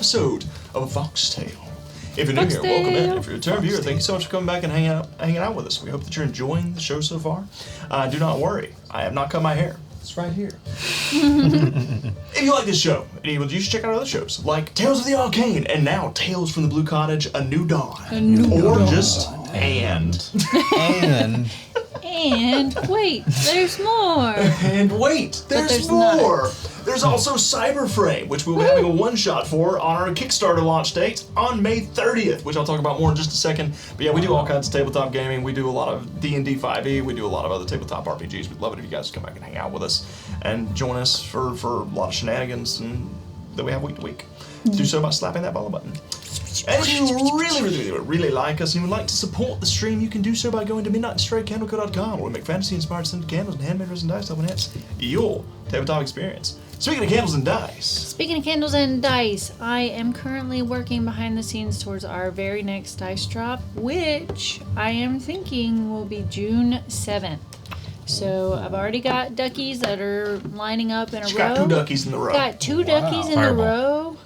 episode of Foxtail. If you're new here, welcome in. If you're a return viewer, thank you so much for coming back and hanging out with us. We hope that you're enjoying the show so far. Do not worry, I have not cut my hair. It's right here. If you like this show, you should check out other shows like Tales of the Arcane and now Tales from the Blue Cottage: A New Dawn. Or just And wait, there's more. And wait, there's more. There's also Cyberframe, which we'll be having a one-shot for on our Kickstarter launch date on May 30th, which I'll talk about more in just a second. But yeah, we do all kinds of tabletop gaming. We do a lot of D&D 5e. We do a lot of other tabletop RPGs. We'd love it if you guys come back and hang out with us and join us for a lot of shenanigans that we have week to week. Do so by slapping that follow button. And if you really like us and you would like to support the stream, you can do so by going to midnightstraightcandleco.com, where we make fantasy-inspired scented candles and handmade resin dice to help enhance your tabletop experience. Speaking of candles and dice, I am currently working behind the scenes towards our very next dice drop, which I am thinking will be June 7th. So I've already got duckies that are lining up in a row. Got two duckies in a row. Got two duckies in a row.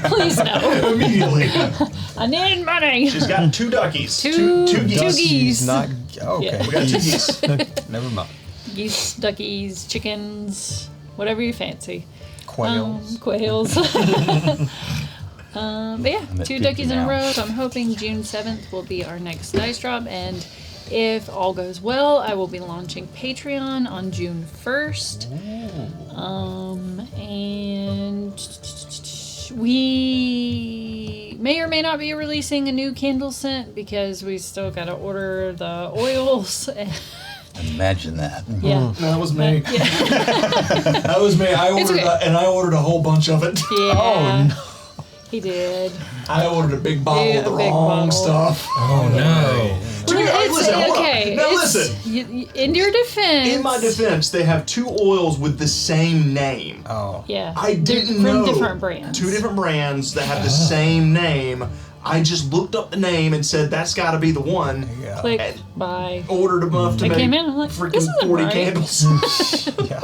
Please no. Immediately. I need money. She's got two duckies. Two geese. geese. Okay. Yeah. We got two geese. Never mind. Geese, duckies, chickens, whatever you fancy. Quails. Quails. But yeah, two duckies in a row. So I'm hoping June 7th will be our next dice drop. And if all goes well, I will be launching Patreon on June 1st. And we may or may not be releasing a new candle scent because we still got to order the oils. Imagine that. Yeah. That was me. Yeah. That was me. I ordered and I ordered a whole bunch of it. Yeah. Oh, no. He did. I ordered a big bottle of the wrong stuff. Oh, no. Listen. In your defense. In my defense, they have two oils with the same name. Oh. Yeah. I didn't know. From different brands. Two different brands that have the same name. I just looked up the name and said, that's got to be the one. Yeah. Click, buy. Ordered enough to I make came in, I'm like, freaking this isn't 40 right. candles. Yeah.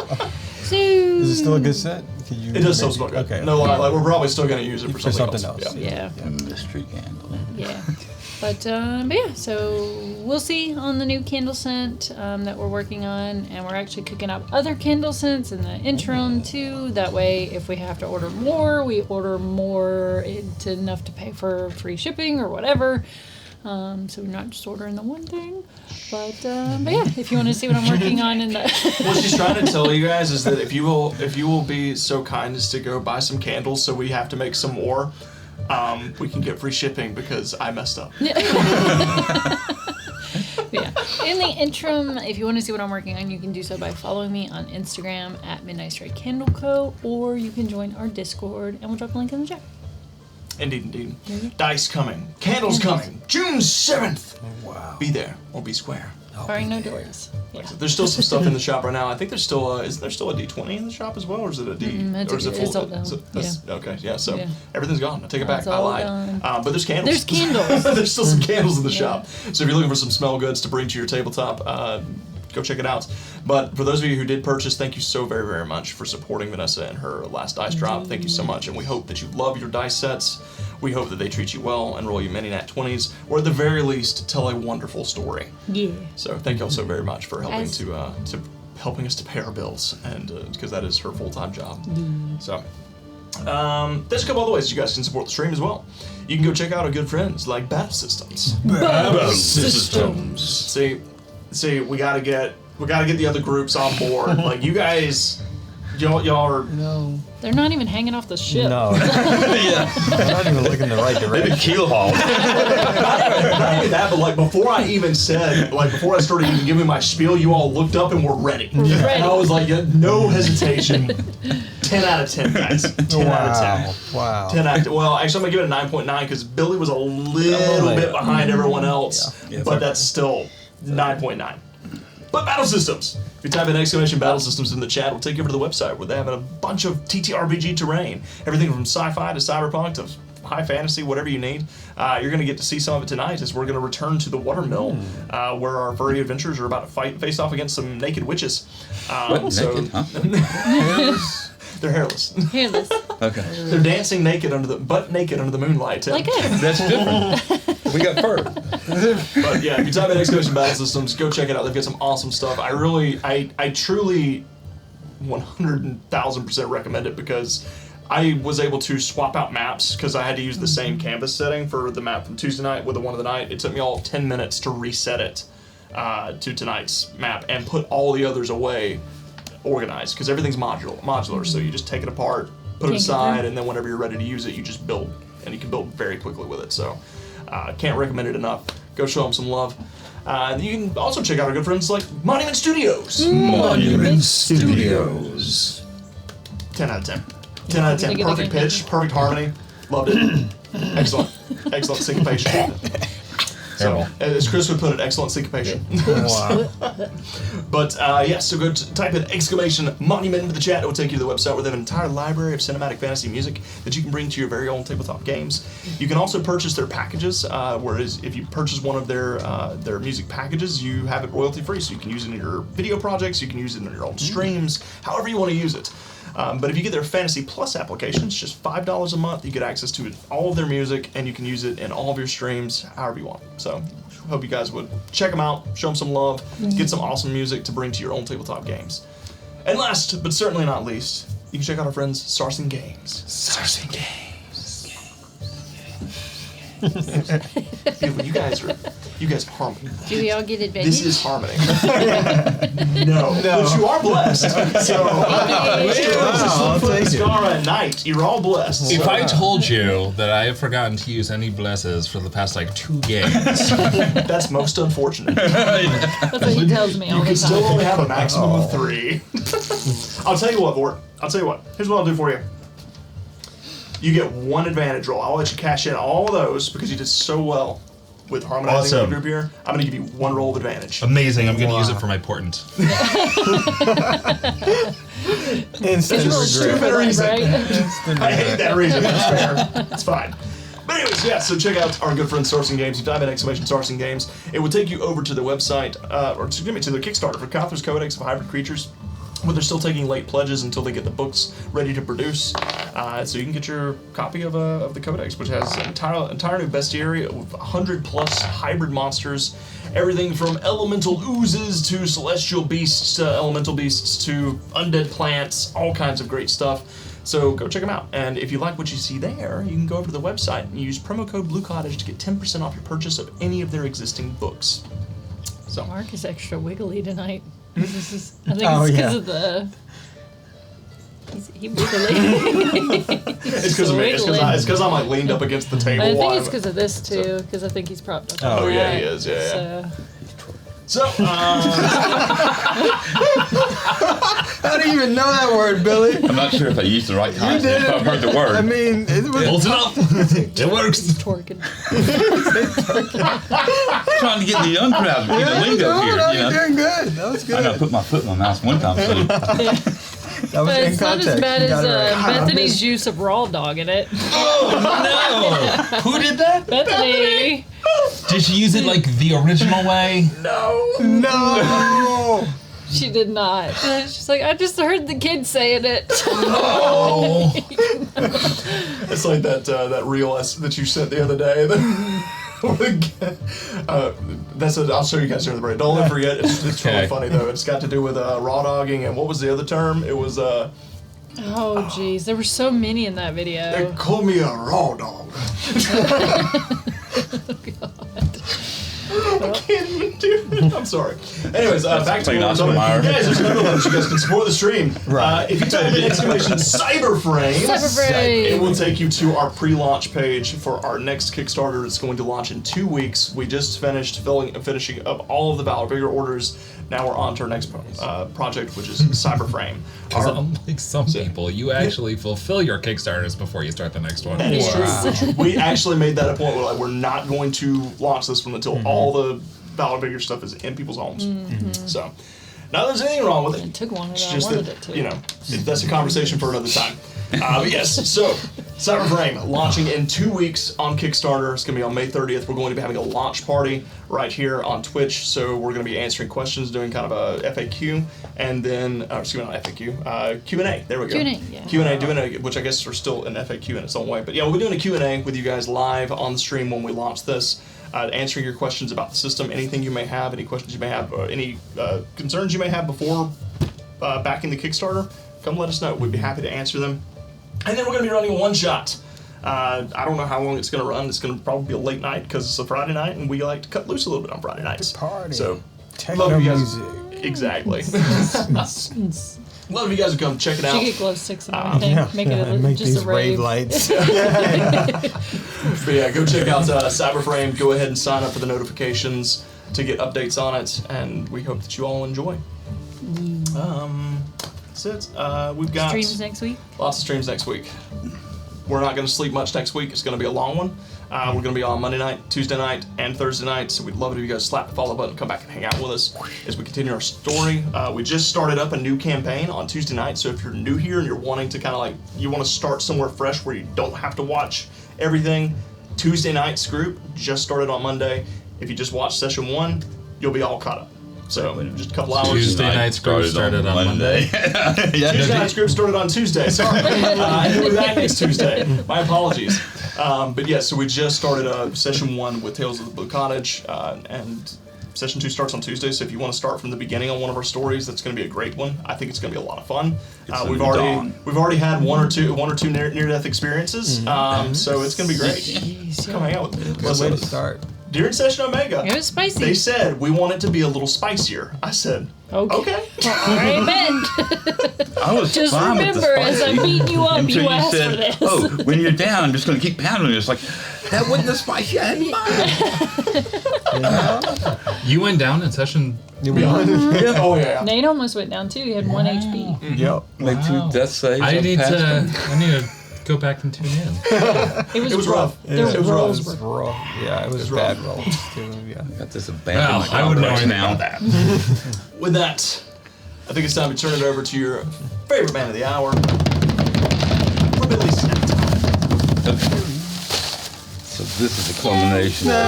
So, Is it still a good set? It does still smell good. Okay. No lie, like we're probably still going to use it for something else. Yeah. A mystery candle. Yeah. But yeah, so we'll see on the new candle scent that we're working on, and we're actually cooking up other candle scents in the interim too. That way, if we have to order more, we order more to enough to pay for free shipping or whatever. So we're not just ordering the one thing. But yeah, if you want to see what I'm working on in the What she's trying to tell you guys is that if you will be so kind as to go buy some candles so we have to make some more, we can get free shipping because I messed up. Yeah. In the interim, if you want to see what I'm working on, you can do so by following me on Instagram at MidnightStraightCandleCo, or you can join our Discord, and we'll drop a link in the chat. Indeed. Dice coming. Candles coming. June 7th. Wow. Be there or be square. Barring no doors. Yeah. There's still some stuff in the shop right now. I think there's still is there still a D20 in the shop as well, or is it a D? It's or is it full? it's all gone. Okay, yeah. So Yeah. everything's gone. I take it back. It's I all lied. gone. But there's candles. There's candles. There's still some candles in the shop. So if you're looking for some smell goods to bring to your tabletop, go check it out. But for those of you who did purchase, thank you so very, very much for supporting Vanessa and her last dice drop. Thank you so much, and we hope that you love your dice sets. We hope that they treat you well and roll you many nat 20s, or at the very least, tell a wonderful story. Yeah. So thank you all so very much for helping As- to helping us to pay our bills, and because that is her full-time job. So there's a couple other ways you guys can support the stream as well. You can go check out our good friends like Battle Systems. Battle Systems. See, we gotta get the other groups on board. Like you guys, y'all are. No. They're not even hanging off the ship. No. Yeah. I'm not even looking in the right They've direction. been keel hauled. Not even that, but like before I even said, like before I started even giving my spiel, you all looked up and were ready. We're ready. And I was like, yeah, no hesitation. 10 out of 10, guys. 10 out of 10. Wow. 10 out of 10. Well, actually, I'm going to give it a 9.9 because Billy was a little bit behind everyone else, Yeah. but that's still 9.9. But Battle Systems. If you type in exclamation Battle Systems in the chat, we'll take you over to the website where they have a bunch of TTRPG terrain. Everything from sci-fi to cyberpunk to high fantasy, whatever you need. You're going to get to see some of it tonight as we're going to return to the Watermill, where our furry adventurers are about to face off against some naked witches. Naked, huh? They're hairless. Hairless. Okay. They're dancing naked under the moonlight. Tim. Like us. That's different. We got fur. But yeah, if you type in Excavation Battle Systems, go check it out. They've got some awesome stuff. I truly 100,000% recommend it because I was able to swap out maps because I had to use the same canvas setting for the map from Tuesday night with the one of the night. It took me all 10 minutes to reset it to tonight's map and put all the others away organized because everything's modular. So you just take it apart, put it aside, and then whenever you're ready to use it, you just build, and you can build very quickly with it. So can't recommend it enough. Go show them some love. You can also check out our good friends like Monument Studios. Monument Studios. 10 out of 10. 10 out of 10. Perfect pitch, perfect harmony. Loved it. Excellent. Excellent syncopation. So, as Chris would put it, excellent syncopation. Wow. But so go type in exclamation monument into the chat. It will take you to the website where they have an entire library of cinematic fantasy music that you can bring to your very own tabletop games. You can also purchase their packages, whereas if you purchase one of their music packages, you have it royalty free. So you can use it in your video projects, you can use it in your own streams, however you want to use it. But if you get their Fantasy Plus application, it's just $5 a month. You get access to all of their music, and you can use it in all of your streams, however you want. So, hope you guys would check them out, show them some love, get some awesome music to bring to your own tabletop games. And last, but certainly not least, you can check out our friends, Sarsen Games. Sarsen Games. You guys are harmony. Do we all get advantage? This is harmony. No, but you are blessed. So, I'll take it. Scara and Knight, you're all blessed. If So, I told you that I have forgotten to use any blesses for the past 2 games, that's most unfortunate. That's what he tells me all You the can still time. only have a maximum of 3. I'll tell you what, Vort. I'll tell you what. Here's what I'll do for you. You get 1 advantage roll. I'll let you cash in all of those because you did so well with harmonizing Awesome. the group here. I'm going to give you 1 roll of advantage. amazing. I'm going to use it for my portent. Instant Real stupid regret. reason. right? Instant I hate regret. that reason. That's fair. It's fine. But anyways, yeah, so check out our good friends Sarsen Games. You type in exclamation Sarsen Games. It will take you over to the website, to the Kickstarter for Cawthor's Codex of Hybrid Creatures. But they're still taking late pledges until they get the books ready to produce. So you can get your copy of the Codex, which has an entire new bestiary with 100+ hybrid monsters. Everything from elemental oozes to celestial beasts to elemental beasts to undead plants, all kinds of great stuff. So go check them out. And if you like what you see there, you can go over to the website and use promo code Blue Cottage to get 10% off your purchase of any of their existing books. So Mark is extra wiggly tonight. This is, I think Oh, it's because yeah. of the. He wiggly. it's because of me. It's because I'm like leaned up against the table. I think while it's I'm- because of this too, because I think he's propped up. Oh, Oh on yeah, that. he is. Yeah. So, So, How do you even know that word, Billy? I'm not sure if I used the right You time. did If I've heard the word. I mean, it was. Holds it up. It works. twerking. Trying to get the young crowd to get the lingo here. No, You you're know? doing good. That was I good. gotta put my foot in my mouth one time. So That was But in it's not context. as bad You as got it right. Bethany's use of raw dog in it. No. Who did that? Bethany! Did she use it like the original way? No. She did not. She's like, I just heard the kid saying it. Oh. it's like that reel that you sent the other day. I'll show you guys during the break. Don't let forget. It's really Okay. funny though. It's got to do with raw dogging and what was the other term? It was Oh, jeez. There were so many in that they video. called me a raw dog. I can't even do it. I'm sorry. Anyways, back to Plain what we're Oscar talking Mayer. about. Guys, there's another one that you guys can support the stream. Right. If you type in exclamation Cyberframe, Cyberframe. it will take you to our pre-launch page for our next Kickstarter. It's going to launch in 2 weeks. We just finished finishing up all of the Valor Vigor orders. Now we're on to our next project, which is Cyberframe. Because Our- unlike some people, you actually fulfill your Kickstarters before you start the next one. That is Yes. true. We actually made that a point where we're not going to launch this one until all the Valor Vigor stuff is in people's homes. So, not that there's anything wrong with It it. took longer It's than I just wanted that, it to. you know, that's a conversation for another time. But yes, so Cyberframe launching in 2 weeks on Kickstarter. It's going to be on May 30th. We're going to be having a launch party right here on Twitch. So we're going to be answering questions, doing kind of a FAQ, and then, excuse me, not FAQ, Q&A. There we go. Q&A, yeah. Q&A, which I guess are still an FAQ in its own way. But yeah, we'll be doing a Q&A with you guys live on the stream when we launch this. Answering your questions about the system, anything you may have, any questions you may have, or any concerns you may have before backing the Kickstarter, come let us know. We'd be happy to answer them. And then we're going to be running a one-shot. I don't know how long it's going to run. It's going to probably be a late night because it's a Friday night, and we like to cut loose a little bit on Friday nights. Party. So, Techno love you guys. music. Exactly. Love you guys to come check it out. Should get close 6 in the morning. Yeah, Make it make just these a rave. lights. But yeah, go check out Cyberframe. Go ahead and sign up for the notifications to get updates on it, and we hope that you all enjoy. That's it. We've got Streams next week. lots of streams next week. We're not going to sleep much next week. It's going to be a long one. We're going to be on Monday night, Tuesday night, and Thursday night. So we'd love it if you guys slap the follow button, come back and hang out with us as we continue our story. We just started up a new campaign on Tuesday night. So if you're new here and you're wanting to kind of like, you want to start somewhere fresh where you don't have to watch everything, Tuesday night's group just started on Monday. If you just watch session 1, you'll be all caught up. So just a couple hours. Tuesday night's group started on Monday. Yeah. Tuesday night's group started on Tuesday. Sorry. And we'll be back next Tuesday. My apologies. But yeah, so we just started session 1 with Tales of the Blue Cottage, and session 2 starts on Tuesday. So if you want to start from the beginning on one of our stories, that's going to be a great one. I think it's going to be a lot of fun. We've already had one or two near-death experiences, so it's going to be great. Jeez, Come hang out with me. Good way Listen, to start. during session Omega, It was spicy. they said we want it to be a little spicier. I said, okay. Alright, Ben. I was Just fine with the remember, as I'm spicy beating you up, until you asked said, for this. "Oh, when you're down, I'm just going to keep pounding you." It's like that wasn't the spicy I had in mind. You went down in session. Oh yeah. Nate almost went down too. He had 1 HP. Yep. Make 2 death saves. I need passed them. to go back and tune in. It was rough. Their It was rolls rough. were Raw. Yeah, it was rough. bad rolls too. Yeah. Got this abandoned. Well, I wouldn't know complex anything now. about that. With that, I think it's time to turn it over to your favorite man of the hour, Billy Snack. Okay. So this is the culmination of the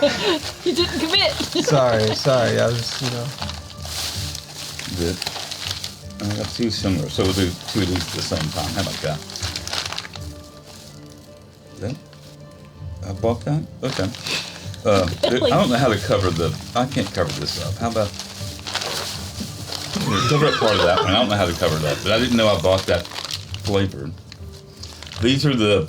snack. You didn't commit. Sorry. I was, I got 2 similar, so we'll do 2 of these at the same time. How about that? That? I bought that? Okay. I don't know how to cover I can't cover this up. How about, cover up part of that one. I don't know how to cover that, but I didn't know I bought that flavor. These are the,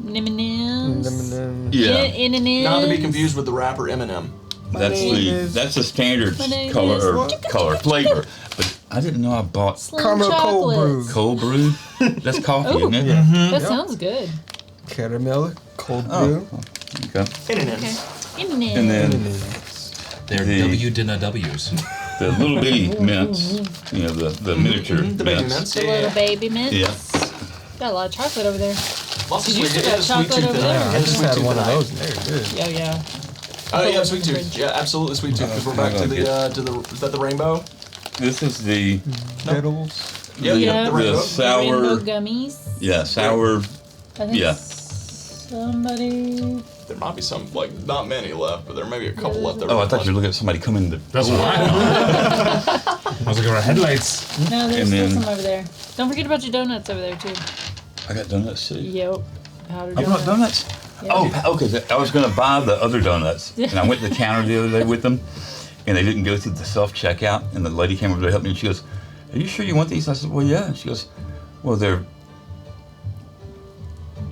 M&M's. yeah, M&M's. Not to be confused with the rapper Eminem. that's the standard My name color, is- flavor. But I didn't know I bought Slim Caramel cold brew. chocolates. cold brewed. That's coffee, Ooh. isn't it? Yeah. That sounds good. Caramel, cold Oh, brew. okay. Eminem's. M&M's. And then They're The- W-W's. the little bitty mints, the miniature The baby mints. mints. The little baby mints. Yeah. Got a lot of chocolate over there. Lots of You sweet. still got Yeah, sweet chocolate tooth over tonight. there? Yeah, I Yeah, just sweet had tooth one of tonight. those and they're good. Yeah, yeah. Yeah, sweet tooth. Yeah, absolutely sweet tooth. Because we're back to the is that the rainbow? This is the Edibles. Yep, Yeah. the the rainbow. sour, Rainbow gummies. sour. I think Yeah. somebody. There might be some, like, not many left, but there may be a couple left. Oh, I thought you were looking at somebody coming to. That's what I thought. I was looking at headlights. No, there's And still then- some over there. Don't forget about your donuts over there too. I got donuts too. Yep. Powdered I brought donuts. Yeah. Oh, okay. I was gonna buy the other donuts, and I went to the counter the other day with them, and they didn't go through the self checkout. And the lady came over to help me, and she goes, "Are you sure you want these?" I said, "Well, yeah." And she goes, "Well, they're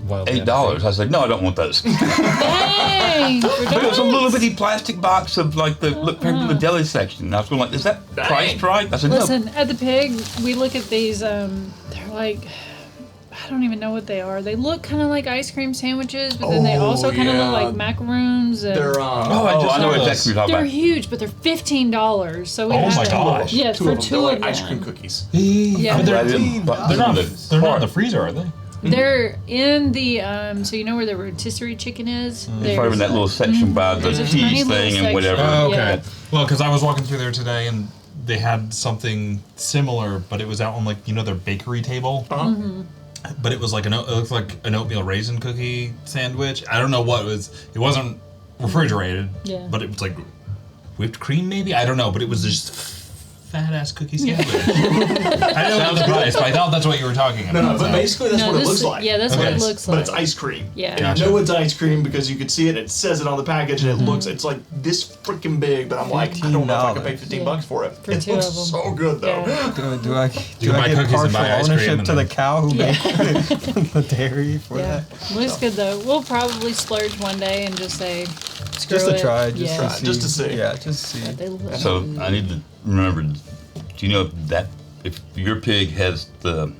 $8." I said, "No, I don't want those." Dang! For But it was a little donuts? bitty plastic box of like the look from the deli section. And I was going like, "Is that priced right?" I said, "No." Listen, at the pig, we look at these. They're like, I don't even know what they are. They look kind of like ice cream sandwiches, but then they Oh, also kind of yeah. look like macaroons. And They're Oh, I know those. exactly what you're talking they're about. huge, but they're $15. So we Oh have my to, gosh. Yeah, two for of them. two They're of like them. ice cream cookies. Yeah, But I they're, didn't. But They're not. They're not in the part. freezer, are they? they're in the so you know where the rotisserie chicken is. It's right in that little section by the There's a tiny cheese little thing and section. whatever. Oh, okay. Yeah. Well, because I was walking through there today, and they had something similar, but it was out on like their bakery table. But it was like it looked like an oatmeal raisin cookie sandwich. I don't know what it was. It wasn't refrigerated. Yeah. But it was like whipped cream, maybe. I don't know. But it was just fat ass cookie sandwich. I don't know the price, but I thought that's what you were talking about. No, but basically that's what it looks like. Yeah, that's what it looks like. But it's ice cream. Yeah. And you know it's ice cream because you can see it. It says it on the package, and it's like this freaking big. But I'm like, I don't know if I can pay $15 for it. For It two looks of them. so good though. Yeah. Do I buy get cookies and partial buy ice cream ownership and to the then- cow who made the dairy for Yeah. that? Looks good though. We'll probably splurge one day and just say, screw Just to it. try, Yeah. Just to see. Yeah, just to see. They look So I need to remember. Do you know if your pig has the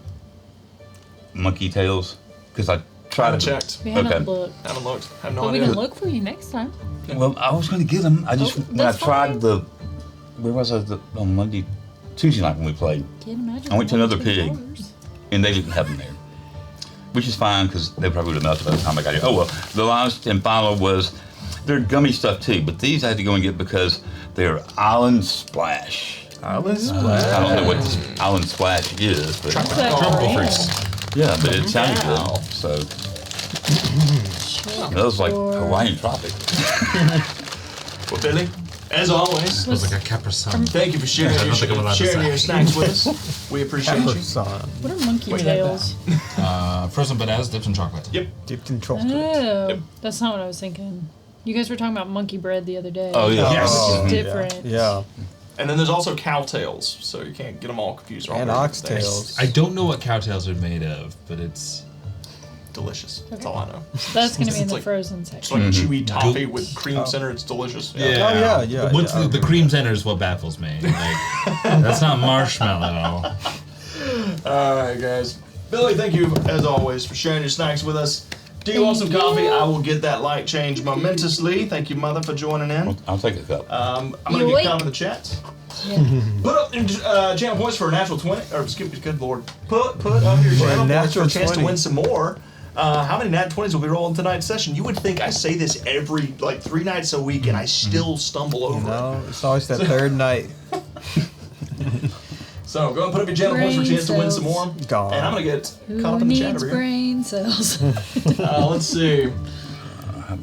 monkey tails? Because I tried Haven't to checked. We haven't Okay. looked. Haven't looked. Have no But we idea. can look for you next time. Well, I was going to get them. I just when I that's tried fine. where was I on Monday, Tuesday night when we played, Can't imagine. I went to another $120. and they didn't have them there, which is fine because they probably would have melted by the time I got here. Oh well, the last and final was they're gummy stuff too, but these I had to go and get because they're Island Splash. Island Splash. I don't know what this Island Splash is, but What's that brand? yeah, but it sounded Wow. good. So that was like Hawaiian Tropic. Well, Billy, as always, It was like a Capri Sun. thank you for sharing, I don't think I'm allowed to your say. snacks with us. We appreciate you. Pepperson. What are monkey Wait, tails? Frozen bananas dipped in chocolate. Yep. Dipped in chocolate. Oh, that's not what I was thinking. You guys were talking about monkey bread the other day. Oh yeah. Yes. Oh, Which is yeah. different. Yeah. And then there's also cow tails, so you can't get them all confused. And oxtails. I don't know what cowtails are made of, but it's Delicious. That's all I know. That's going to be in It's the like- frozen It's section. like chewy toffee Goop. with cream center. It's delicious. Oh, yeah, yeah, What's yeah, I the remember cream center is what baffles me. Like, that's not marshmallow. All right, guys. Billy, thank you as always for sharing your snacks with us. Do you want some coffee? I will get that light changed momentously. Thank you, Mother, for joining in. I'll take a cup. I'm You gonna wait. get comment in the chat. Yeah. Put up channel points for a natural 20. Or excuse me, good lord. Put up your channel points for a natural chance 20. to win some more. How many nat 20s will be rolling tonight's session? You would think I say this every 3 nights a week, and I still stumble over it. No, it's always that third night. So go and put up your channel points for a Brain chance to win cells. some more. Gone. And I'm gonna get Who caught up in the chat needs over here. brain cells? Let's see.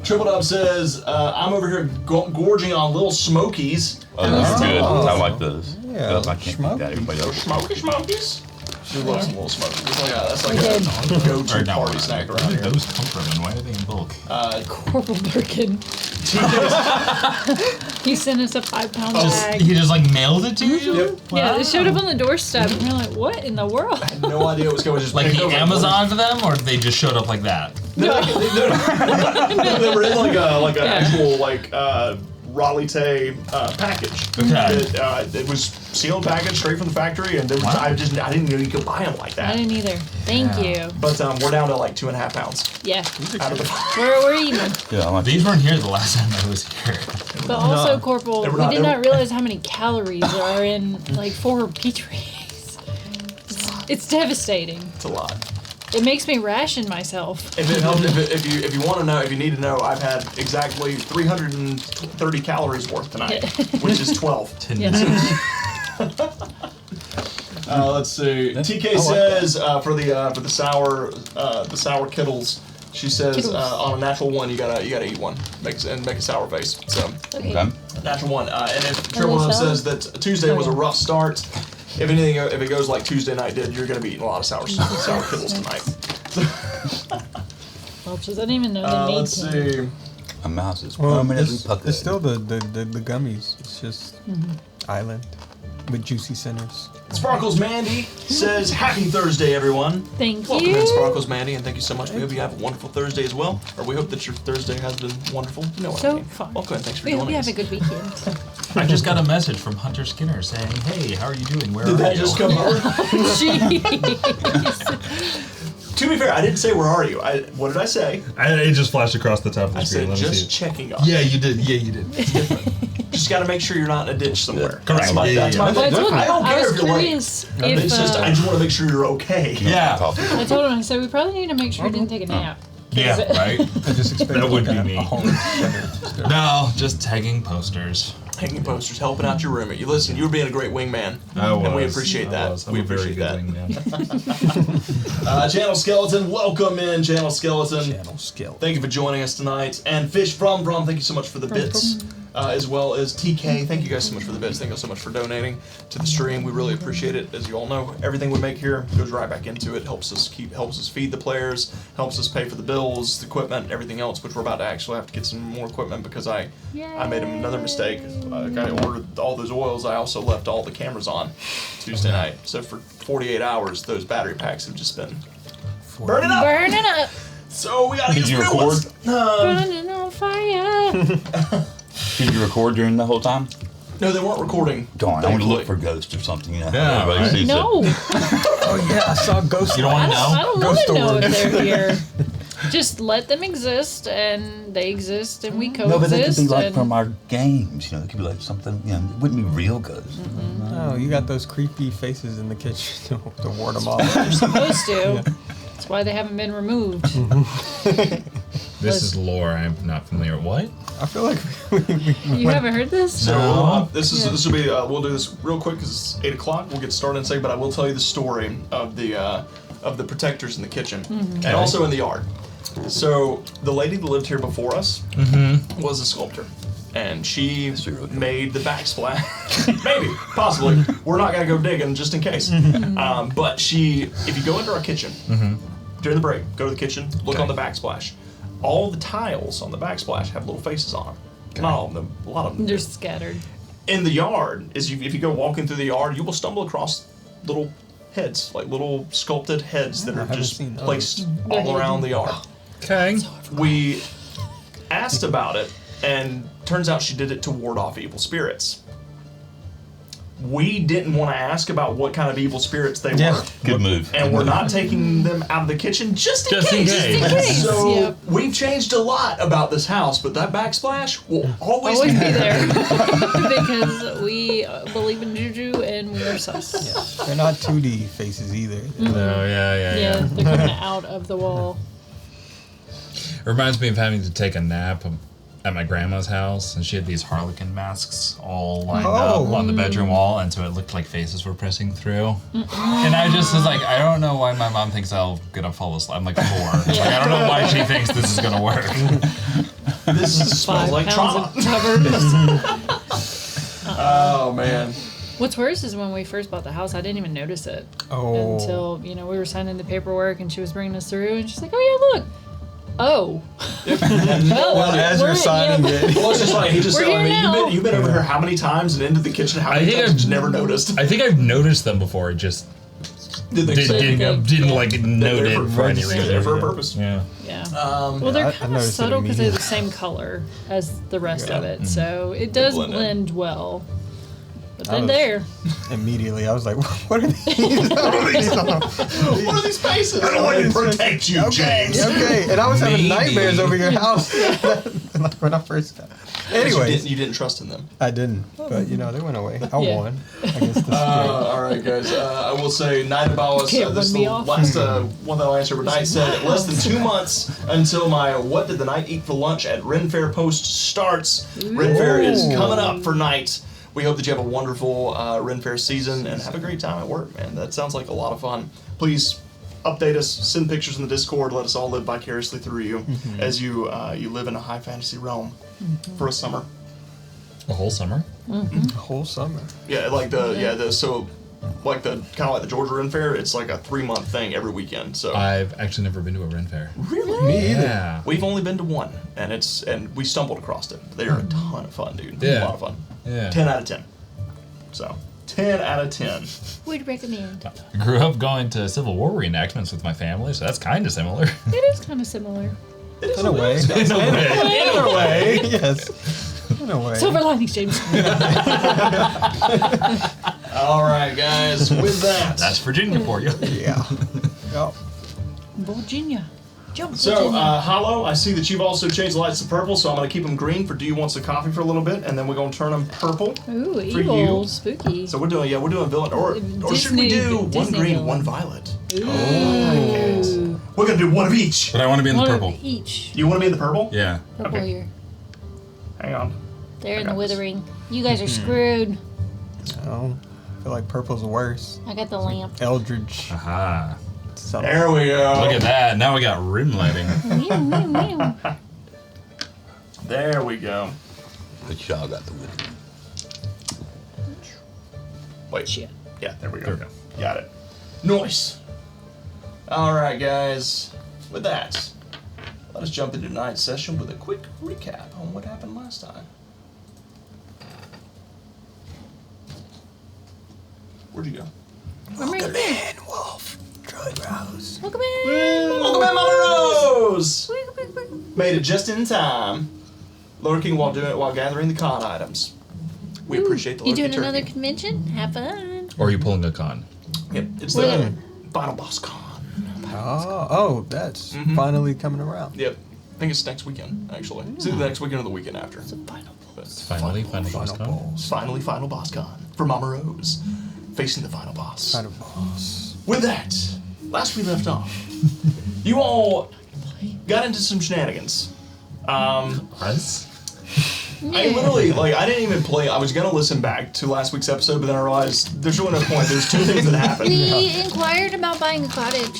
Triple Dub says, I'm over here gorging on little smokies. Oh, that's good. Oh. I like those. Yeah, I can't eat that. Everybody else. Smokies? We love some little smokies. That's like We a did. go-to Or no, party snack where around did here. those come from and why are they in bulk? Corporal Birkin. He sent us a 5-pound bag. He just like mailed it to you? Yep. Yeah, it showed up on the doorstep, and we're like, what in the world? No idea what was going on. Just Like picked he those up. Amazoned them or they just showed up like that? They were in like an actual Raleigh package. Okay. It was sealed package straight from the factory, and there was, Wow. I didn't know you could buy them like I that. didn't either. Thank you. But we're down to like 2.5 pounds Yeah, out of the. we're eating. Yeah, I like These weren't here the last time I was here. But also, Corporal, They were we not- did they not were- realize how many calories are in like 4 pizza. It's devastating. It's a lot. It makes me ration myself. If it helps, if you want to know, if you need to know, I've had exactly 330 calories worth tonight, which is 12. 10 Yeah. Let's see. TK says for the sour Kittles. She says Kittles. on a natural one you gotta eat one, make a sour face. So Okay. Okay. natural one. And if Triple Dub sour? says that Tuesday was a rough start, if anything, if it goes like Tuesday night did, you're gonna be eating a lot of sour Kittles tonight. Well, she doesn't even know they made Let's them. see. My mouse is Well, permanently it's puckered. still the gummies. It's just island with juicy centers. Sparkles Mandy says, "Happy Thursday, everyone." Thank Welcome you. in, Sparkles Mandy, and thank you so much. We hope you have a wonderful Thursday as well, or we hope that your Thursday has been wonderful. You know what I So mean. fun. Welcome in, thanks for We hope joining you us. have a good weekend. I just got a message from Hunter Skinner saying, "Hey, how are you doing? Where Did are that you?" just come over? Jeez. To be fair, I didn't say where are you. What did I say? It just flashed across the top of the I screen. said Let me just see. checking on. Yeah, you did. Yeah, you did. Just got to make sure you're not in a ditch somewhere. Correct. That's my, Yeah, that's yeah, my yeah. Well, I thing. told him, I don't I care was if you're late. curious It's just I if, just want to make sure you're okay. Yeah. I told him, I said, we probably need to make sure you didn't take a nap. Yeah, right? I just expect That would be me. a whole center. No, just tagging posters. hanging posters, helping out your roommate. You listen, you were being a great wingman. And we appreciate that. I'm We a very appreciate good that. wingman. Channel Skeleton, welcome in, Channel Skeleton. Channel skill. Thank you for joining us tonight. And Fish from, thank you so much for the bits. As well as TK, thank you guys so much for the bits. Thank you so much for donating to the stream. We really appreciate it. As you all know, everything we make here goes right back into it. Helps us feed the players, helps us pay for the bills, the equipment, everything else. Which we're about to actually have to get some more equipment because I made another mistake. I ordered all those oils. I also left all the cameras on Tuesday night. So for 48 hours, those battery packs have just been burning up. Burning up. So we gotta get Did you some new record? ones. Burning on fire. Did you record during the whole time? No, they weren't recording. Darn, I want to thankfully. look for ghosts or something. You know, Yeah, everybody right. sees No. it. Oh yeah, I saw Ghost. You don't want to I know? don't Ghost want to know story. if they're here. Just let them exist, and they exist, and we coexist. No, but they could be like and from our games. You know, it could be like something. You know, it wouldn't be real ghosts. Oh, you got those creepy faces in the kitchen to ward them off. They're supposed to. That's why they haven't been removed. This is lore I'm not familiar with. What? I feel like You haven't heard this? So No. this will be we'll do this real quick because it's 8 o'clock. We'll get started in a second, but I will tell you the story of the protectors in the kitchen and also in the yard. So the lady that lived here before us was a sculptor, and she made the backsplash. Maybe, possibly. We're not gonna go digging just in case. But if you go into our kitchen during the break, go to the kitchen, look on the backsplash. All the tiles on the backsplash have little faces on them. Not all of them, a lot of them. They're scattered. In the yard, if you go walking through the yard, you will stumble across little heads, like little sculpted heads that are haven't just seen those. placed They're all around the hidden. yard. Okay. We asked about it, and turns out she did it to ward off evil spirits. We didn't want to ask about what kind of evil spirits they were. Good move. And we're not taking them out of the kitchen just in Just in case. case. Just in case. So Yep. we've changed a lot about this house, but that backsplash will always Always be be there. there. Because we believe in juju and we are sus. they're not 2D faces either. No, Yeah, they're coming out of the wall. It reminds me of having to take a nap at my grandma's house, and she had these harlequin masks all lined up on the bedroom wall, and so it looked like faces were pressing through. And I just was like, I don't know why my mom thinks I'm gonna fall asleep. I'm like 4. Like, I don't know why she thinks this is gonna work. This smells 5 like pounds trauma. of covers. Oh man. What's worse is when we first bought the house, I didn't even notice it Oh. until we were signing the paperwork, and she was bringing us through, and she's like, "Oh yeah, look." Oh. Well, as you're signing it. Well, it's just like he just We're said, I here mean, now. you've been over here how many times and into the kitchen how I many think times I've- that you never noticed? I think I've noticed them before. It just Did they didn't like note They're it for any they're reason. there for a purpose. Yeah. Yeah. Yeah, Well, they're I kind of noticed it subtle because they're the immediately. same color as the rest of Yeah. it, so it does blend in. blend well. But I then was- there. Immediately, I was like, "What are these? What are these faces? I don't want to protect you, James. Okay, and I was having Maybe. nightmares over your house like when I first got. Anyways, You didn't trust in them. I didn't, but they went away. I Yeah. won against the All right, guys. I will say, Night about us. Can't This run me little off. last one that I'll answer. But Night said, less than 2 months until my "What did the Night eat for lunch" at Ren Fair post starts. Ren Fair is coming up for Night. We hope that you have a wonderful Ren Fair season and have a great time at work, man. That sounds like a lot of fun. Please update us, send pictures in the Discord. Let us all live vicariously through you as you live in a high fantasy realm for a summer. The whole summer. whole summer. Yeah, like the kind of like the Georgia Ren Fair. It's like a 3-month thing every weekend. So I've actually never been to a Ren Fair. really, Me either. Yeah. we've only been to one, and we stumbled across it. They are a ton of fun, dude. Yeah. A lot of fun. Yeah. 10 out of 10. So 10 out of 10. Would recommend. I grew up going to Civil War reenactments with my family, so that's kind of similar. It is kind of similar. It is In a way. In a way. In a way. Yes. In a way. Silver linings, James. All right, guys. With that, That's Virginia for you. Yeah. Yep. Virginia. Jump, so Virginia. Hollow, I see that you've also changed the lights to purple, so I'm going to keep them green for Do You Want Some Coffee for a little bit, and then we're going to turn them purple. Ooh, for evil, you. spooky. So we're doing villain, or should we Disney- do one Disney green, villain. one violet? Ooh. We're going to do one of each. But I want to be in the One purple. of each. You want to be in the purple? Yeah. Purple Okay. here. Hang on. There in I the got this. withering. You guys are screwed. I feel like purple's worse. I got the lamp. Eldridge. Aha. Something. There we go. Look at that. Now we got rim lighting. There we go. But y'all got the win. Wait. Shit. Yeah, there we go. There we go. Got it. Nice. All right, guys. With that, let us jump into tonight's session with a quick recap on what happened last time. Where'd you go? Welcome in, Wolf. Drug Rose. Welcome in. Welcome in, Mama Rose. Made it just in time. Lurking while gathering the con items. We appreciate the You lurking doing another turkey. convention? Have fun. Or are you pulling a con? Yep, it's Where? the final boss con. That's finally coming around. Yep, I think it's next weekend actually. It's either the next weekend or the weekend after. It's a final boss. Finally, final boss con. balls. Finally, final boss con for Mama Rose, facing the final boss. Final boss. With that, last we left off, you all got into some shenanigans. Us? I literally, I didn't even play. I was gonna listen back to last week's episode, but then I realized there's really no point. There's two things that happened. We inquired about buying a cottage.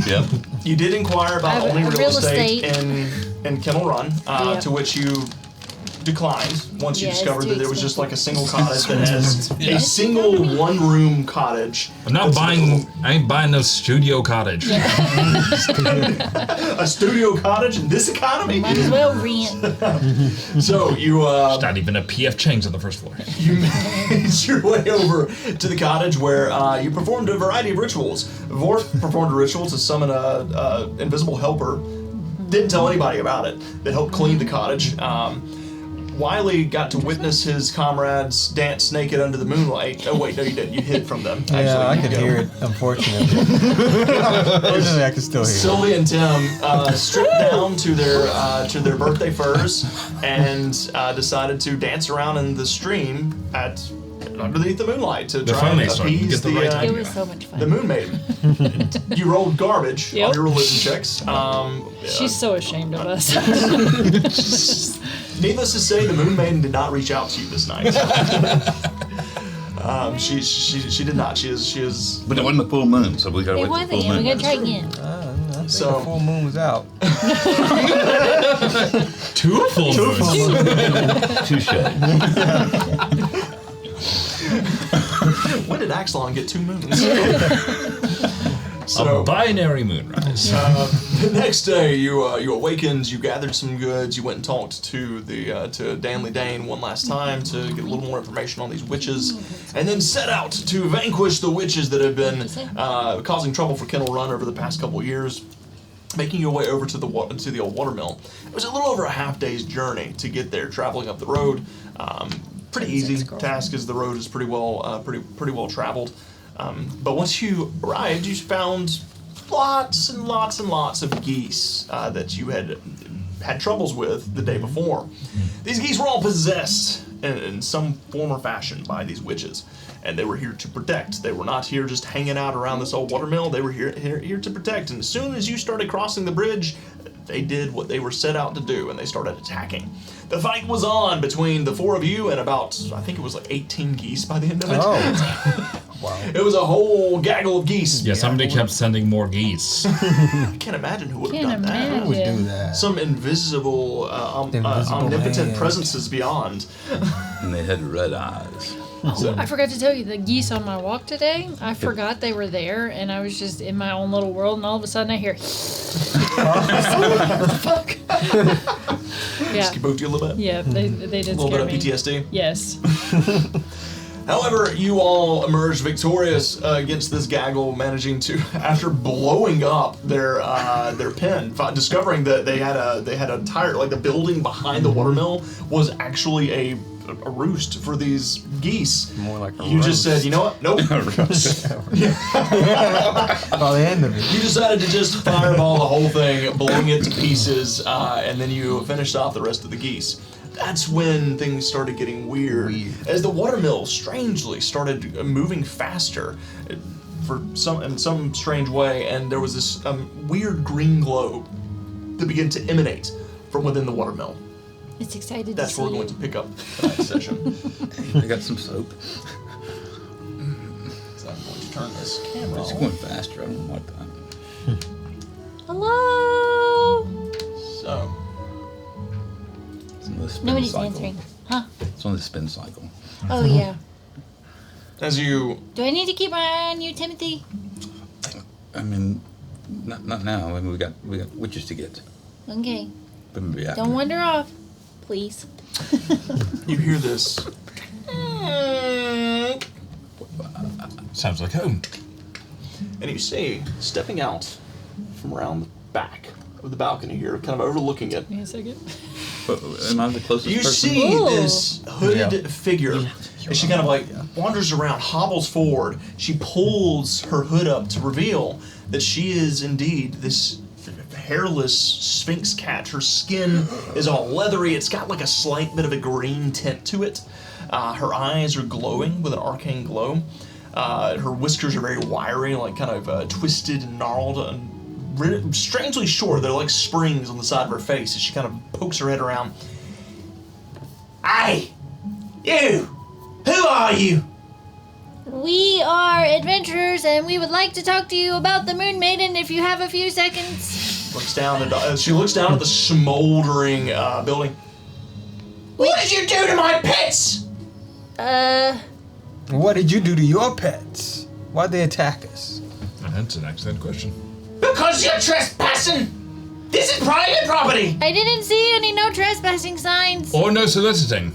Yep. You did inquire about A owning real real estate estate. in Kennel Run, Yep. to which you declined once you Yeah, it's discovered too that there was just like a single cottage that Yeah. has a single one-room cottage. I'm not buying. I ain't buying no studio cottage. A studio cottage in this economy. Might as well rent. So you Not even a PF Chang's on the first floor. you made your way over to the cottage where you performed a variety of rituals. Vorth performed a ritual to summon a invisible helper. Didn't tell anybody about it. That helped clean the cottage. Wiley got to witness his comrades dance naked under the moonlight. Oh wait, no, you didn't. You hid from them. Actually, Yeah, I you could go. hear it, unfortunately. Unfortunately, I could still hear it. Sylvia and Tim stripped down to their birthday furs and decided to dance around in the stream underneath the moonlight to try and funny song. appease Get the right It idea. was so much fun. the moon maiden. You rolled garbage on Yep. your religion checks. She's so ashamed of us. Needless to say, the moon maiden did not reach out to you this night. She did not. She is. But it wasn't the full moon, so we gotta It wait for the wasn't. full We moon. gotta try again. I think So- the full moon was out. Two full moons. Touche. When did Axelon get 2 moons? A So binary moonrise. the next day, you awakened. You gathered some goods. You went and talked to to Danley Dane one last time to get a little more information on these witches, and then set out to vanquish the witches that have been causing trouble for Kennel Run over the past couple of years. Making your way over to the old watermill. It was a little over a half day's journey to get there, traveling up the road. Pretty easy task, as the road is pretty well traveled. But once you arrived, you found lots and lots and lots of geese that you had troubles with the day before. These geese were all possessed in some form or fashion by these witches, and they were here to protect. They were not here just hanging out around this old watermill. They were here to protect. And as soon as you started crossing the bridge, they did what they were set out to do, and they started attacking. The fight was on between the 4 of you and about, I think it was like 18 geese by the end of it. Oh. Wow. It was a whole gaggle of geese. Yeah, somebody kept sending more geese. I can't imagine who would have Can't done that. Who would imagine. do that? Some invisible, Invisible omnipotent hand. presences beyond. And they had red eyes. I forgot to tell you, the geese on my walk today, I forgot they were there, and I was just in my own little world, and all of a sudden I hear, fuck. Yeah, Spooked you a little bit? yeah, they did A little bit scare of me. PTSD. Yes. However, you all emerged victorious against this gaggle, managing to, after blowing up their pen, discovering that they had a tire, like the building behind the watermill was actually a roost for these geese. More like a You just roast. said, you know what? Nope. By the end of it. You decided to just fireball the whole thing, blowing it to pieces, and then you finished off the rest of the geese. That's when things started getting weird. As the watermill strangely started moving faster in some strange way, and there was this weird green glow that began to emanate from within the watermill. It's excited That's to where see we're you. going to pick up tonight's session. I got some soap. So I'm going to turn this camera It's on. going faster. I don't like that. Hello? So, It's on the spin Nobody's cycle. answering. Huh? It's on the spin cycle. Oh, yeah. as you Do I need to keep my eye on you, Timothy? I mean, not now. I mean, we got witches to get. Okay. But maybe after. Don't wander off, please. hear this, Sounds like home. and you see stepping out from around the back of the balcony here, kind of overlooking it. Wait a second. But am I the closest You person? see Ooh. this hooded figure, and she kind of like wanders around, hobbles forward. She pulls her hood up to reveal that she is indeed this hairless sphinx cat. Her skin is all leathery. It's got like a slight bit of a green tint to it. Her eyes are glowing with an arcane glow. Her whiskers are very wiry, like kind of twisted and gnarled, and strangely short. They're like springs on the side of her face as she kind of pokes her head around. Hey! You! Who are you? We are adventurers, and we would like to talk to you about the Moon Maiden if you have a few seconds. Looks down at, she looks down at the smoldering building. What did you do to my pets? What did you do to your pets? Why'd they attack us? That's an excellent question. Because you're trespassing! This is private property! I didn't see any no trespassing signs. Or no soliciting.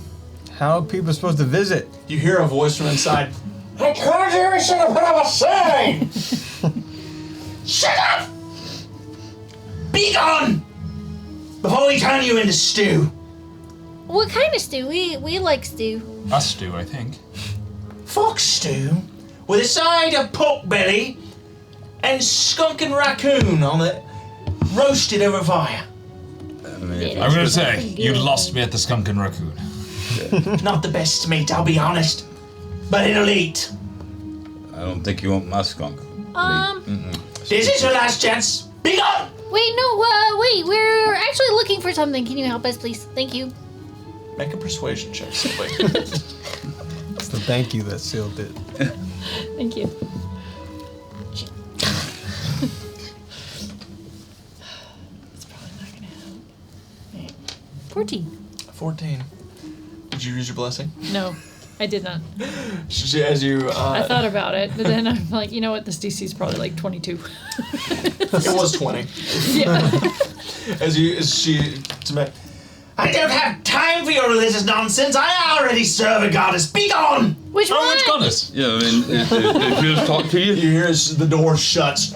How are people supposed to visit? You hear a voice from inside. I told you we should have put up a sign! Shut up! Be gone! Before we turn you into stew. What kind of stew? We like stew. Us stew, I think. Fox stew with a side of pork belly and skunk and raccoon on it, roasted over fire. I mean, if- I'm gonna say, Pretty you good. lost me at the skunk and raccoon. Not the best meat, I'll be honest, but it'll eat. I don't think you want my skunk. This is your last chance. Be gone! Wait, no, wait, we're actually looking for something. Can you help us, please? Thank you. Make a persuasion check, Sylvie. It's the thank you that sealed it. Thank you. It's probably not gonna help. Right. 14. 14. Did you use your blessing? No, I did not. As you, I thought about it, but then I'm like, you know what? This DC is probably like 22. it was 20. Yeah. As she, to me, I don't have time for your religious nonsense. I already serve a goddess. Be gone! Which one? Which goddess? Yeah, I mean, did she just talk to you? You hear as the door shuts.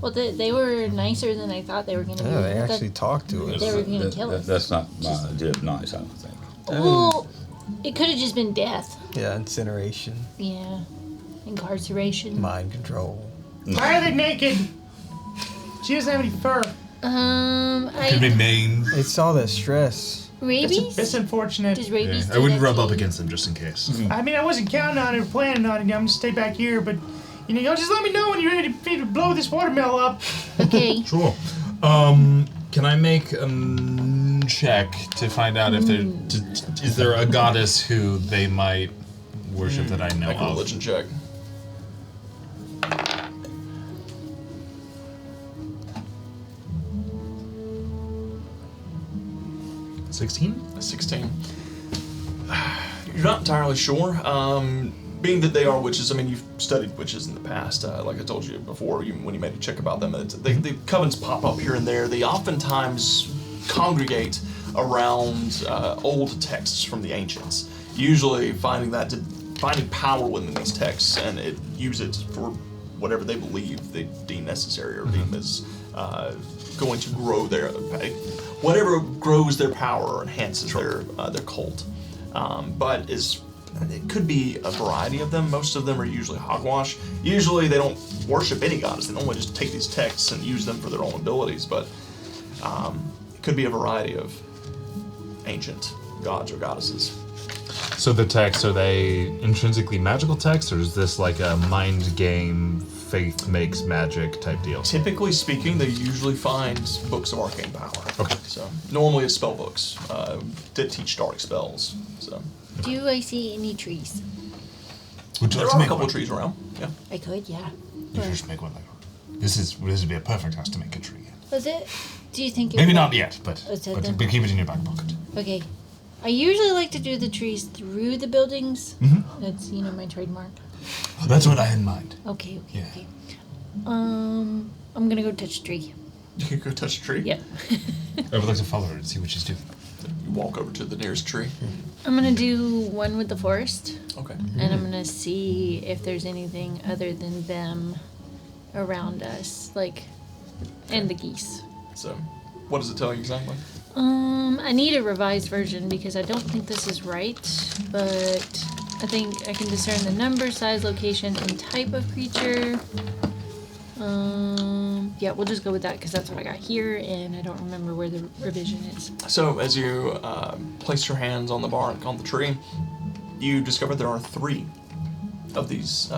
Well, they were nicer than I thought they were going to be. Yeah, they I thought actually talked to us. They were going to kill us. That's not my idea of nice, I don't think. Well, it could have just been death. Yeah, incineration, Yeah. Incarceration. mind control. Why are they naked? She doesn't have any fur. Could be Maine. It's all that stress. Rabies? It's unfortunate. Does rabies Yeah, do I wouldn't that rub to up you? against them just in case. I mean, I wasn't counting on it or planning on it. I'm gonna stay back here, but y'all just let me know when you're ready to blow this watermill up. Okay. Sure. Can I make a check to find out if there is there a goddess who they might worship that I know Make a of? religion check. Mm. 16? 16. You're not entirely sure. Being that they are witches, I mean, you've studied witches in the past. Like I told you before, when you made a check about them, the covens pop up here and there. They oftentimes congregate around old texts from the ancients, usually finding power within these texts, and use it for whatever they believe they deem necessary or deem as going to grow whatever grows their power or enhances their cult. But it could be a variety of them. Most of them are usually hogwash. Usually they don't worship any goddess. They normally just take these texts and use them for their own abilities. But it could be a variety of ancient gods or goddesses. So the texts, are they intrinsically magical texts, or is this like a mind game, faith makes magic type deal? Typically speaking, they usually find books of arcane power. Okay. So normally it's spell books that teach dark spells. So Do I see any trees? Would you there like to are a make couple one? trees around. Yeah. I could, yeah. You should just make one. Like, this would be a perfect house to make a tree in. Was it? Do you think it Maybe would- not yet, but Is it then? keep it in your back pocket. Okay. I usually like to do the trees through the buildings. Mm-hmm. That's, my trademark. That's what I had in mind. Okay. Yeah. Okay. I'm gonna go touch a tree. You can go touch a tree. Yep. I would like to follow her and see what she's doing. You walk over to the nearest tree. I'm gonna do one with the forest, Okay. and I'm gonna see if there's anything other than them around us, and the geese. So, what does it tell you exactly? I need a revised version because I don't think this is right, but I think I can discern the number, size, location, and type of creature. Yeah, we'll just go with that because that's what I got here, and I don't remember where the revision is. So, as you place your hands on the bark on the tree, you discover there are 3 of these.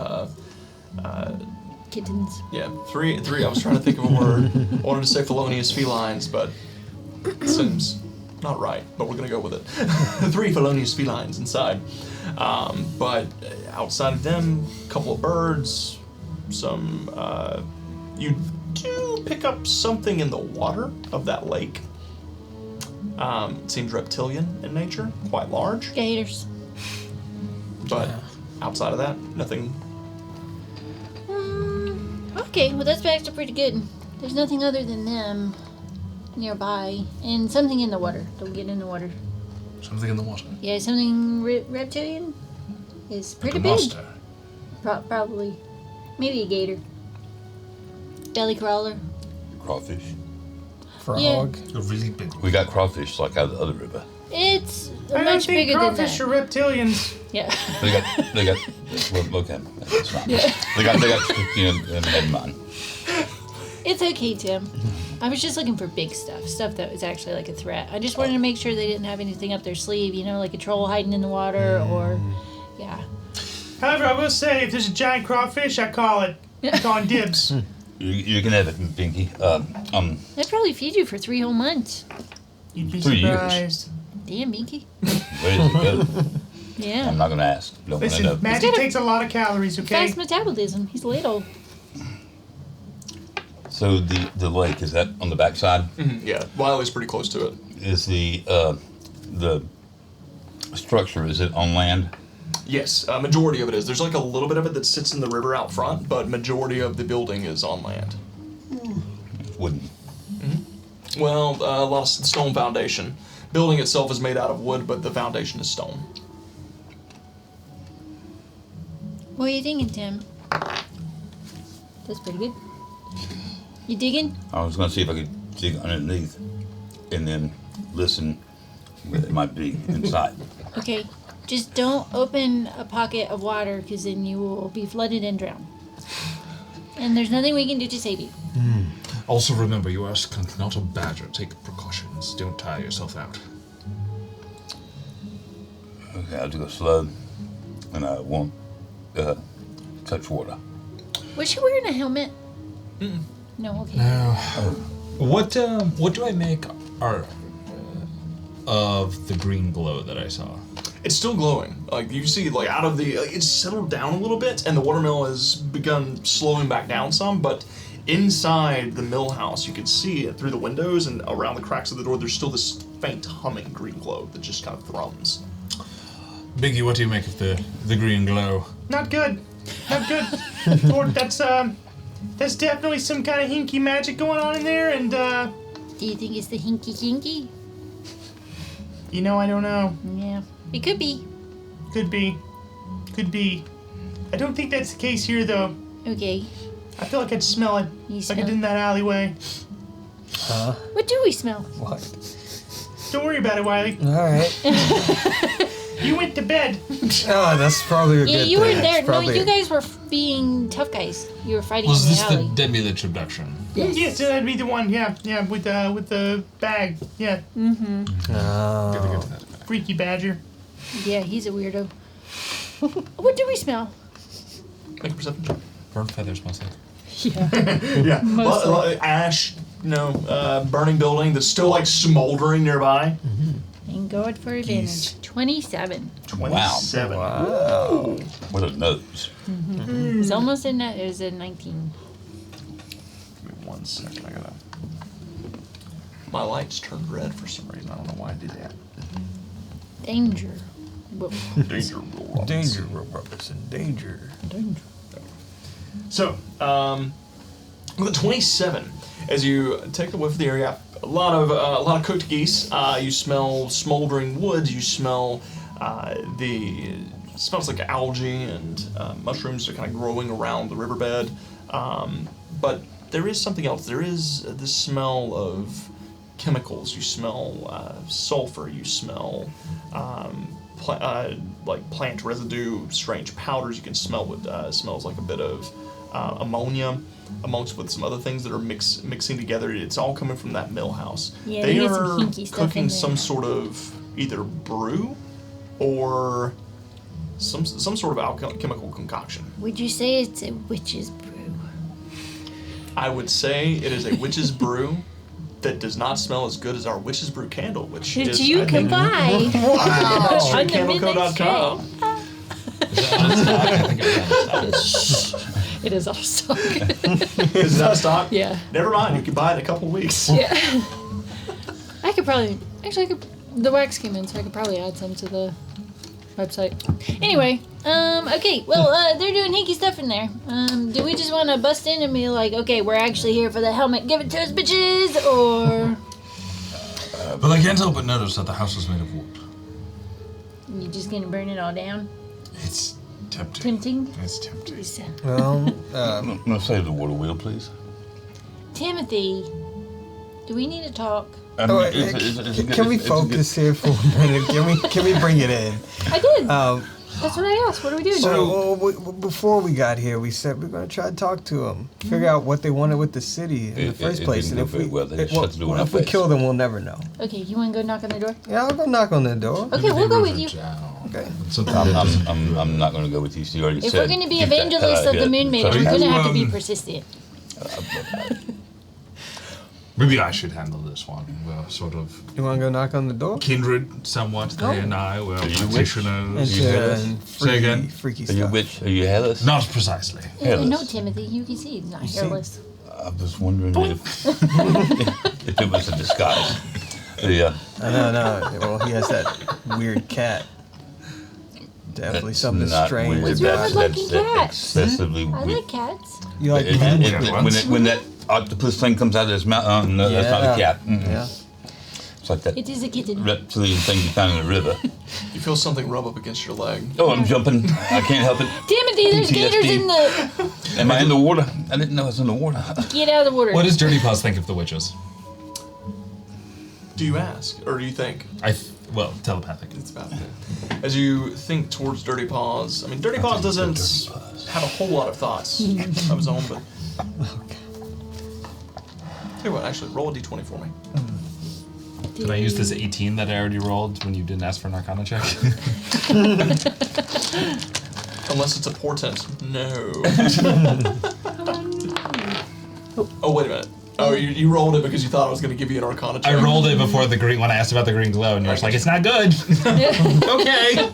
Kittens. Yeah, three. I was trying to think of a word. I wanted to say felonious felines, but it seems not right. But we're gonna go with it. 3 felonious felines inside. But outside of them, a couple of birds. Some. You do pick up something in the water of that lake. It seems reptilian in nature, quite large. Gators. But outside of that, nothing. Okay, well that's actually pretty good. There's nothing other than them nearby, and something in the water. Don't get in the water. Something in the water. Yeah, something reptilian is Like pretty a big. monster. Probably. Maybe a gator. Belly crawler. Crawfish. Frog. A really big one. We got crawfish like out of the other river. It's I don't much think bigger than crawfish that. are reptilians. Yeah. They got. Well, okay, that's fine. They got. Never mind. It's okay, Tim. I was just looking for big stuff that was actually like a threat. I just wanted to make sure they didn't have anything up their sleeve, like a troll hiding in the water or, yeah. However, I will say, if there's a giant crawfish, I call it. Calling dibs. You can have it, Pinky. They'd probably feed you for 3 whole months. You'd be 3 years. surprised. Damn, Minky. Where does it go? Yeah. I'm not gonna ask. Don't want to know. Listen, magic got a takes a lot of calories, okay? Fast metabolism. He's little. So the lake, is that on the backside? Yeah, Wiley's pretty close to it. Is the structure, is it on land? Yes, majority of it is. There's like a little bit of it that sits in the river out front, but majority of the building is on land. Wooden. Well, a lot of stone foundation. Building itself is made out of wood, but the foundation is stone. What are you thinking, Tim? That's pretty good. You digging? I was gonna see if I could dig underneath and then listen where it might be inside. Okay. Just don't open a pocket of water because then you will be flooded and drown. And there's nothing we can do to save you. Also remember, you are a skunk, not a badger. Take precautions. Don't tire yourself out. Okay, I'll just go slow and I won't touch water. Was she wearing a helmet? No, okay. What do I make of the green glow that I saw? It's still glowing. Like you see, like out of the, it's settled down a little bit, and the watermill has begun slowing back down some. But inside the mill house, you can see it through the windows and around the cracks of the door. There's still this faint humming green glow that just kind of thrums. Biggie, what do you make of the green glow? Not good. Not good. Lord, that's definitely some kind of hinky magic going on in there, and Do you think it's the hinky hinky? I don't know. Yeah. It could be. Could be. Could be. I don't think that's the case here, though. Okay. I feel like I'd smell it. You like smell I did in that alleyway. What do we smell? What? Don't worry about it, Wiley. All right. You went to bed. Oh, that's probably a Yeah, good you thing. were there. It's No, probably- you guys were being tough guys. You were fighting Was in the this the alley. Demi-Lich abduction? Yes, that'd be the one. Yeah, with the bag. Yeah, Oh. Get that back. freaky badger. Yeah, he's a weirdo. What do we smell? Make a perception check. Burnt feathers mostly. Yeah. Yeah, Mostly. ash, burning building that's still like smoldering nearby. Thank God for advantage. Geese. 27. 27. Wow. What a nose. It's almost in that. It was a 19. Give me 1 second. I gotta. My lights turned red for some reason. I don't know why I did that. Danger. Whoa. Danger roll. Danger, Robertson. Danger. Danger. So, with 27, as you take a whiff of the area, a lot of cooked geese. You smell smoldering woods. You smell it smells like algae and mushrooms are kind of growing around the riverbed. But there is something else. There is the smell of chemicals. You smell sulfur. You smell like plant residue, strange powders. You can smell what smells like a bit of ammonia, amongst with some other things that are mixing together. It's all coming from that mill house. Yeah, they they got are some hinky stuff in cooking there. some sort of either brew or some sort of alchemical concoction. Would you say it's a witch's brew? I would say it is a witch's brew that does not smell as good as our witch's brew candle, which That is you I can think, buy. on the midnight streetcandleco.com. I think it's out of stock. It is off stock. Is it out of stock? Yeah. Never mind. You can buy it in a couple weeks. Yeah. I could probably. Actually, the wax came in, so I could probably add some to the website. Anyway, okay. Well, they're doing hinky stuff in there. Do we just want to bust in and be like, okay, we're actually here for the helmet, give it to us, bitches, or But I can't help but notice that the house was made of wood. you just gonna burn it all down? It's tempting. Tempting. It's tempting. Well, I'm gonna save the water wheel, please. Timothy, do we need to talk? I mean, oh, can we it's a focus here for a minute? Can we bring it in? I did. That's what I asked. What are we doing? So before we got here, we said we're going to try to talk to them, figure out what they wanted with the city in the first place. didn't And go very well. They shut the door in our if we face. kill them, we'll never know. Okay, you want to go knock on the door? Yeah, I'll go knock on the door. Okay, we'll go with you. Okay. I'm not gonna go with you. She already If said. we're going to be keep that evangelists of the head. Moon Maiden, Sorry? we're going to have to be persistent. Maybe I should handle this one. We're sort of You want to go knock on the door? kindred somewhat. They and I were Are you witch? practitioners. you headless? And Say again? freaky Are you stuff. witch? Are you hairless? Not precisely. Hairless. No, Timothy, you can see he's not hairless. I was wondering if it was a disguise. Yeah. No. Well, he has that weird cat. Definitely That's something not strange. weird. What's wrong with liking That's cats? excessively I weird. like cats. You like It- cats? it- when that octopus thing comes out of his mouth, no, that's not a cat. Mm-mm. Yeah. It's like that It is a kitten. reptilian thing you found in the river. You feel something rub up against your leg. Oh, I'm jumping. I can't help it. Timothy, there's gators PTSD. in the. Am I in the water? I didn't know I was in the water. Get out of the water. What does Dirty Paws think of the witches? Do you ask, or do you think? Well, telepathic. It's about it. As you think towards Dirty Paws, I mean, Dirty Paws doesn't have a whole lot of thoughts of his own, but. Tell you what, actually, roll a d20 for me. Can I use this 18 that I already rolled when you didn't ask for an Arcana check? Unless it's a portent. No. Oh, wait a minute. Oh, you rolled it because you thought I was going to give you an Arcana check. I rolled it before the green when I asked about the green glow, and you're just like, it's not good. Okay.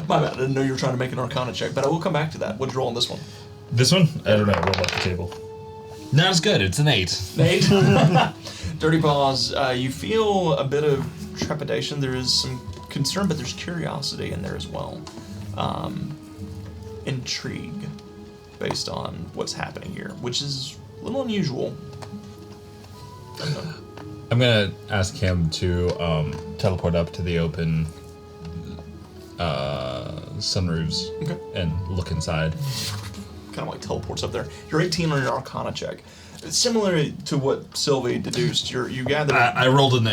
My bad. I didn't know you were trying to make an Arcana check, but I will come back to that. What'd you roll on this one? This one? I don't know. Roll off the table. Not as good. It's an 8. Nate? Dirty Paws, you feel a bit of trepidation. There is some concern, but there's curiosity in there as well. Intrigue based on what's happening here, which is a little unusual. I'm gonna ask him to teleport up to the open sunroofs Okay. and look inside. Kind of like teleports up there. You're 18 on your Arcana check. Similar to what Sylvie deduced, you gather I rolled an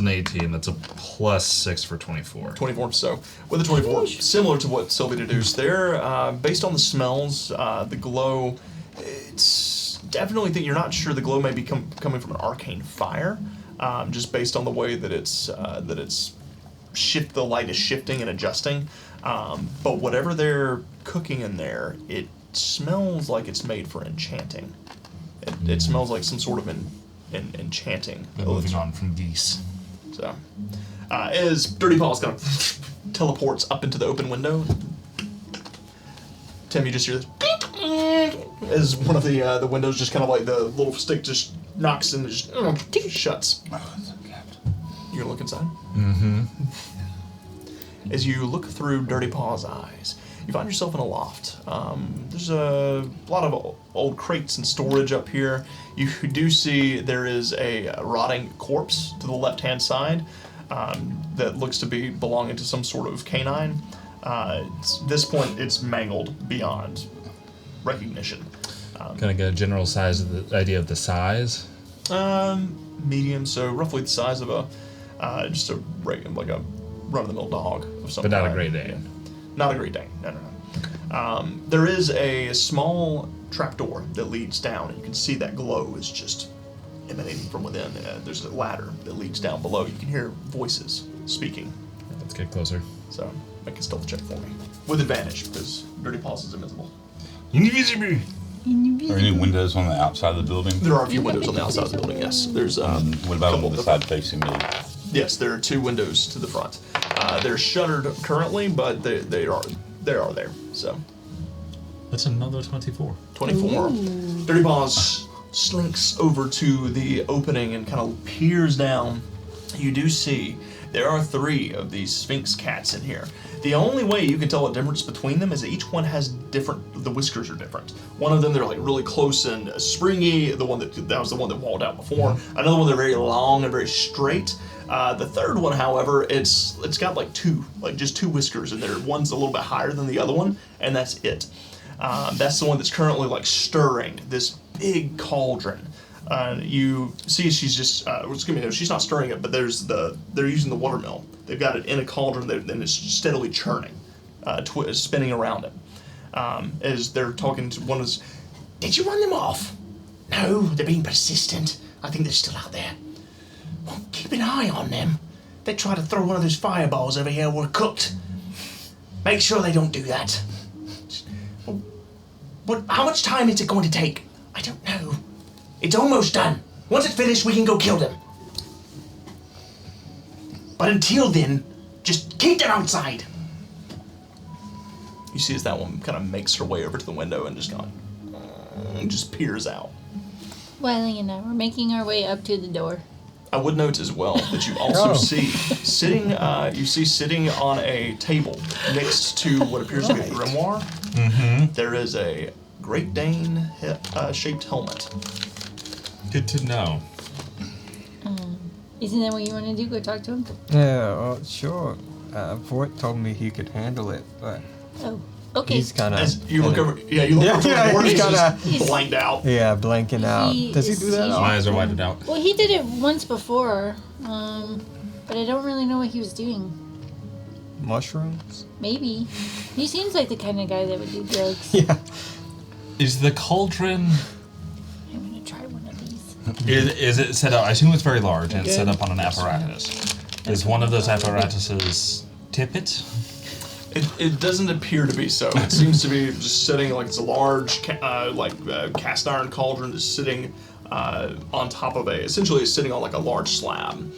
18. That's a +6 for 24. 24. So with the 24, similar to what Sylvie deduced, there, based on the smells, the glow, it's definitely think you're not sure the glow may be coming from an arcane fire, just based on the way that it's shift. The light is shifting and adjusting. But whatever they're cooking in there, it smells like it's made for enchanting. It smells like some sort of enchanting. They're moving on from geese. So, as Dirty Paws kind of teleports up into the open window, Tim, you just hear this as one of the windows just kind of like the little stick just knocks and just shuts. Oh, it's capped. You gonna look inside? Mm-hmm. As you look through Dirty Paws' eyes, you find yourself in a loft. There's a lot of old crates and storage up here. You do see there is a rotting corpse to the left-hand side that looks to be belonging to some sort of canine. At this point, it's mangled beyond recognition. Can I get a general size of the idea of the size? Medium, so roughly the size of just a regular, like a run-of-the-mill dog of some But not a kind. Great Dane. Yeah. Not a Great Dane. No. There is a small trapdoor that leads down, and you can see that glow is just emanating from within. There's a ladder that leads down below. You can hear voices speaking. Let's get closer. So make a stealth check for me with advantage because Dirty Paws is invisible. Invisible. Are there any windows on the outside of the building? There are a few windows on the outside of the building. Yes, there's. What about on the side facing me? Yes, there are 2 windows to the front. They're shuttered currently, but they are there. So That's another 24. 24. Dirty Paws slinks over to the opening and kind of peers down. You do see there are 3 of these Sphinx cats in here. The only way you can tell a difference between them is that each one has different. The whiskers are different. One of them they're like really close and springy. The one that was the one that walled out before. Another one they're very long and very straight. The third one, however, it's got like just two whiskers in there. One's a little bit higher than the other one, and that's it. That's the one that's currently like stirring this big cauldron. You see, she's just she's not stirring it, but they're using the water mill. They've got it in a cauldron, and it's steadily churning, spinning around it. As they're talking to one is, did you run them off? No, they're being persistent. I think they're still out there. Well, keep an eye on them. They try to throw one of those fireballs over here. We're cooked. Make sure they don't do that. How much time is it going to take? I don't know. It's almost done. Once it's finished, we can go kill them. But until then, just keep them outside. You see as that one kind of makes her way over to the window and just peers out. Wiley and I were making our way up to the door. I would note as well that you also see sitting on a table next to what appears to be a grimoire. Mm-hmm. There is a Great Dane shaped helmet. Good to know. Isn't that what you want to do? Go talk to him? Yeah, well, sure. Fort told me he could handle it, but Oh, okay. he's kind of. As you look over, you look over to the board, he's he's kinda- just blanked out. Yeah, blanking out. Does he do that? My eyes are widened out. Well, he did it once before, but I don't really know what he was doing. Mushrooms? Maybe. He seems like the kind of guy that would do drugs. Yeah. Is the cauldron? I'm gonna try one of these. Is it set up? I assume it's very large and it's set up on an apparatus. Is one of those apparatuses tippet? It doesn't appear to be so. It seems to be just sitting like it's a large, cast iron cauldron that's sitting on top of essentially it's sitting on like a large slab.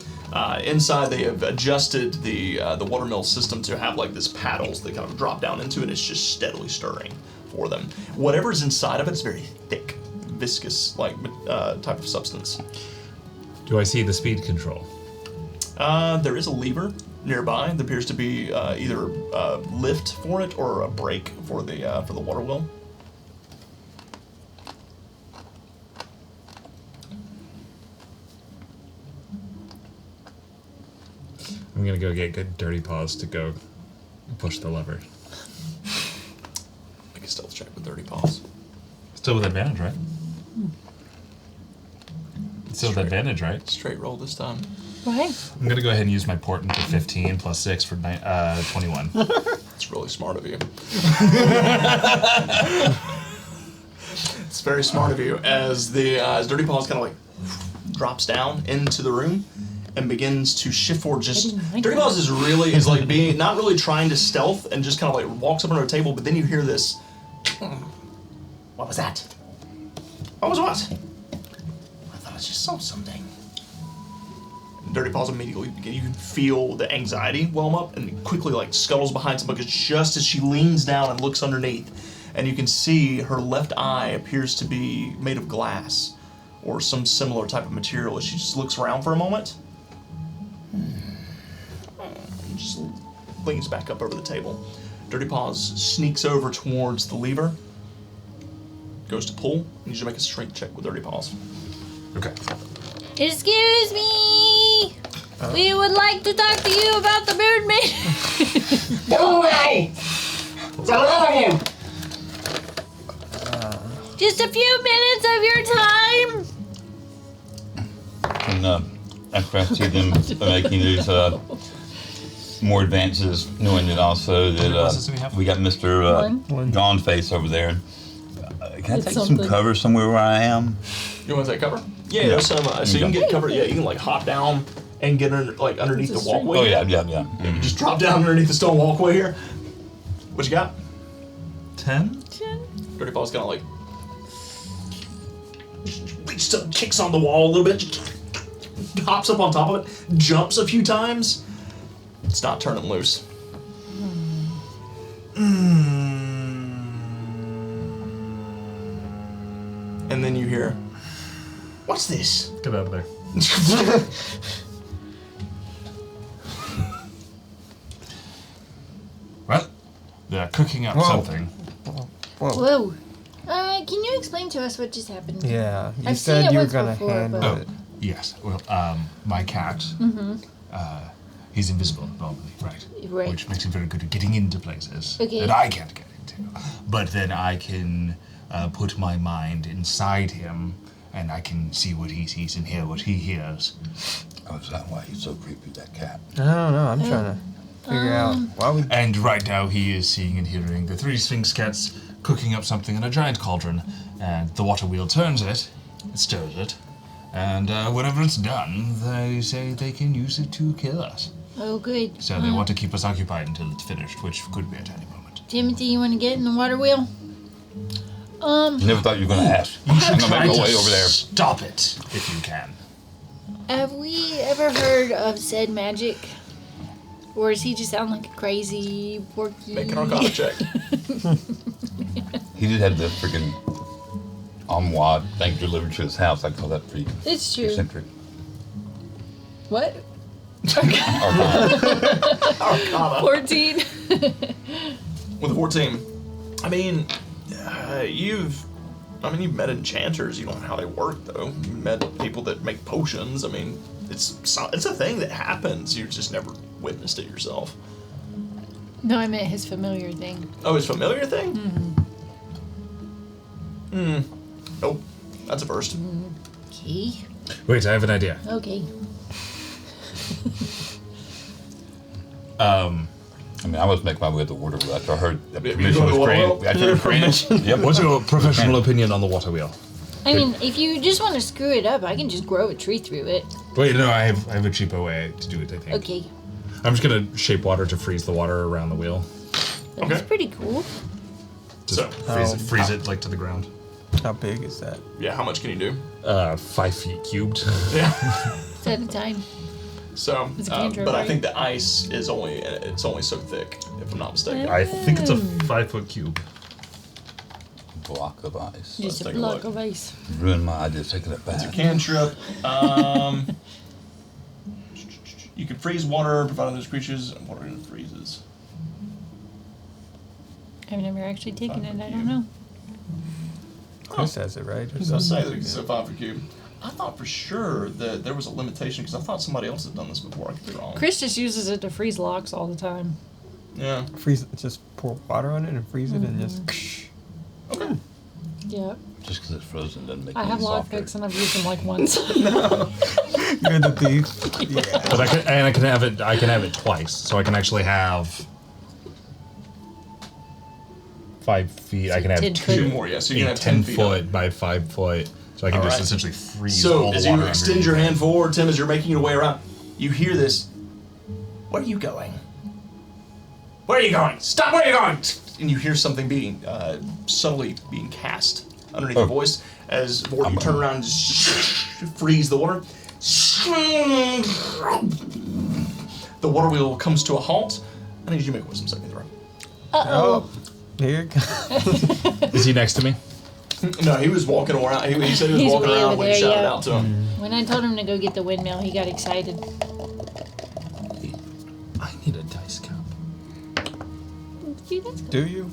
Inside they have adjusted the watermill system to have like this paddles that kind of drop down into it. And it's just steadily stirring for them. Whatever's inside of it is very thick, viscous type of substance. Do I see the speed control? There is a lever nearby. There appears to be either a lift for it or a brake for the water wheel. I'm gonna go get good Dirty Paws to go push the lever. Make a stealth check with Dirty Paws. Still with advantage, right? Still with advantage, right? Straight roll this time. Right. I'm gonna go ahead and use my portent for 15 plus 6 for 21. It's really smart of you. It's very smart of you. As Dirty Paws kind of like drops down into the room, and begins to shift forward. Just didn't like Dirty that. Paws is like being not really trying to stealth and just kind of like walks up under a table, but then you hear this. What was that? What was what? I thought I just saw something. Dirty Paws immediately begin. You can feel the anxiety whelm up and quickly like scuttles behind some buckets just as she leans down and looks underneath. And you can see her left eye appears to be made of glass or some similar type of material as she just looks around for a moment. And just leans back up over the table. Dirty Paws sneaks over towards the lever, goes to pull, and you should make a strength check with Dirty Paws. Okay. Excuse me. We would like to talk to you about the Bird Man. Go away! It's all of you! Just a few minutes of your time. And after I see them making these more advances, knowing that also that Glasses do we have? we got Mr. Gone Face over there. Can I It's take something. some cover somewhere where I am? You want to take cover? Yeah, there's some. So you can get cover. Yeah, you can like hop down and get like underneath It's a the walkway. Oh yeah. Mhm. Just drop down underneath the stone walkway here. What you got? 10? Dirty Paws kind of like reaches up, kicks on the wall a little bit, hops up on top of it, jumps a few times. It's not turning loose. And then you hear, "What's this?" Get out of there. Well, they're cooking up Whoa. something. Whoa. Whoa. Can you explain to us what just happened? Yeah, you I've said seen it you were once gonna before, handle but- it. Yes. Well, my cat. He's invisible normally, right? Right. Which makes him very good at getting into places Okay. that I can't get into. But then I can put my mind inside him, and I can see what he sees and hear what he hears. Oh, is that why he's so creepy, that cat? I don't know. I'm trying to figure out why we. And right now he is seeing and hearing the three Sphinx cats cooking up something in a giant cauldron, and the water wheel turns it, stirs it, and whenever it's done, they say they can use it to kill us. Oh, good. So they want to keep us occupied until it's finished, which could be at any moment. Timothy, you want to get in the water wheel? Never thought you were gonna ask. I'm gonna Try make to my way over there. Stop it, if you can. Have we ever heard of said magic? Or does he just sound like a crazy porky? Make an Arcana check. He did have the freaking armoire thing delivered to his house. I call that pretty It's true. eccentric. What? Arcana. 14. With a 14. I mean, you've met enchanters. You don't know how they work, though. You met people that make potions. I mean, it's a thing that happens. You've just never witnessed it yourself. No, I meant his familiar thing. Oh, his familiar thing? Nope. That's a first. Okay. Wait, I have an idea. Okay. I mean, I was making my way to the water wheel after I heard that You permission go to was the water granted. wheel? After it was granted. Yep. What's your professional opinion on the water wheel? I mean, if you just want to screw it up, I can just grow a tree through it. Wait, no, I have a cheaper way to do it, I think. Okay. I'm just gonna shape water to freeze the water around the wheel. That's Okay. pretty cool. Just So, freeze it like to the ground. How big is that? yeah, how much can you do? 5 feet cubed. Yeah. It's at a time. So, It's a cantrip, but I right? think the ice is only so thick, if I'm not mistaken. I think it's a 5-foot cube. Block of ice. Just a take a block look. of ice. Ruined my idea of taking it It's a back. cantrip. You can freeze water, provided those creatures water freezes. I've never actually taken it. I don't know. Chris has it, right? Or I was gonna say something? that you can set 5 for cube. I thought for sure that there was a limitation because I thought somebody else had done this before. I could be wrong. Chris just uses it to freeze locks all the time. Yeah. Freeze. Just pour water on it and freeze it, and just. Okay. Yep. Just because it's frozen doesn't make I it have any lock softer. picks and I've used them like once. You're the thief. Yeah. But I can have it twice, so I can actually have 5 feet. I can have 10 two, Two more, yeah. So you can a have 10 feet. foot by 5 foot, so I can All just right. essentially freeze So all the as water you extend underneath your it. hand forward, Tim, as you're making your way around, you hear this. Where are you going? Where are you going? Stop! Where are you going? And you hear something being subtly being cast underneath the voice as Vort, you turn around and just freeze the water. The water wheel comes to a halt. I need you to make a wisdom saving throw. Oh, here it comes. Is he next to me? No, he was walking around. He said he was He's walking way around over when you there, shouted yeah. out to him. When I told him to go get the windmill, he got excited. I need a dice cup. Gee, that's good. Do you?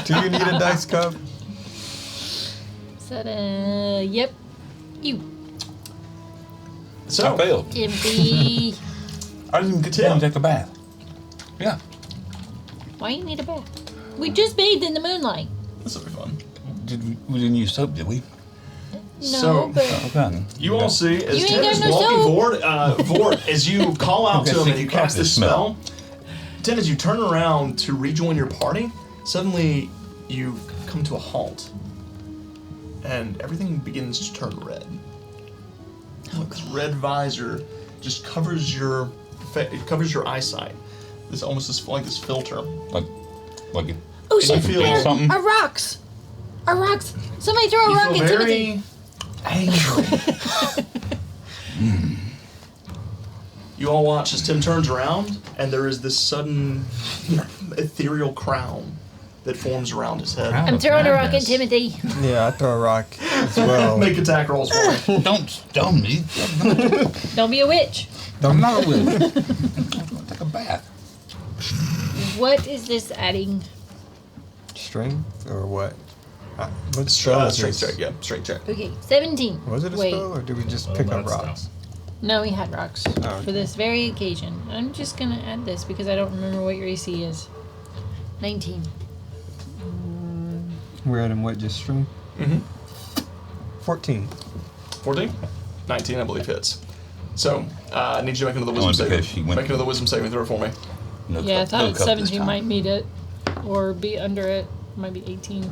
do you need a dice cup? Yep. You. So, I failed. Timpy. I didn't get to take a bath. Yeah. Why you need a bath? We just bathed in the moonlight. this will be fun. We didn't use soap, did we? No, So- but Okay. You all see as You Tim ain't is got no walking soap. forward, Vort, as you call out to Okay, him so and you you cast this smell. spell, Tim, as you turn around to rejoin your party, suddenly you come to a halt, and everything begins to turn red. This red visor just covers your eyesight. This almost like this filter. Like it. oh And you shit! feel There something? are rocks. Are rocks? Somebody throw a You rock feel at Timothy. very angry. You all watch as Tim turns around, and there is this sudden ethereal crown that forms around his head. Crown? I'm throwing a rock at Madness. Timothy. Yeah, I throw a rock as well. Make attack rolls for me. Don't stone me. Don't be a witch. I'm not a witch. I'm gonna take a bath. What is this adding? Strength or what? What spell is Straight this? check, yeah, straight check. Okay, 17. Was it a Wait. spell or did we just pick up that's rocks? No, he had rocks Oh, for this very occasion. I'm just gonna add this because I don't remember what your AC is. 19. We're adding what? Just strength? Mm-hmm. 14. 14? 19, I believe, hits. So, I need you to make another wisdom Only saving. because she went- Make another wisdom saving throw for me. No Yeah, I cup- thought no cup this 17 time. might meet it or be under it. Might be 18.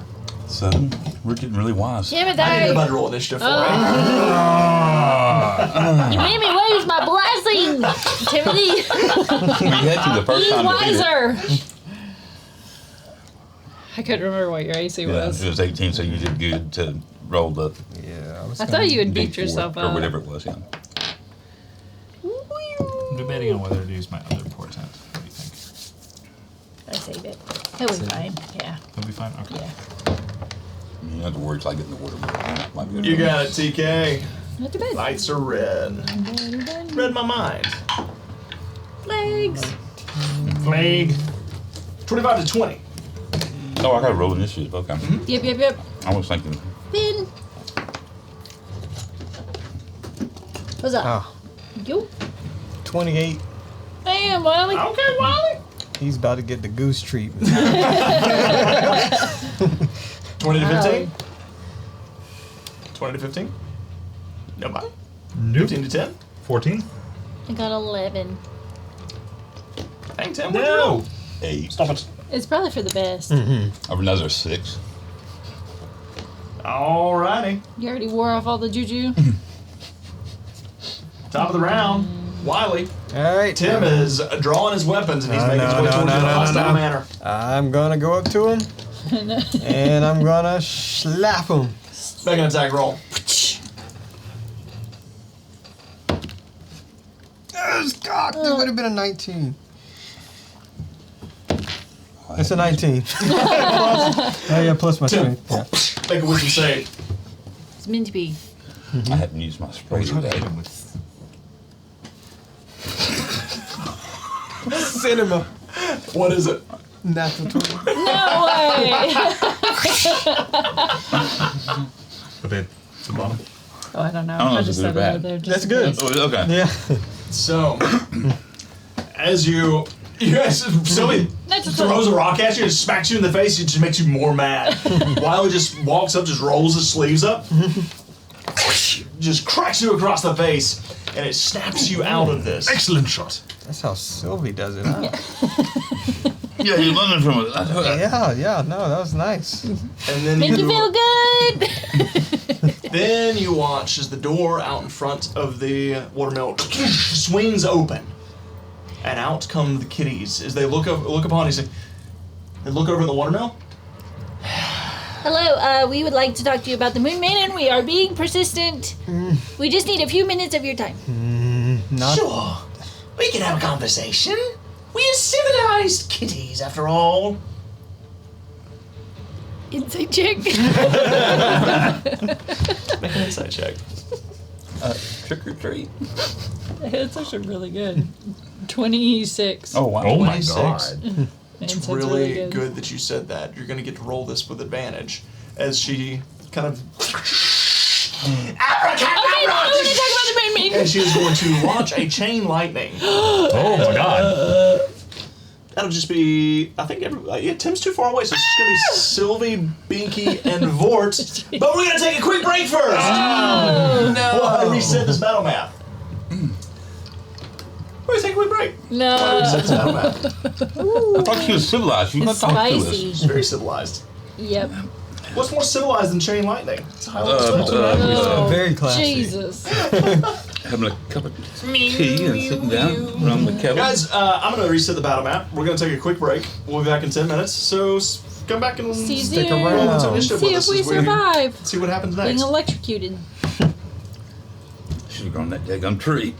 7. We're getting really wise. Damn it, I need Di. everybody to roll initiative for me. You made me waste my blessing, Timothy. We had to the first He's time to beat it. wiser. I couldn't remember what your AC Yeah, was. it was 18, so you did good to roll the Yeah, I thought you had beat D4 yourself or up. whatever it was. Yeah. I'm debating on whether to use my other portent. What do you think? I save it. He'll be fine. Yeah. That'll be fine? Okay. Yeah. You don't have to worry till I get in the water. Might be good You for me. got it, TK. Not too bad. Lights are red. Read my mind. Legs. Flag. 25 to 20. Oh, I got to roll initiative. Okay. Yep. I was thinking. Pin. What's up? Oh, You. 28. Damn, Wiley. Okay, Wally. He's about to get the goose treatment. 20 to 15? 20 to 15? Nobody. Nope. 15 to 10? 14? I got 11. Hey, 10, what'd you No! roll? 8. Stop it. It's probably for the best. Another 6. Alrighty. You already wore off all the juju. Top of the round. Wiley. All right. Tim is drawing his weapons and he's making his way towards you in a hostile manner. I'm gonna go up to him and I'm gonna slap him. Make an attack roll. Yes, God, that would have been a 19. It's a 19. plus my Tim. strength. Yeah. Make a wisdom save. It's meant to be. I haven't used my spray Try to today. hit him with. Cinema. What is it? Natural 20. No way! With it. The bottom. Oh, I don't know. I don't know I if just it's said good or it bad. out there. That's good. Oh, okay. Yeah. So, as you guys, somebody Natural throws a rock at you and smacks you in the face, it just makes you more mad. Wiley just walks up, just rolls his sleeves up, just cracks you across the face, and it snaps you out of this. Excellent shot. That's how Sylvie does it, huh? Yeah, you're learning from it. Yeah, no, that was nice. And then Make you you feel good! Then you watch as the door out in front of the watermill swings open, and out come the kitties as they look upon you. They look over at the watermill. Hello, we would like to talk to you about the Moon Maiden. We are being persistent. We just need a few minutes of your time. Not Sure, we can have a conversation. We are civilized kitties, after all. Insight check. Make an insight check. Trick or treat. It's actually really good. 26. Oh wow. Oh my 26. god. It's Insight's really good that you said that. You're going to get to roll this with advantage as she kind of. Okay, now I want to talk about the Moon Maiden. And she is going to launch a chain lightning. Oh my god. That'll just be, I think, Tim's too far away, so it's just going to be Sylvie, Binky, and Vort. But we're going to take a quick break first. Oh, Well, I reset this battle map. We're going to take a quick break. no. Reset this battle map. I thought she was civilized. She was It's gonna talk to us. spicy. She's very civilized. Yep. What's more civilized than chain lightning? It's a high level spell. Oh, very classy. Jesus. Having a cup of tea and sitting down around the kettle. Guys, I'm going to reset the battle map. We're going to take a quick break. We'll be back in 10 minutes. So come back and See you Stick soon. around. some initiative See with if us we as survive see what happens being next. electrocuted. Should have grown that daggum tree.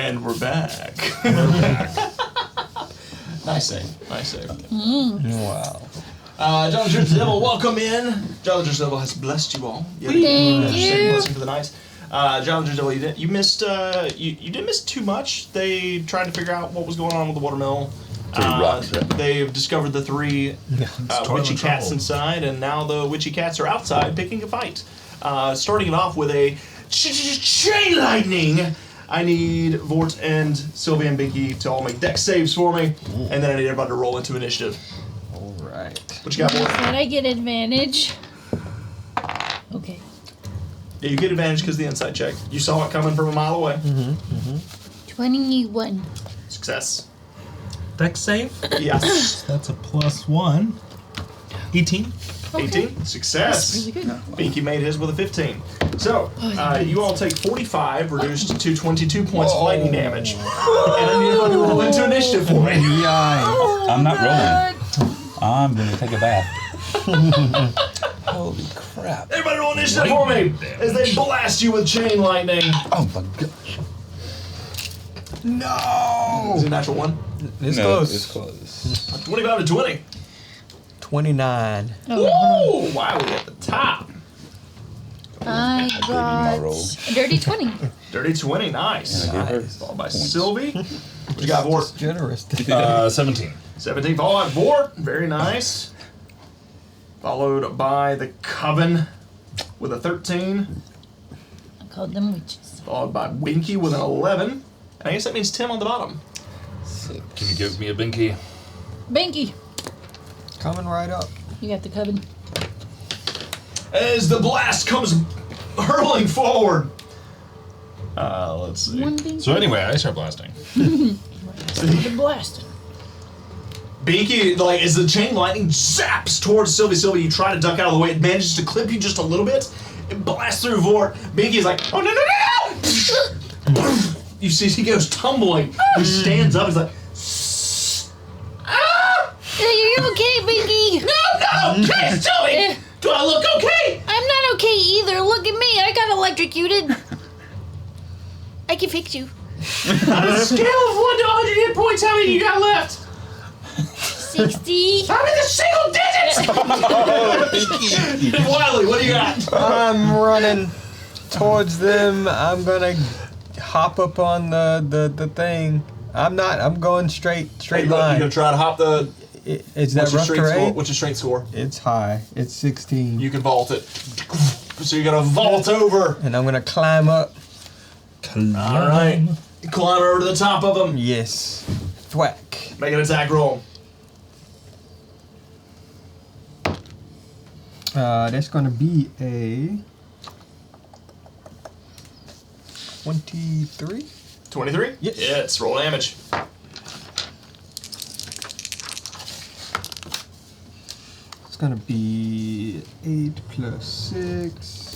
And we're back. Nice save. Nice save. Wow. John the Devil, welcome in. John the Devil has blessed you all. Thank you. Blessing for the night. John the Devil, you missed. You didn't miss too much. They tried to figure out what was going on with the watermill. They've discovered the 3 witchy cats inside, and now the witchy cats are outside picking a fight. Starting it off with a chain lightning. I need Vort and Sylvia and Binky to all make dex saves for me, and then I need everybody to roll into initiative. All right. What you got, Vort? Did I get advantage? Okay. Yeah, you get advantage because of the insight check. You saw it coming from a mile away. 21. Success. Dex save. Yes. That's a +1. 18. 18. Success. Really good. Binky made his with a 15. So, you all take 45, reduced to 22 points of lightning damage. And I need everybody to roll into initiative for me. Yeah. I'm not rolling. I'm going to take a bath. Holy crap. Everybody roll initiative for me as they blast you with chain lightning. Oh my gosh. No. Is it a natural 1? It's No, close. it's close. 25 to 20. 29. Woo! Wow, we at the top. I my got roll. a dirty 20. Dirty 20, nice. And I gave her Followed by points. Sylvie. What you got, Vort? Generous. 17. 17, followed by Vort. Very nice. Followed by the Coven with a 13. I called them witches. Followed by Binky with an 11. And I guess that means Tim on the bottom. Can you give me a binky? Binky, Coming right up. you got the coven. As the blast comes hurling forward. Let's see. One Binky. So anyway, I start blasting. The blast. Binky, like, as the chain lightning zaps towards Sylvia, you try to duck out of the way. It manages to clip you just a little bit. It blasts through Vort. Binky's like, oh, no, no, no! You see, he goes tumbling. He stands up. He's like, ah! Are you okay, Binky? No, please tell me! Do I look okay? I'm not okay either. Look at me. I got electrocuted. I can fix you. On a scale of 1 to 100 hit points, how many you got left? 60. I'm in the single digits! Wiley, what do you got? I'm running towards them. I'm gonna hop up on the thing. I'm going straight You line. gonna try to hop the... Is that rough score? terrain? What's your strength score? It's high. It's 16. You can vault it. So you're gonna vault over. And I'm gonna climb up. Alright. Climb over to the top of them. Yes. Thwack. Make an attack roll. That's gonna be a 23. 23? Yes. Yes, roll damage. It's gonna be 8 plus 6.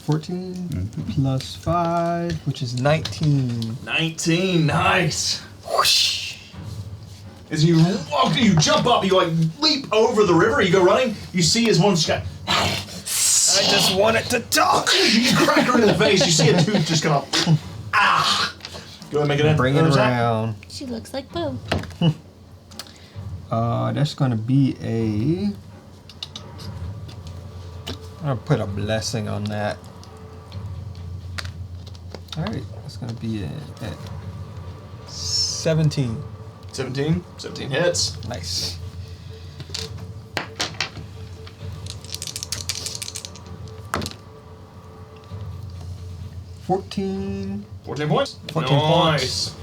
14 plus 5, which is 19. 19, nice. Whoosh. As you walk, you jump up, you like leap over the river, you go running, you see as one just got... I just wanted to talk. You crack her in the face, you see a tooth just kind of... Ah! Go ahead and make it in. Bring it Another attack. around. She looks like Bo. That's gonna be a... I'm gonna put a blessing on that. Alright, that's gonna be at 17. 17? 17 hits. Nice. $14. 14 points. 14 nice.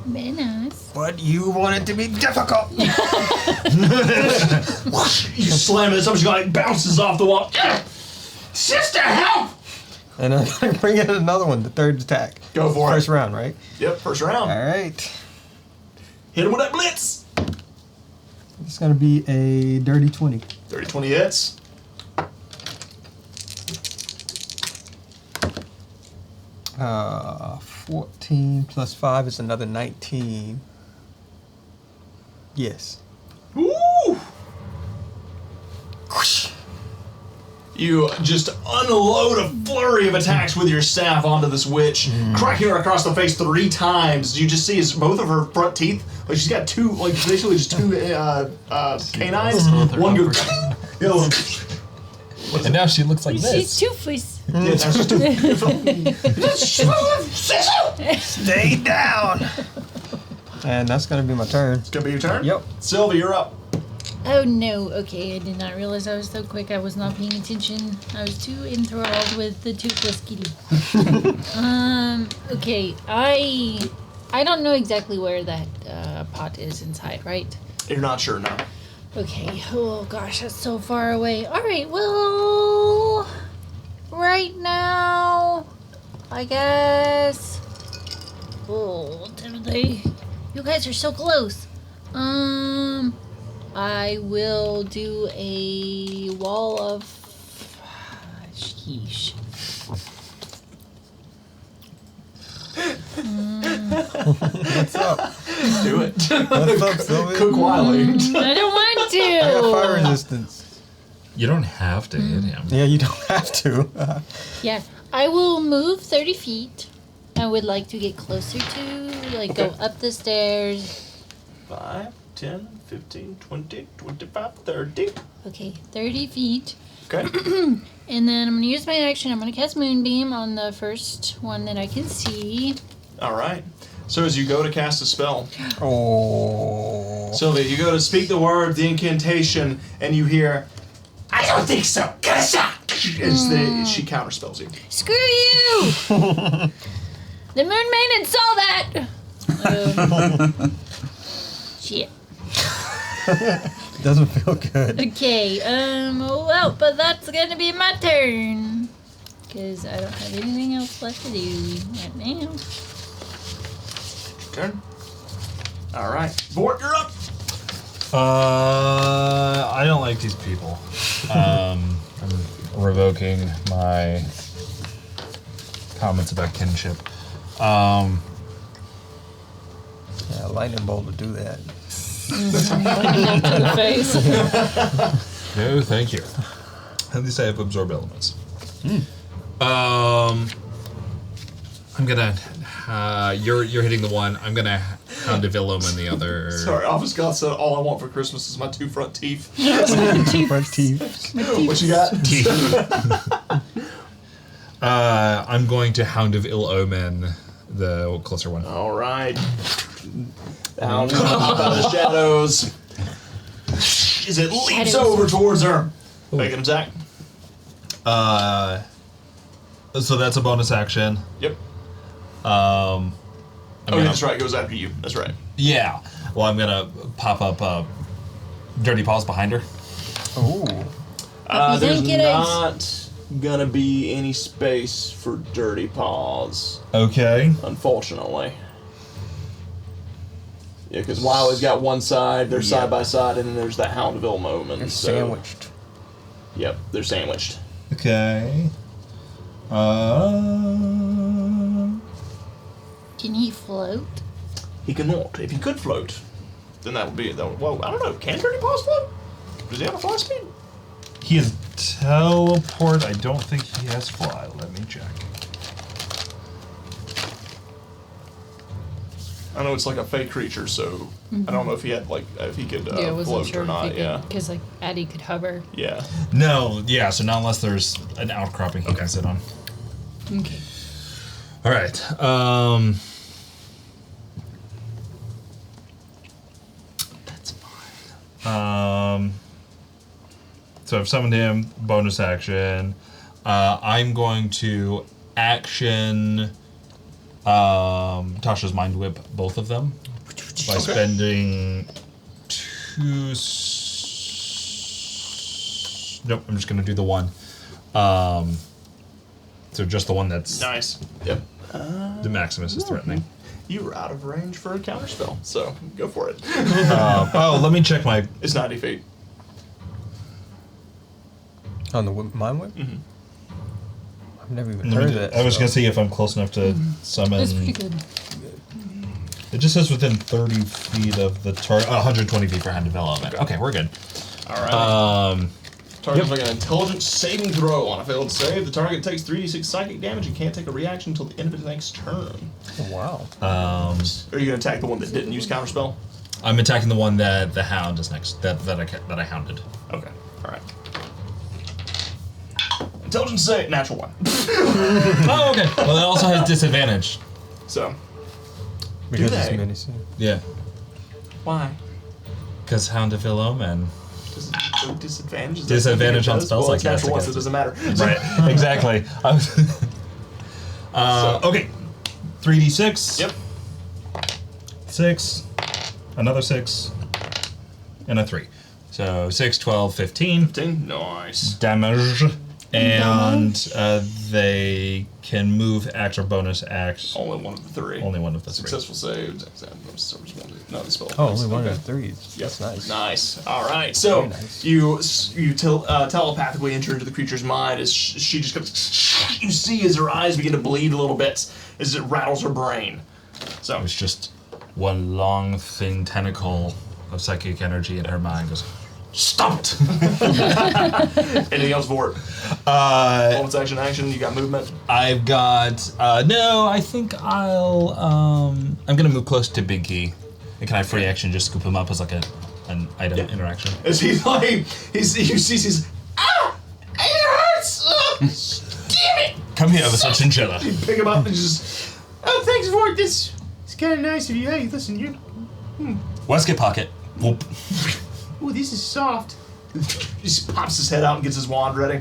Very nice. But you want it to be difficult. You slam it, something like bounces off the wall. Sister, help! And I'm gonna bring in another one, the third attack. Go for First it. round, right? Yep, first round. Alright. Hit him with that blitz. It's gonna be a dirty 20. 30, 20 hits. Uh, 14 plus 5 is another 19. Yes. Woo! You just unload a flurry of attacks with your staff onto this witch, cracking her across the face 3 times. You just see as both of her front teeth, like she's got 2, like basically just 2 canines. One goes, the other one. And now she looks like She's this. toothless. Yeah, that's just Stay down. And that's gonna be my turn. It's gonna be your turn? Yep. Sylvie, you're up. Oh no, okay, I did not realize I was so quick. I was not paying attention. I was too enthralled with the toothless kitty. Okay, I don't know exactly where that pot is inside, right? You're not sure now. Okay, oh gosh, that's so far away. Alright, well, right now, I guess. Oh, they, you guys are so close. I will do a wall of. Sheesh. What's up? Do it. What's up, Sylvie? Cook Wiley. I don't want I got fire to. resistance. You don't have to hit him. Yeah, you don't have to. Yeah, I will move 30 feet. I would like to get closer to, like, go up the stairs. 5, 10, 15, 20, 25, 30. Okay, 30 feet. Okay. And then I'm going to use my action. I'm going to cast Moonbeam on the first one that I can see. All right. So as you go to cast a spell, Oh. Sylvia, you go to speak the word, the incantation, and you hear, I don't think so. Get a shot. She counterspells you. Screw you! The Moon Maiden saw that! Shit. Doesn't feel good. Okay, well, but that's gonna be my turn. Because I don't have anything else left to do right now. Turn. All right. Vort, you're up. I don't like these people. I'm revoking my comments about kinship. Yeah, lightning bolt would do that. Lightning to the face. No, thank you. At least I have absorb elements. I'm gonna. You're hitting the one. I'm gonna Hound of Illum in the other. Sorry, Office God said all I want for Christmas is my 2 front teeth. Front teeth. What you got? I'm going to Hound of Ill Omen, the closer one. All right. Down out of the shadows. As it leaps Shadows. over towards her. Make an attack. So that's a bonus action. Yep. I'm Oh, gonna- yeah, that's right. It goes after you. That's right. Yeah. Well, I'm gonna pop up Dirty Paws behind her. Oh. There's think it is? not gonna be any space for Dirty Paws, Okay. unfortunately. Yeah, because Wiley's got one side, they're side by side, and then there's that Hound of Ill moment. They're so- sandwiched. Yep, they're sandwiched. Okay. Can he float? He cannot. If he could float, then that would be it. Well, I don't know. Can Dirty Paws float? Does he have a fly speed? He has teleport. I don't think he has fly. Let me check. I know it's like a fake creature, so I don't know if he had if he could Yeah, I wasn't float sure or not. if he Yeah, Because, like, Addie could hover. yeah. No. Yeah. So not unless there's an outcropping he can sit on. Okay. All right. That's fine. So I've summoned him. Bonus action. I'm going to action Tasha's Mind Whip both of them by spending 2. Nope. I'm just going to do the one. So just the one that's Nice. Yep. the Maximus is threatening. You were out of range for a counterspell, so go for it. Oh, let me check my. It's 90 feet. On the mind whip? Mhm. I've never even Let me heard do- that. I was so- gonna see if I'm close enough to summon. That's pretty good. It just says within 30 feet of the target. 120 feet for hand development. Okay, we're good. All right. Target's making an intelligence saving throw. On a failed save, the target takes 3d6 psychic damage and can't take a reaction until the end of its next turn. Oh, wow. Are you going to attack the one that didn't use counterspell? I'm attacking the one that the hound is next. That I hounded. Okay. All right. Intelligence save, natural 1. Oh, okay. Well, it also has disadvantage. So, Because Do it's they? menacing. Yeah. why? Because Hound of Omen. Does it show disadvantage? Is that Disadvantage something it on does? spells Well, like it's that, natural I one, guess. so it doesn't matter. Right. Exactly. Okay. 3d6. Yep. 6. Another 6. And a 3. So 6, 12, 15 15. Nice. damage. And they can move, act, or bonus act. Only one of the 3. Only one of the 3. Successful saves. No, they spell. Oh, only one of the threes. Yep. That's nice. Nice. All right. So Very nice. you telepathically enter into the creature's mind as she just goes. You see as her eyes begin to bleed a little bit as it rattles her brain. So It's just one long, thin tentacle of psychic energy in her mind goes, stop it! anything else for it? Bonus action. You got movement. I've got, no, I think I'm gonna move close to Big Key. And can I free action just scoop him up as like an item interaction? As he's like, you see, he's it hurts. Damn it! Come here, the chinchilla. You pick him up and just. Oh, thanks for it. This it's kind of nice of you. Hey, listen, you. Waistcoat pocket. Whoop. Ooh, this is soft. He just pops his head out and gets his wand ready.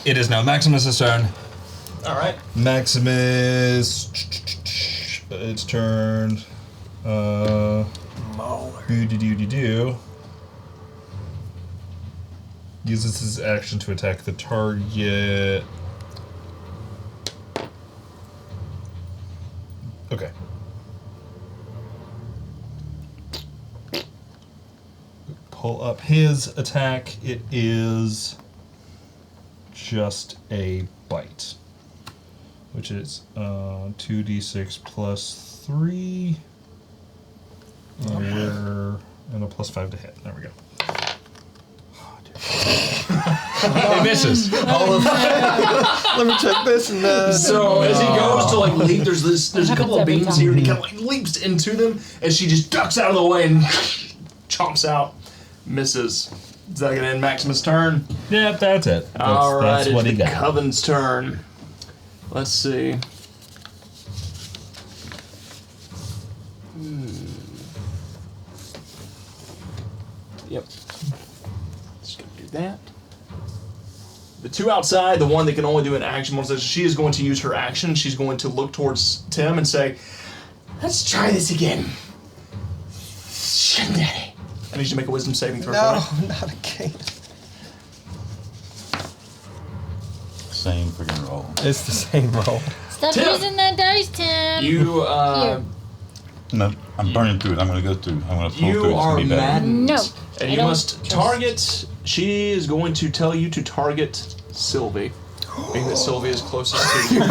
It is now Maximus' turn. All right. Maximus. It's turn. Do. Uses his action to attack the target. Okay. Pull up his attack. It is just a bite, which is 2d6 plus 3. And a plus 5 to hit. There we go. It misses. Let me check this and So as he goes to like leap, there's a couple of every beams time. here, and he kind of like leaps into them, and she just ducks out of the way and chomps out, misses. Is that gonna end Maximus' turn? Yep, that's it. All right, That's what it's he the got. Coven's turn. Let's see. Yep. Just gonna do that. The two outside, the one that can only do an action bonus, she is going to use her action. She's going to look towards Tim and say, "Let's try this again." Shandaddy. I need you to make a wisdom saving throw. No, for me. not again. Same freaking roll. It's the same roll. Stop Tim. using that dice, Tim. You Here. No, I'm burning through it. I'm gonna go through. I'm gonna pull through. You It's gonna are be better. maddened. No, And I you don't must trust- target. She is going to tell you to target Sylvie. Being that Sylvie is closest to you.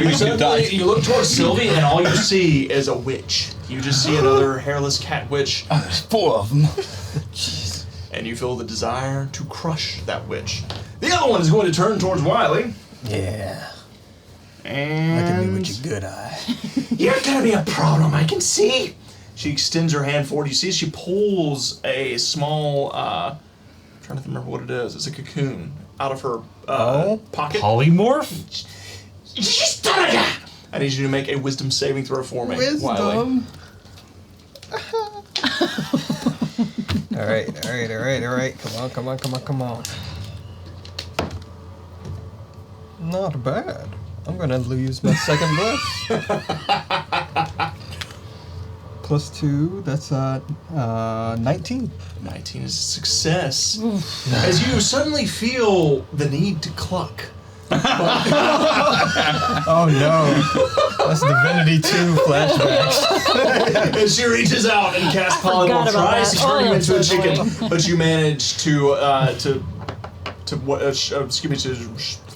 You suddenly- you look towards Sylvie, and all you see is a witch. You just see another hairless cat witch, There's 4 of them. and you feel the desire to crush that witch. The other one is going to turn towards Wiley. Yeah. Look And at me with your good eye. you're gonna be a problem, I can see. She extends her hand forward. You see she pulls a small, I'm trying to remember what it is. It's a cocoon out of her pocket. Polymorph? I need you to make a wisdom saving throw for me, Wiley. Wisdom. All right. Come on. Not bad. I'm gonna lose my second blush. Plus 2, that's 19. 19 is a success. As you suddenly feel the need to cluck. Oh no. That's Divinity 2 flashbacks. As she reaches out and casts polymorph, forgot about tries to that. turn you Oh, into a that's so chicken, but you manage to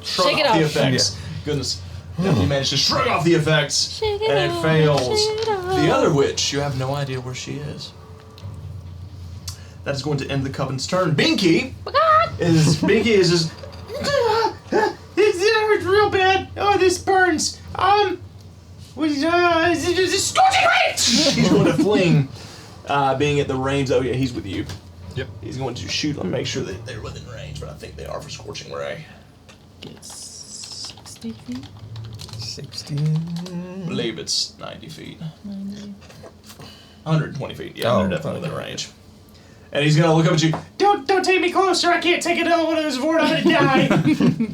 shrug Shake it off the off. effects. Goodness. Yeah, you manage to shrug off the effects, Shake it and it off, fails. shake it off. The other witch, you have no idea where she is. That is going to end the Coven's turn. Binky is just. It hurts real bad. Oh, this burns. It's a scorching range. He's going to fling, being at the range. Oh yeah, he's with you. Yep. He's going to shoot. Let me make sure that they're within range, but I think they are for Scorching Ray. It's 60 feet. 60. I believe it's 90 feet. 90. 120 feet. Yeah, Oh, they're definitely within okay. range. And he's gonna look up at you. Don't take me closer. I can't take another one of those Vord. I'm gonna die.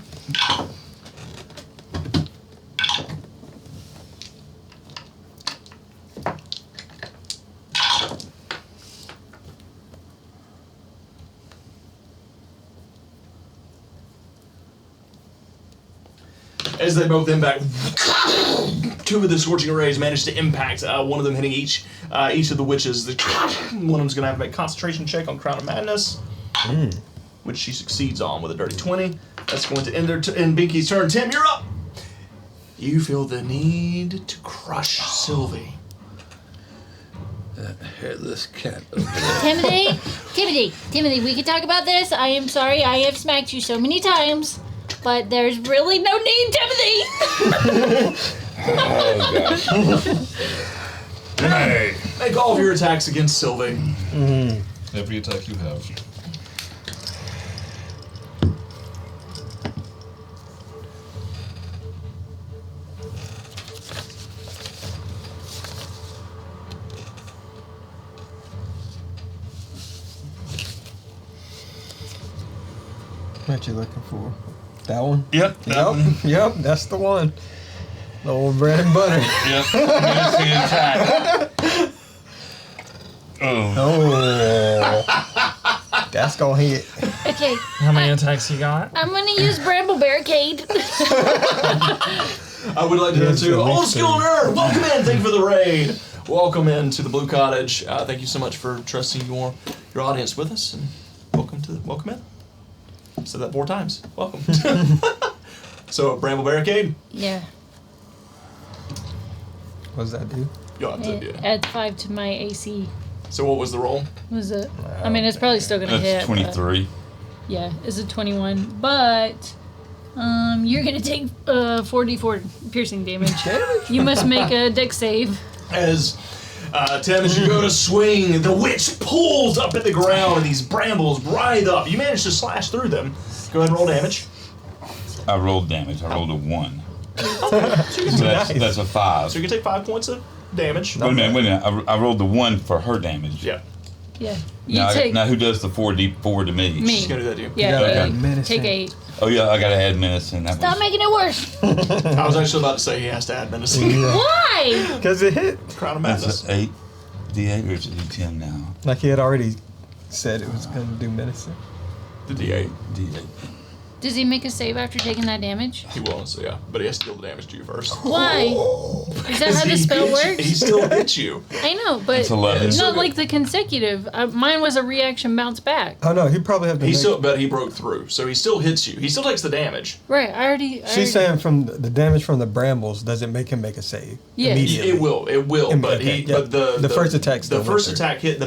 As they both impact, two of the Scorching Rays manage to impact. One of them hitting each of the witches. One of them's gonna have to make a concentration check on Crown of Madness, which she succeeds on with a dirty 20. That's going to end end Binky's turn. Tim, you're up. You feel the need to crush Sylvie. That hairless cat over there. Timothy, we can talk about this. I am sorry, I have smacked you so many times, but there's really no need, Timothy. Oh, gosh. Hey. Make all of your attacks against Sylvie. Every attack you have. What you looking for? That one? Yep. That one. Yep, that's the one. The old bread and butter. Yep. Menacing attack. Oh. Oh. That's gonna hit. Okay, How many attacks you got? I'm gonna use Bramble Barricade. I would like to go Yes, to at Old least School Nerd. Welcome in. Thank you for the raid. Welcome into the Blue Cottage. Thank you so much for trusting your audience with us, and welcome in. Said that 4 times. Welcome. So, Bramble Barricade. Yeah. What does that do? You'll have to, yeah. Add 5 to my AC. So, what was the roll? Was it? I mean, it's probably still gonna hit. That's 23. But yeah, it's a 21. But you're gonna take 4d4 piercing damage. You must make a dex save. As Tim, as you go to swing, the witch pulls up at the ground, and these brambles writhe up. You manage to slash through them. Go ahead and roll damage. I rolled damage. I rolled a 1. So you can take, That's a 5. so you can take 5 points of damage. Wait a minute. I rolled the 1 for her damage. Yeah. Yeah. You Now, take now who does the 4d4 to me? Me. She's gonna do that to you. Yeah. gotta you menacing. take 8. Oh yeah, I gotta add menacing. That Stop was, making it worse. I was actually about to say he has to add menacing. Why? Because it hit. Crown of that's Madness. an 8. D8 or is it D10 now? Like he had already said it was gonna do medicine. The D8. D8. Does he make a save after taking that damage? He will, so yeah. But he has to deal the damage to you first. Why? Is that how the spell works? He still hits you. I know, but It's 11. so not good. like the consecutive. Mine was a reaction bounce back. Oh no, he probably have to. But he broke through, so he still hits you. He still takes the damage. Right. I already. She's saying from the damage from the brambles doesn't make him make a save. Yeah. Immediately. It will, but Okay, he, yeah. but the first attack still the first went through. attack hit. The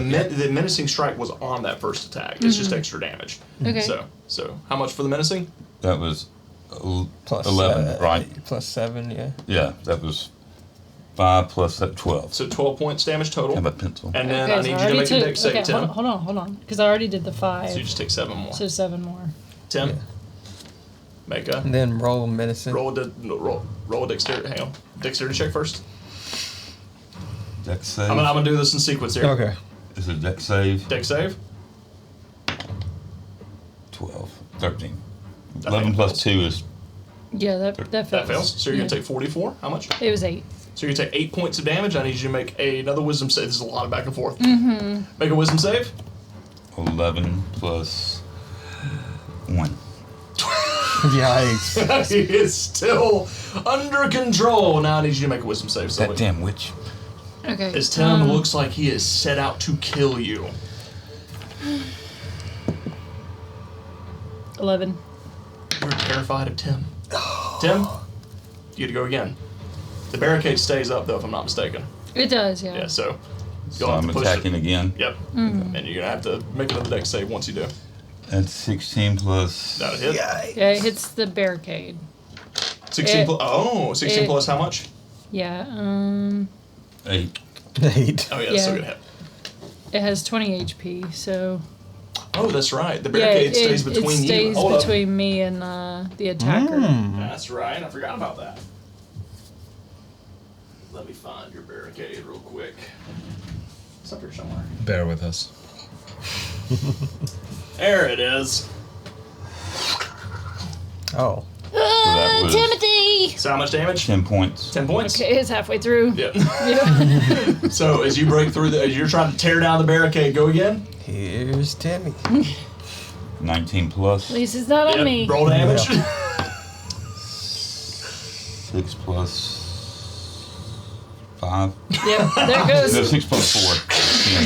menacing strike was on that first attack. It's just extra damage. Okay. So how much for the menacing? That was Plus 11, right? Plus 7, yeah. Yeah, that was 5 plus that 12. So 12 points damage total. Have a pencil. And then Okay, I so need you already to make a took- dex save, okay, Tim. hold on. Because I already did the 5. So you just take 7 more. So 7 more. Tim, Yeah. make a And then roll medicine. roll a dexterity. Hang on, dexterity check first. Dex save. I'm gonna do this in sequence here. Okay. Is it dex save? Dex save. 12. 13. I 11 think plus fails. 2 is Yeah, that fails. That fails. So you're Yeah. gonna take 44. How much? It was 8. So you're gonna take 8 points of damage. I need you to make another wisdom save. This is a lot of back and forth. Mm-hmm. Make a wisdom save. 11 plus 1. Yikes. He is still under control. Now I need you to make a wisdom save. So That damn witch. Okay. as Tim looks like he is set out to kill you. 11. You're terrified of Tim. Tim, you get to go again. The barricade stays up though, if I'm not mistaken. It does, yeah. Yeah. So So You'll have I'm to push attacking it. again. Yep. And you're gonna have to make another dex save once you do. That's 16 plus. That'll hit. Yeah, it hits the barricade. 16 plus. 16 plus how much? Yeah, 8. 8. Oh yeah, Yeah. that's still gonna hit. it has 20 HP, so Oh, that's right. The yeah, barricade stays between it stays you. Hold up. between me and the attacker. That's right. I forgot about that. Let me find your barricade real quick. It's up here somewhere. Bear with us. There it is. Oh. that was- Timothy! So how much damage? 10 points. 10 points. Okay, it's halfway through. Yep. Yeah. So as you break through as you're trying to tear down the barricade, go again. Here's Timmy. 19 plus. At least it's not on Yep. me. Roll damage. 6 plus 5. Yep, there it goes. No, 6 plus 4.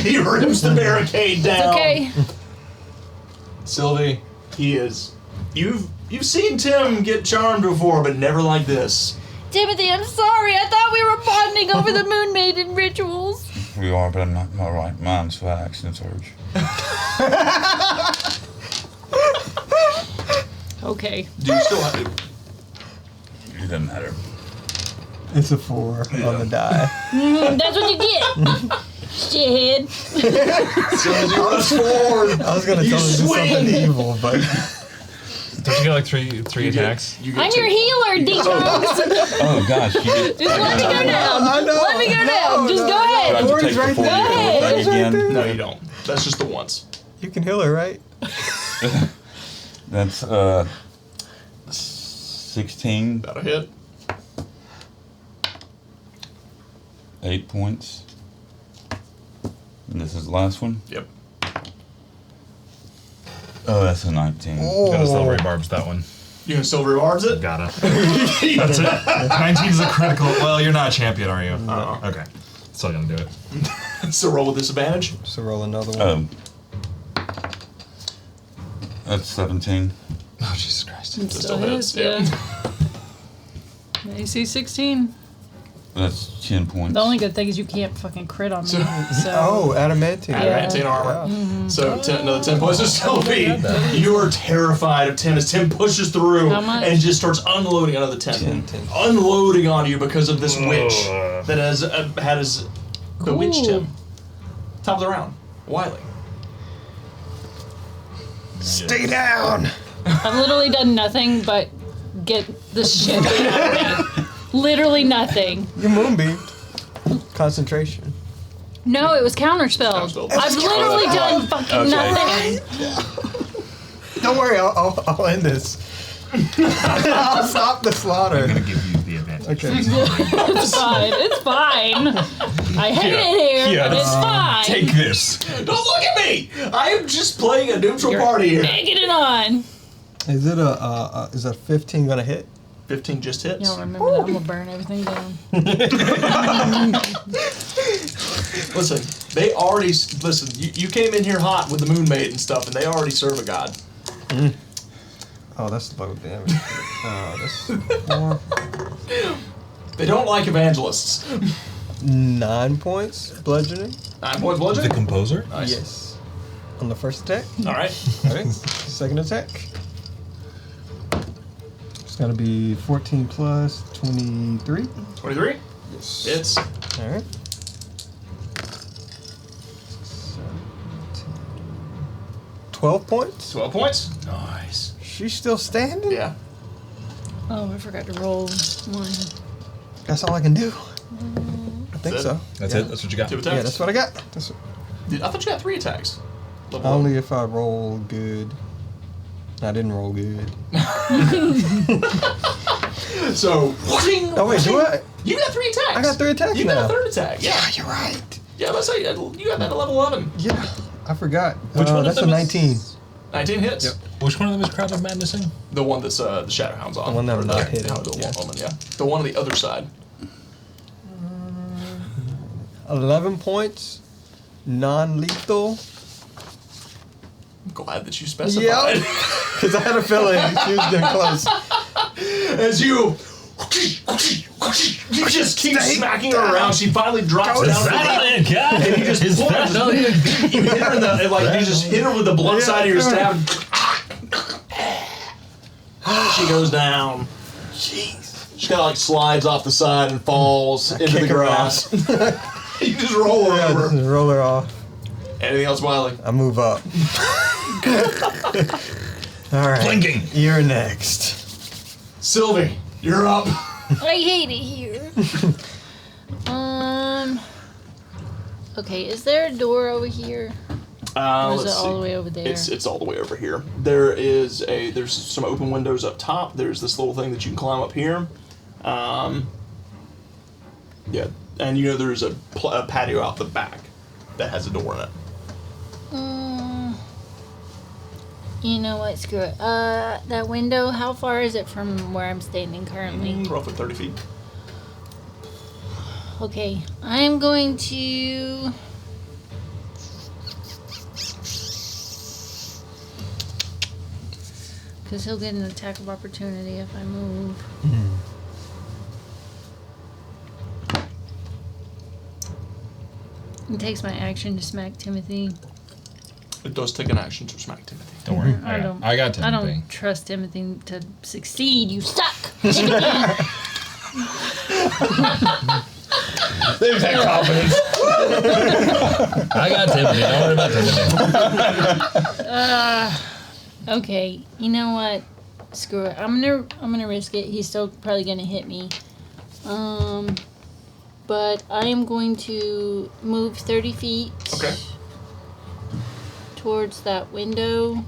10. He rips the barricade down. Okay. Sylvie, he is. You've seen Tim get charmed before, but never like this. Timothy, I'm sorry. I thought we were bonding over the Moon Maiden rituals. We are, but I'm not in my right mind, so I action surge. Okay. Do you still have to? It doesn't matter. It's a 4 on the die. That's what you get. Shithead. I was gonna You tell him to do swing. something evil, but Don't you get like three attacks? You get I'm two. your healer, D-Bugs. Oh gosh, you did. Just let me go down. I know. Let me go down. Just go Do I ahead. have to Lord's take the right 4 there. thing It's right again? there. No, you don't. That's just the once. you can heal her, right? That's 16, That'll hit. 8 points. And this is the last one. Yep. Oh, that's a 19. Gotta celebrate Barb's that one. You gonna silver barbs it? Gotta. That's it. 19 is a critical. Well, you're not a champion, are you? No. Okay. Still gonna do it. So roll with disadvantage. So roll another one. That's 17. Oh, Jesus Christ. It still still hits, hits, yeah. AC 16. That's 10 points. The only good thing is you can't fucking crit on me. So. Oh, adamantine. Adamantine armor. So another 10 points to Sylvie. You are terrified of 10 as 10 pushes through How much? and just starts unloading another 10. Unloading on you because of this witch that has bewitched Cool. him. Top of the round. Wiley. Stay down. I've literally done nothing but get the shit out of me. Literally nothing. Your moonbeam. Concentration. No, it was counterspell. Counterspell. I've literally done fucking Okay. nothing. Don't worry, I'll end this. I'll stop the I'm slaughter. gonna give you the advantage. Okay. It's fine. It's fine. I hate it here, Yeah, but it's fine. Take this. Don't look at me! I am just playing a neutral You're party here. egging it on. Is it a 15 gonna hit? 15 just hits. Y'all remember that? I'm gonna burn everything down. Listen, they already. Listen, you came in here hot with the Moon Maid and stuff, and they already serve a god. Oh, that's low damage. That's 4. They don't like evangelists. 9 points bludgeoning. 9 points The bludgeoning. composer? Nice. Yes. On the first attack. All right. Alright. Second attack. It's gonna be 14 plus 23. 23. Yes. Hits. Alright. 12 points. 12 points. Nice. She's still standing? Yeah. Oh, I forgot to roll one. That's all I can do. I think That's it? so. That's Yeah. it? That's what you got? 2 attacks. Yeah, that's what I got. That's I thought you had 3 attacks. Level only if I roll good. I didn't roll good. So. Oh wait, do I? You got 3 attacks. I got 3 attacks You now. got a third attack. Yeah. You're right. Yeah, let's say you got that at level 11. Yeah, I forgot. Which one of That's a them 19. is- 19 hits. Yep. Which one of them is Crown of Madnessing? The one that's the Shadowhound's on. The one that I'm Or not hitting, No, the yeah. woman, yeah. The one on the other side. 11 points. Non-lethal. I'm glad that you specified. Yep. Because I had a feeling she was getting close. As you You just keep smacking her around. She finally drops down. Silent guy. And you just Is pull her. that You hit her in the you just hit her with the blunt side of your stab. She goes down. Jeez. She kind of like slides off the side and falls into the kick her grass. You just roll her over. Just roll her off. Anything else, Wiley? I move up. All right. Blinking. You're next. Sylvie, you're up. I hate it here. Okay, is there a door over here? Or is it all the way over there? It's all the way over here. There's some open windows up top. There's this little thing that you can climb up here. Yeah, and you know there's a patio out the back that has a door in it. You know what? Screw it. That window. How far is it from where I'm standing currently? Roughly 30 feet. Okay, I'm going to. Because he'll get an attack of opportunity if I move. It takes my action to smack Timothy. It does take an action to smack Timothy. Don't worry. I I got Timothy. I don't trust Timothy to succeed. You suck. There's that confidence. I got Timothy. Don't worry about Timothy. Okay, you know what? Screw it. I'm gonna risk it. He's still probably gonna hit me. But I am going to move 30 feet. Okay. Towards that window.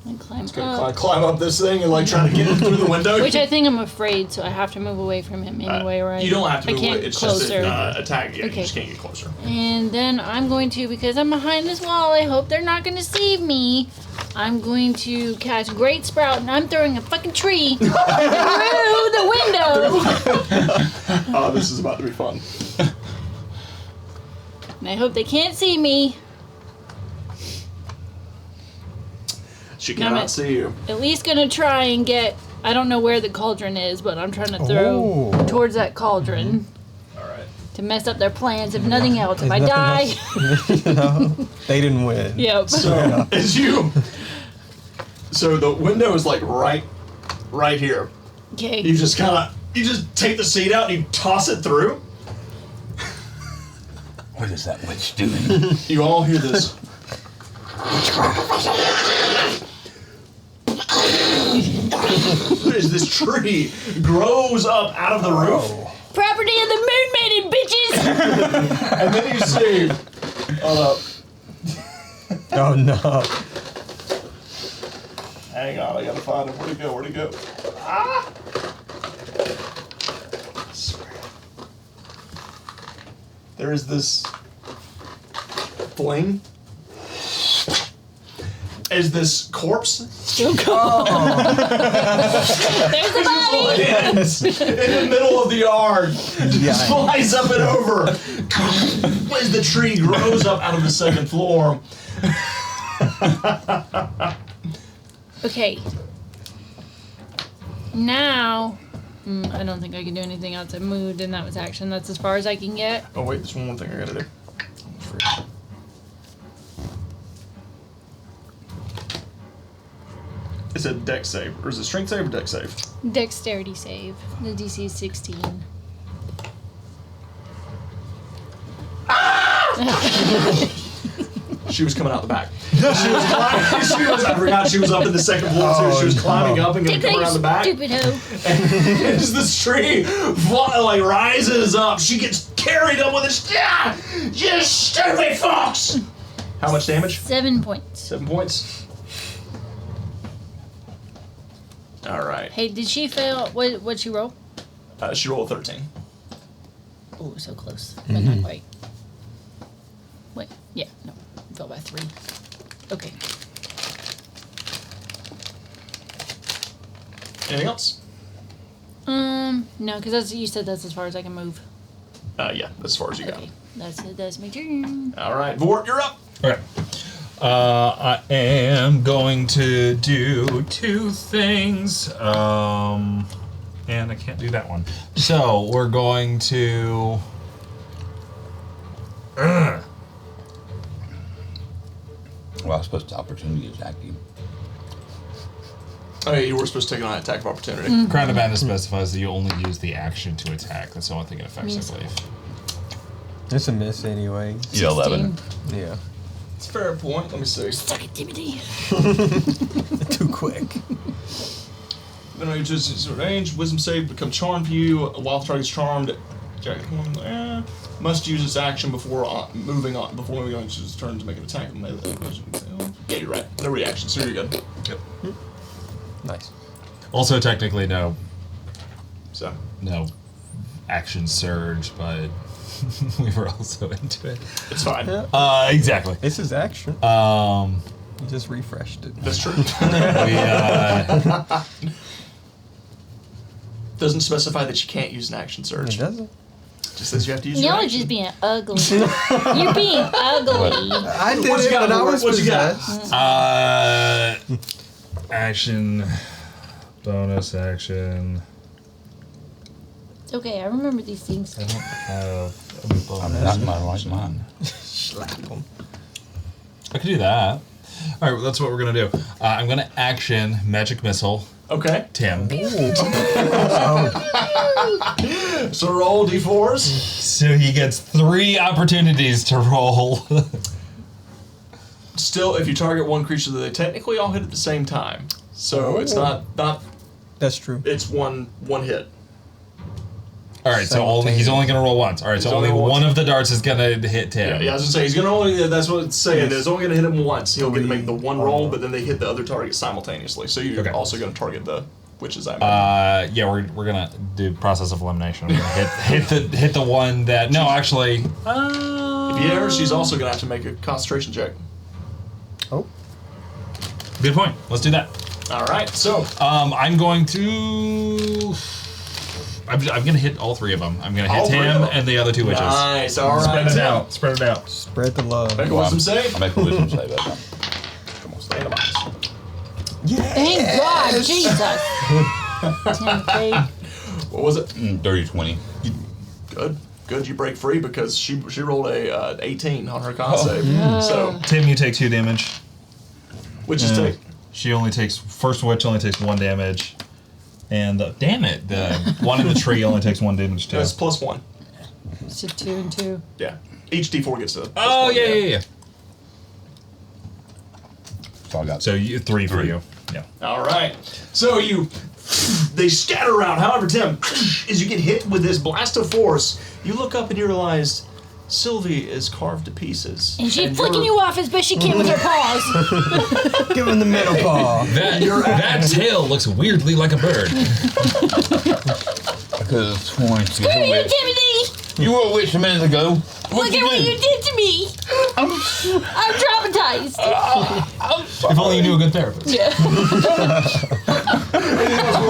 And climb It's gonna up. climb up this thing and like try to get in through the window. Which I think I'm afraid, so I have to move away from him anyway, right? You don't have to I move can't away. It's closer. just attack. Yeah, Okay. you just can't get closer. And then I'm going to, because I'm behind this wall, I hope they're not going to save me. I'm going to cast Great Sprout, and I'm throwing a fucking tree through the window. Oh, this is about to be fun. And I hope they can't see me. She No, cannot but- see you. At least going to try and get, I don't know where the cauldron is, but I'm trying to throw Ooh. towards that cauldron All right. to mess up their plans, if nothing else. If I die, No, they didn't win. yep. So as you, so the window is like right here. Okay. You just take the seat out and you toss it through. What is that witch doing? You all hear this. As this tree grows up out of the roof, Property of the Moon Maiden, bitches! and then you see, Oh no. hang on, I gotta find him. Where'd he go? Ah! There is this fling. As this corpse Still go. There's the body! lands in the middle of the yard, just flies up and over. As the tree grows up out of the second floor. Okay. Now, I don't think I can do anything else. I moved and that was action. That's as far as I can get. Oh wait, there's one more thing I gotta do. It's a deck save, or is it strength save or deck save? Dexterity save. The DC is 16. She was coming out the back. She was climbing. I forgot she was up in the second floor too. She was climbing up and gonna come around the back. Stupid hoe. As this tree rises up, she gets carried up with it. Yeah, you stupid fox! How much damage? 7 points. 7 points. All right. Hey, did she fail? What'd she roll? She rolled a 13. Oh, so close, but not quite. Wait, yeah, no, fell by 3. Okay. Anything else? No, because you said that's as far as I can move. Yeah, that's as far as you Okay, that's my turn. go. All right, Vort, you're up. Okay. I am going to do 2 things. And I can't do that one. So we're going to. Well, I was supposed to opportunity attack you. Oh, yeah, you were supposed to take an attack of opportunity. Crown of Madness specifies that you only use the action to attack. That's the only thing it affects, I believe. It's a miss anyway. Yeah, 11. Yeah. It's a fair point. Let me see. Suck it, Timothy. Too quick. Then you just range, wisdom save, become charmed for you. While the target's charmed, must use its action before moving on to its turn to make an attack. Yeah, you're right. No reaction, so you're good. Yep. Nice. Also, technically, no So, action surge, but we were also into it. it's fine. Exactly. It's his action. Um, You just refreshed it. That's true. we, Doesn't specify that you can't use an action It surge. doesn't. Just says you have to use your Y'all are action. just being ugly. You're being ugly. I did What you it got, when I Robert? was What you got? possessed. action, bonus action. Okay, I remember these things. I don't have a bonus. I'm not in my right mind. Slap him. I could do that. All right, that's what we're gonna do. I'm gonna action magic missile Okay. Tim. So roll d4s. So he gets 3 opportunities to roll. Still, if you target one creature, they technically all hit at the same time. So it's not. That's true. It's one hit. All right, so he's only gonna roll once. All right, so He's only only one of the darts is gonna hit Tim. Yeah, I was gonna say he's gonna only. That's what it's saying. It's only gonna hit him once. He'll get to make the one roll, but then they hit the other target simultaneously. So you're Okay. also gonna target the witches. I imagine. Yeah, we're gonna do process of elimination. We're gonna hit the one that actually. If you err, she's also gonna have to make a concentration check. Oh. Good point. Let's do that. All right. So I'm going to. I'm gonna hit all 3 of them. I'm gonna All hit 3 of him them? and the other 2 witches. nice. All right. Spread it Tim. out. Spread it out. Spread the love. Make a wisdom save. I make a wisdom save that time. Come on, stay in the box. Thank God, Jesus. Timothy. What was it? Dirty 20. Good. You break free because she rolled a 18 on her con save. So Tim, you take 2 damage. witches take. She only takes first witch only takes 1 damage, and damn it, the one in the tree only takes 1 damage too. That's +1. It's a 2 and 2. Yeah. Each d4 gets a. Oh +1, yeah. So I got So 3 for you. Yeah. All right. So they scatter around. However, Tim, as you get hit with this blast of force, you look up and you realize Sylvie is carved to pieces. And she's flicking you off as best she can with her paws. Give him the middle paw. That tail looks weirdly like a bird. Because it's 20. Screw you, Timothy! You were a witch a minute ago. Look at what you did to me! I'm traumatized. If only you knew a good therapist. Yeah.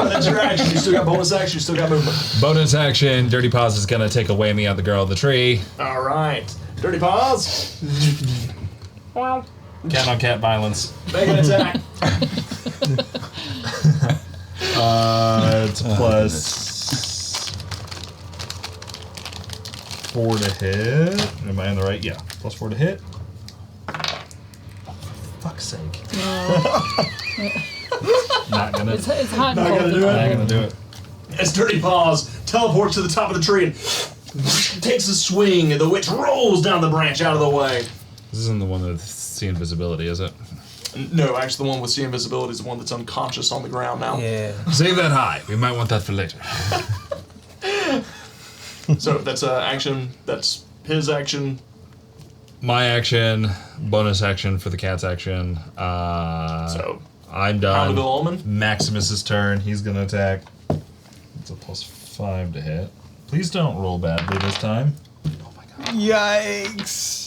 That's your action. You still got bonus action. You still got movement. Bonus action. Dirty Paws is gonna take a whammy on the girl in the tree. All right. Dirty paws. Cat on cat violence. Make an attack. It's plus 4 to hit. Am I on the right? Yeah. Plus 4 to hit. Fuck's sake. Not gonna. It's hot and Not cold. gonna do it. Not gonna do it. As Dirty Paws teleports to the top of the tree and takes a swing, and the witch rolls down the branch out of the way. This isn't the one with see invisibility, is it? No, actually, the one with the invisibility is the one that's unconscious on the ground now. Yeah. Save that high. We might want that for later. So that's action. That's his action. My action, bonus action for the cat's action. So I'm Hound of the done. Almond. Maximus's turn. He's gonna attack. It's a plus 5 to hit. Please don't roll badly this time. Oh my god. Yikes.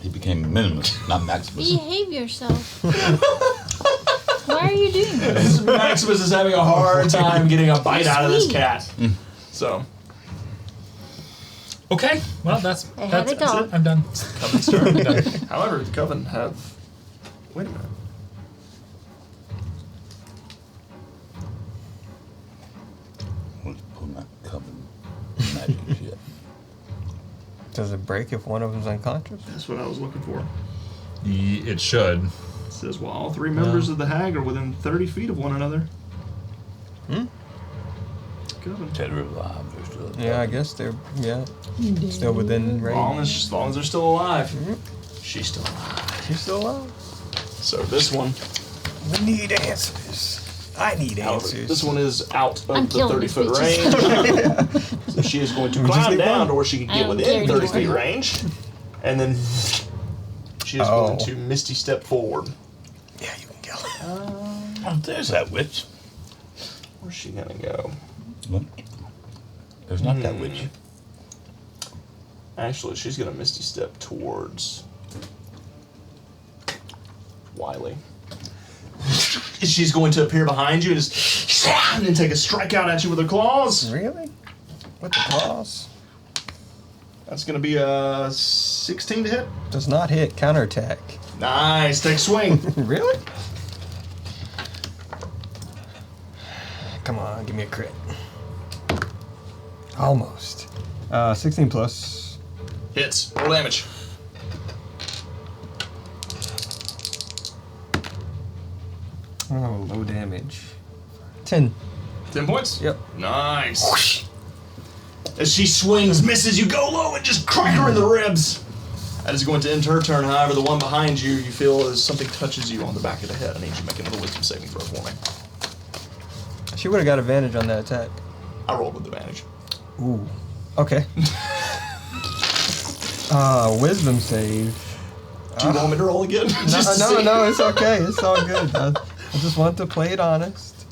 He became Minimus, not Maximus. Behave yourself. Why are you doing this? Maximus is having a hard time getting a bite out of this cat. So Okay. Well, that's I had a dog. it. I'm done. Coven's turn. However, the Coven have. Wait a minute. Does it break if one of them's unconscious? That's what I was looking for. It should. It says, while all three members of the hag are within 30 feet of one another. Good. Dead or alive, they're still alive. Yeah, I guess they're still within range. As long as they're still alive. She's still alive. She's still alive. So this one, We need answers. I need answers. this one is out I'm of the killing 30-foot these range. So she is going to We just climb need down one. to where she can I get don't within care 30 feet anymore. range. And then she is going to misty step forward. Yeah, you can kill her. Oh, there's that witch. Where's she going to go? Look. There's not that witch. Actually, she's going to misty step towards Wiley. She's going to appear behind you and just and then take a strike out at you with her claws. Really? With the claws? That's going to be a 16 to hit. Does not hit. Counterattack. Nice. Take a swing. Really? Come on, give me a crit. Almost. 16 plus. Hits. Roll damage. Oh, low damage. 10. 10 points? Yep. Nice. As she swings, misses, you go low and just crack her in the ribs. That is going to end her turn. However, the one behind you, you feel as something touches you on the back of the head. I need you to make another wisdom saving throw for me. She would have got advantage on that attack. I rolled with advantage. Ooh. Okay. Wisdom save. Do you want me to roll again? No, it's okay. It's all good. I just want to play it honest.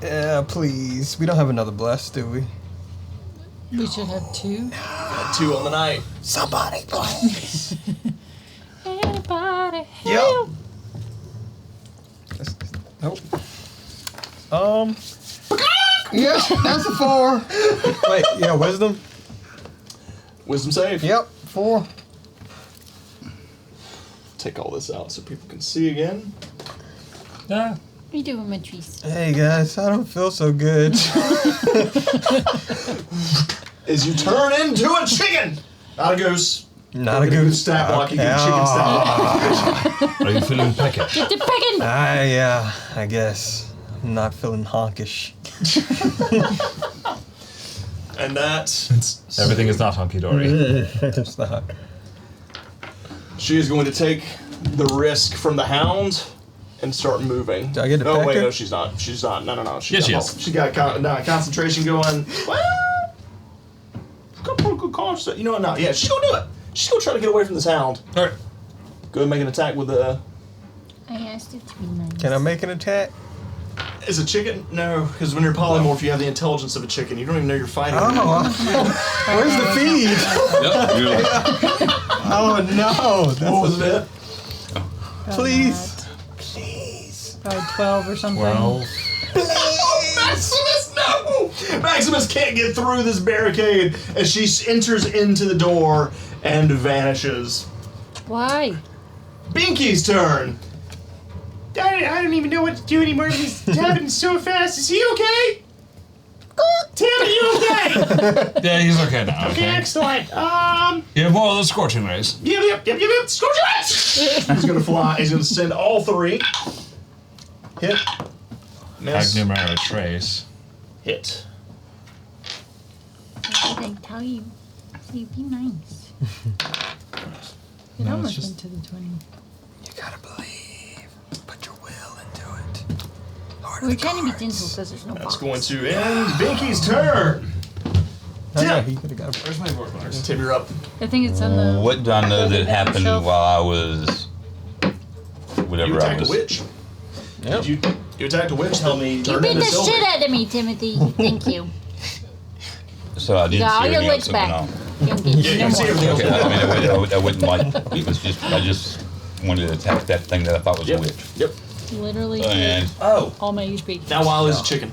Yeah, please. We don't have another bless, do we? We should have 2. Got 2 on the night. Somebody please. Anybody Yep. help? Nope. Yeah, that's a 4. Wait, yeah, wisdom? Wisdom save. Yep, 4. Take all this out so people can see again. Yeah. What are you doing, Matrice? Hey guys, I don't feel so good. As you turn into a chicken. Not a goose. Not a Get good stat block. You get chicken stat block. Are you feeling peckish? Get the pecking! Yeah, I guess. I'm not feeling honkish. And that Everything is not hunky dory. It's not. she is going to take the risk from the hound and start moving. Do I get to No, peck wait, her? no, she's not. She's not. No. Yes, she is. She got concentration going. Well, got pretty good concentration. You know what? No, yeah, she's gonna do it. She's gonna try to get away from this hound. All right. Go ahead and make an attack with the. I asked it to be nice. Can I make an attack? Is a chicken? No, because when you're polymorph, you have the intelligence of a chicken. You don't even know you're fighting. Where's the feed? Yep, you're like, Oh no! That's What was it? Please. Please. Probably 12 or something. Well, Maximus, no! Maximus can't get through this barricade as she enters into the door and vanishes. Why? Binky's turn. I don't even know what to do anymore. He's happening so fast. Is he okay? Tim, are you okay? yeah, he's okay now. Okay, Okay. excellent. You have more of those scorching rays. Yep. Scorch your He's gonna fly. He's gonna send all 3. Hit. Miss. Agnumera trace. Hit. What did I tell you? See, be nice. It No, it's almost just- went to the 20. You gotta believe. Put your will into it. Lord of We're the trying to be cards. gentle because there's no That's box. going to end Binky's turn. Oh, yeah, Tim. he could have got a Where's my board marks? Tim, you're up. I think it's on the... what do I know that happened Shelf. while I was whatever You I attacked a was? witch. Yep. You attacked a witch. Tell me. You Turned beat into the Sylvie. shit out of me, Timothy. Thank you. So I didn't You got all see your anything licks else going back. on. You don't get Yeah, you no can see more. everything else. Okay, I mean, I wouldn't like. It was just I just wanted to attack that thing that I thought was Yep. a witch. Yep. Literally And Oh. all my HP. Now Wiley's a chicken.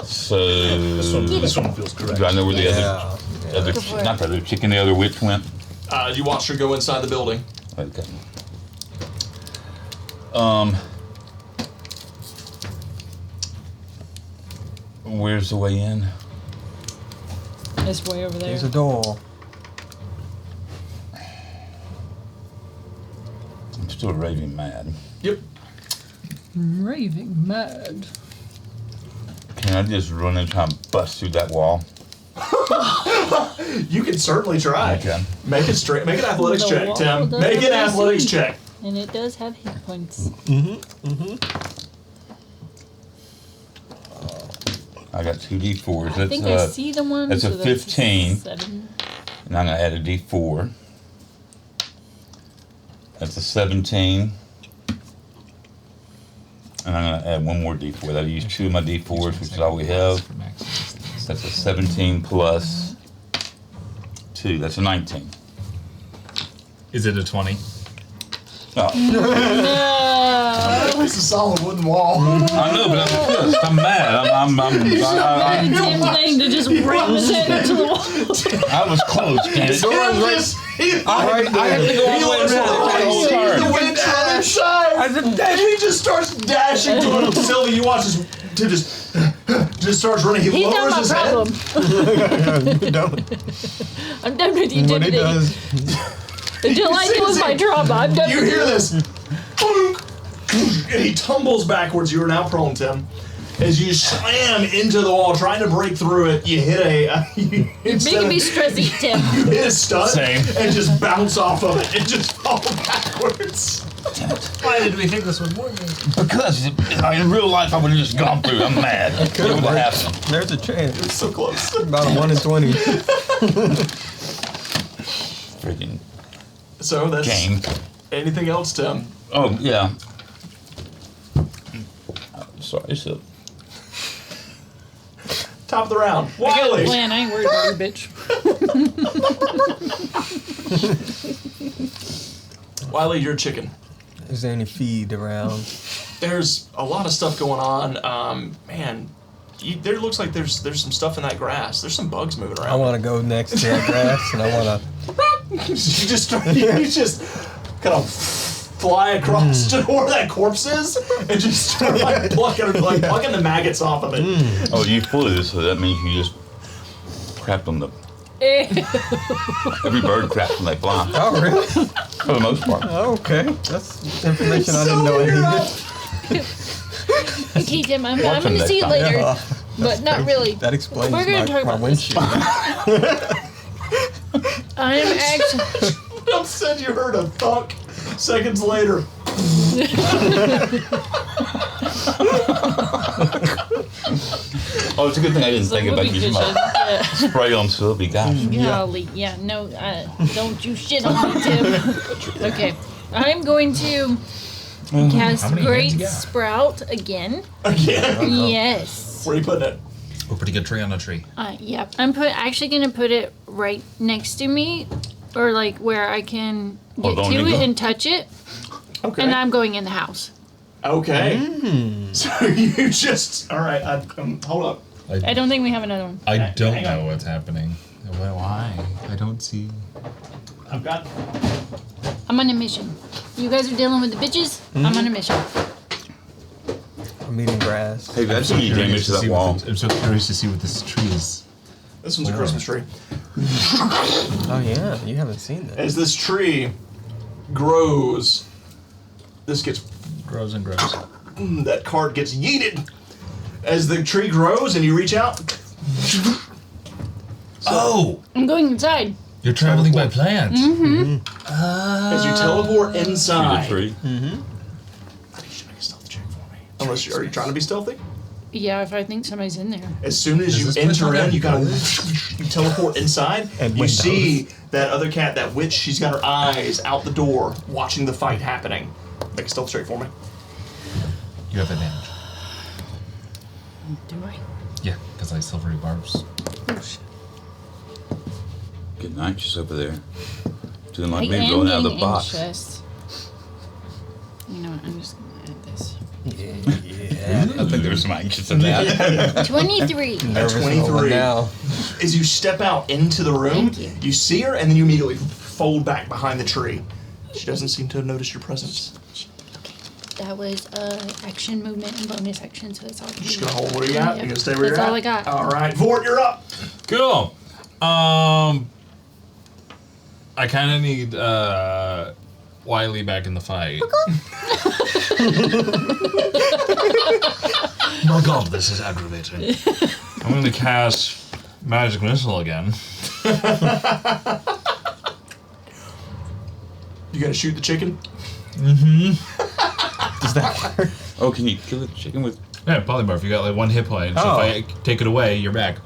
so This one feels correct. do I know where the Yeah. other Go for it. not the other chicken, the other witch went? You watched her go inside the building. Okay. Where's the way in? It's way over there. There's a door. I'm still raving mad. Yep. Raving mad. Can I just run and try and bust through that wall? You can certainly try. Okay. Make an athletics The check, wall Tim. does Make an have athletics AC. check. And it does have hit points. I got 2d4s. I think I see the one. that's a so 15. 7. And I'm gonna add a d4. That's a 17. And I'm gonna add one more d4. That'll use 2 of my d4s, which is all we have. That's a 17 plus 2. That's a 19. Is it a 20? Oh, No! It's a solid wooden wall. I know, but I'm pissed. I'm mad. Very tempting to just ram his head into the wall. I was close, damn it. I have to go all the way around. The wind from inside. And he just starts dashing toward him. Sylvie, you watch this. Tim just starts running. He He's not lowers my his problem. I'm done with you, What he Timothy. does. Until I deal with my trauma, I'm done You with hear you. this? Boink. And he tumbles backwards. You are now prone, Tim. As you slam into the wall, trying to break through it, you hit You're making me stressy, Tim. You hit a stud Same. and just bounce off of it and just fall backwards. Why did we think this would work? Because in real life I would have just gone through. I'm mad. It would have happened. There's a chance. It's so close. About a 1 in 20. Freaking So that's game. anything else, Tim? Oh, yeah. Sorry, so. Top of the round. I got a Wiley. plan. I ain't worried about you, bitch. Wiley, you're a chicken. Is there any feed around? There's a lot of stuff going on. Man, there looks like there's some stuff in that grass. There's some bugs moving I around. want to go next to that grass and I want to. You just kind of fly across to where that corpse is and just start plucking the maggots off of it. Oh, you flew, so that means you just crapped on the. Every bird craps when they fly, Oh, really? for the most part. Okay. That's information I didn't know I needed. Okay, Tim, I'm Watch going him to see you next time. later. But not really. That explains We're gonna talk my about this. windshield. I'm actually. Don't said you heard a thunk. Seconds later. Oh, it's a good thing I didn't think about Whoopee using cushion. my Yeah. spray on Sylvie, gosh. Golly, yeah, no, don't you shit on me, Tim. Okay, I'm going to cast How many Great hands you got? Sprout again. Again. Yes. Where are you putting it? We're pretty good tree on a tree. Yep. I'm actually gonna put it right next to me, or like where I can get don't to you it go? and touch it. Okay. And I'm going in the house. Okay. So you just all right. Hold up. I don't think we have another one. I don't hang on. know what's happening. Why? I don't see. I've got. I'm on a mission. You guys are dealing with the bitches. I'm on a mission. I'm eating grass. Hey, that's any damage to that wall. I'm so curious to see what this tree is. This one's a Christmas tree. Oh, yeah. You haven't seen that. As this tree grows, this gets Grows and grows. that card gets yeeted. As the tree grows and you reach out, Oh! I'm going inside. You're traveling by plants. as you teleport Shoot a inside. tree. I need you to make a stealth check for me. Unless are you trying to be stealthy? Yeah, if I think somebody's in there. As soon as Does you this place enter not in, you have gotta you teleport inside. And you windows. see that other cat, that witch. She's got her eyes out the door, watching the fight happening. Make a stealth check for me. You have advantage. Do I? Yeah, because I silvery barbs. Oh, shit. Getting anxious over there. Doing I like me am rolling out of the getting box. anxious. You know what? I'm just gonna add this. Yeah. I think there was some anxious in that. 23. Nervous 23. rolling now. As you step out into the room, Thank you. see her, and then you immediately fold back behind the tree. She doesn't seem to have noticed your presence. That was action, movement, and bonus action, so that's all. Just gonna hold where you at. Yep. You gonna stay where That's you're at. all I got. All right, Vort, you're up. Cool. I kind of need Wiley back in the fight. My God, this is aggravating. I'm going to cast Magic Missile again. You gonna shoot the chicken? Does that work? Oh, can you kill the chicken with? Yeah, polymorph. You got like 1 hit point. So Oh. if I take it away, you're back.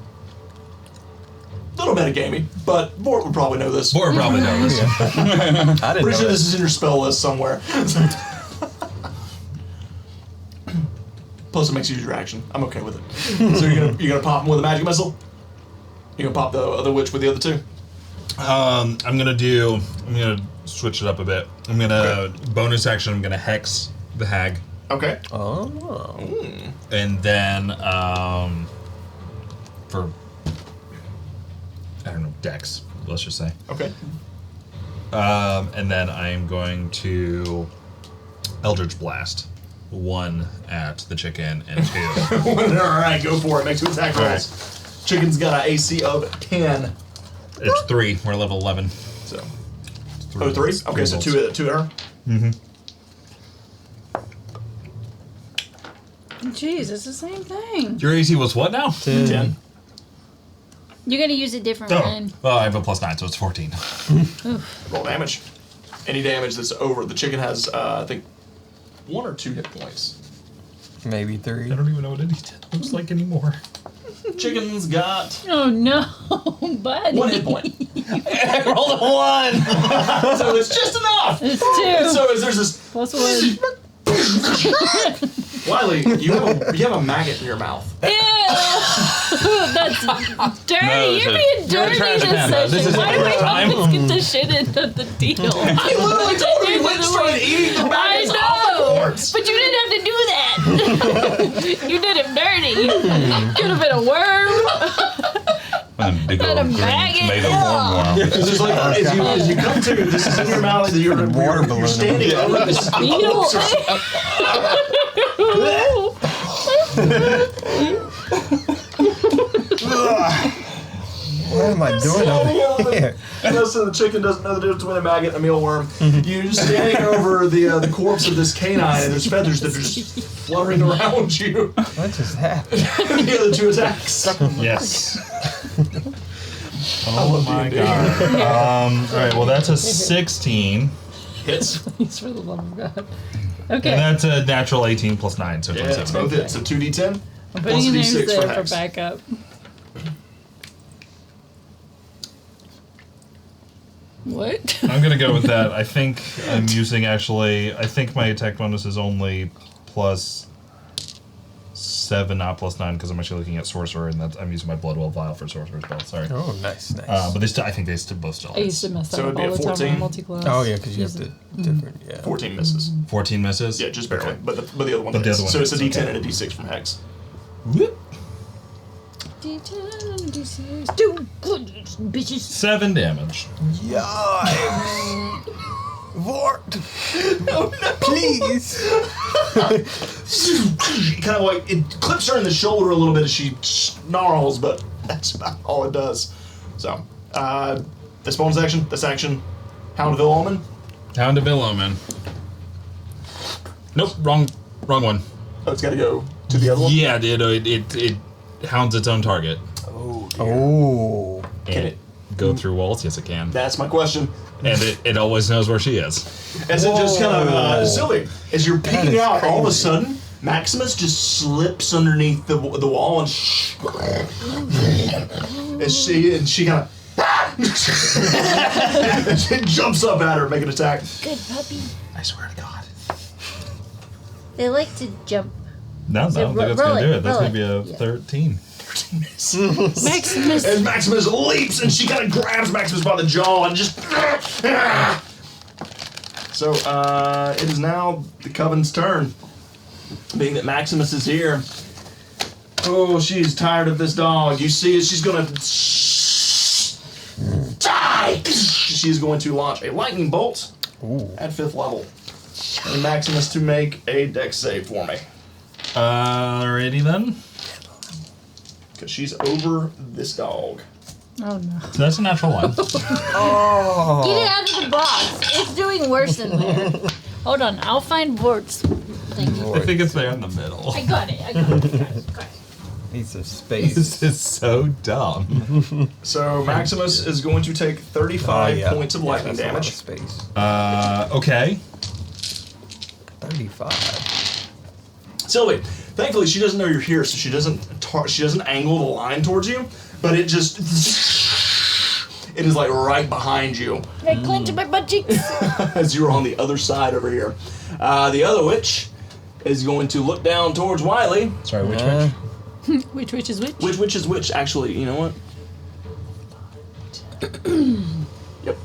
Little metagamey, but Bort would probably know this. Bort probably knows. I didn't Pretty know sure that. this is in your spell list somewhere. Plus, it makes you use your action. I'm okay with it. So you're gonna pop him with a magic missile. You're gonna pop the other witch with the other two. I'm gonna switch it up a bit. I'm gonna bonus action. I'm gonna hex the hag, Okay. Oh. and then for I don't know Dex. Let's just say. Okay. And then I'm going to Eldritch Blast. 1 at the chicken and 2. All right, go for it. Make 2 attack All rolls. Chicken's got an AC of 10. It's 3. We're level 11. So. Oh, 3? Okay, so 2 at her. Jeez, it's the same thing. Your AC was what now? 10. You're gonna use a different Oh, one. well, I have a +9, so it's 14. Roll damage. Any damage that's over. The chicken has, I think, 1 or 2 hit points. Maybe 3. I don't even know what it looks like anymore. Chicken's got Oh no, buddy. 1 hit point. I rolled a 1! So it's just enough. It's 2. So there's this. Plus 1. Wiley, you have a maggot in your mouth. Ew! That's dirty. No, You're so- being dirty trash this man. session. This is Why do the we first time. always get the shit into the deal? I literally told you when started eating the I maggots off the know, corpse. but you didn't have to do that. You did him dirty. Could have been a worm. One of them big Not old a green maggot. tomato Yeah. worm. It's just like as you come to this is in your mouth. You're Water balloon. standing over this. Ew. What am I doing over here? So the chicken doesn't know the difference between a maggot and a mealworm. You're just standing over the corpse of this canine, and there's feathers that are just fluttering around you. What just happened? The other 2 attacks. Yes. I love my D&D. God. All right, well, that's a 16. Hits. Please, for the love of God. And Okay. that's a natural 18 plus 9, so Yeah, 27. it's both hits. So 2d10 I'm plus putting a your names d6 there for for hex. backup. What? I'm gonna go with that. I think I'm using I think my attack bonus is only +7, not +9, because I'm actually looking at sorcerer, and I'm using my Bloodwell vial for sorcerer spell. Sorry. Oh, nice, nice. But I think they both still I used to hits. mess that So up it'd be all a the time 14? on multi-class. Oh, yeah, because you have the different, yeah. 14 misses. 14 misses. Yeah, just barely. But the other one But the hits. other one So it's a hits, d10 okay. and a d6 from hex. Whoop. D10, D6. Do good, bitches. 7 damage. Yikes! Vort! Please! Kind of like it clips her in the shoulder a little bit as she snarls, but that's about all it does. So, this bonus action, this action, Hound of Ill Omen. Hound of Ill Omen. Nope, wrong one. Oh, it's got to go to the other one. Yeah, it hounds its own target. Oh. Can it? Go through walls? Yes, it can. That's my question. And it always knows where she is. As it just kind of Sylvie, as you're peeking is out, all of a crazy. sudden Maximus just slips underneath the wall and she kind of and she jumps up at her, make an attack. Good puppy. I swear to God. They like to jump. No, I don't think that's roll going to do it, it. That's roll going to be a it. Yeah. 13. Maximus. And Maximus leaps, and she kind of grabs Maximus by the jaw and just. So it is now the Coven's turn. Being that Maximus is here. Oh, she's tired of this dog. You see it? She's gonna die. She's going to launch a lightning bolt at 5th level. And Maximus to make a dex save for me. Alrighty then. Because she's over this dog. Oh no. So that's a natural one. Oh. Get it out of the box. It's doing worse in there. Hold on, I'll find warts. I think it's there in the middle. I got it. Got it. Needs some space. This is so dumb. So Maximus is going to take 35 points of lightning that's a lot of damage. space. Okay. 35. Sylvie, thankfully she doesn't know you're here, so she doesn't angle the line towards you, but it just it is like right behind you I clench my butt cheeks. as you're on the other side over here. The other witch is going to look down towards Wiley. Sorry, which witch? Which is which? Which witch is which? Actually, you know what? Yep.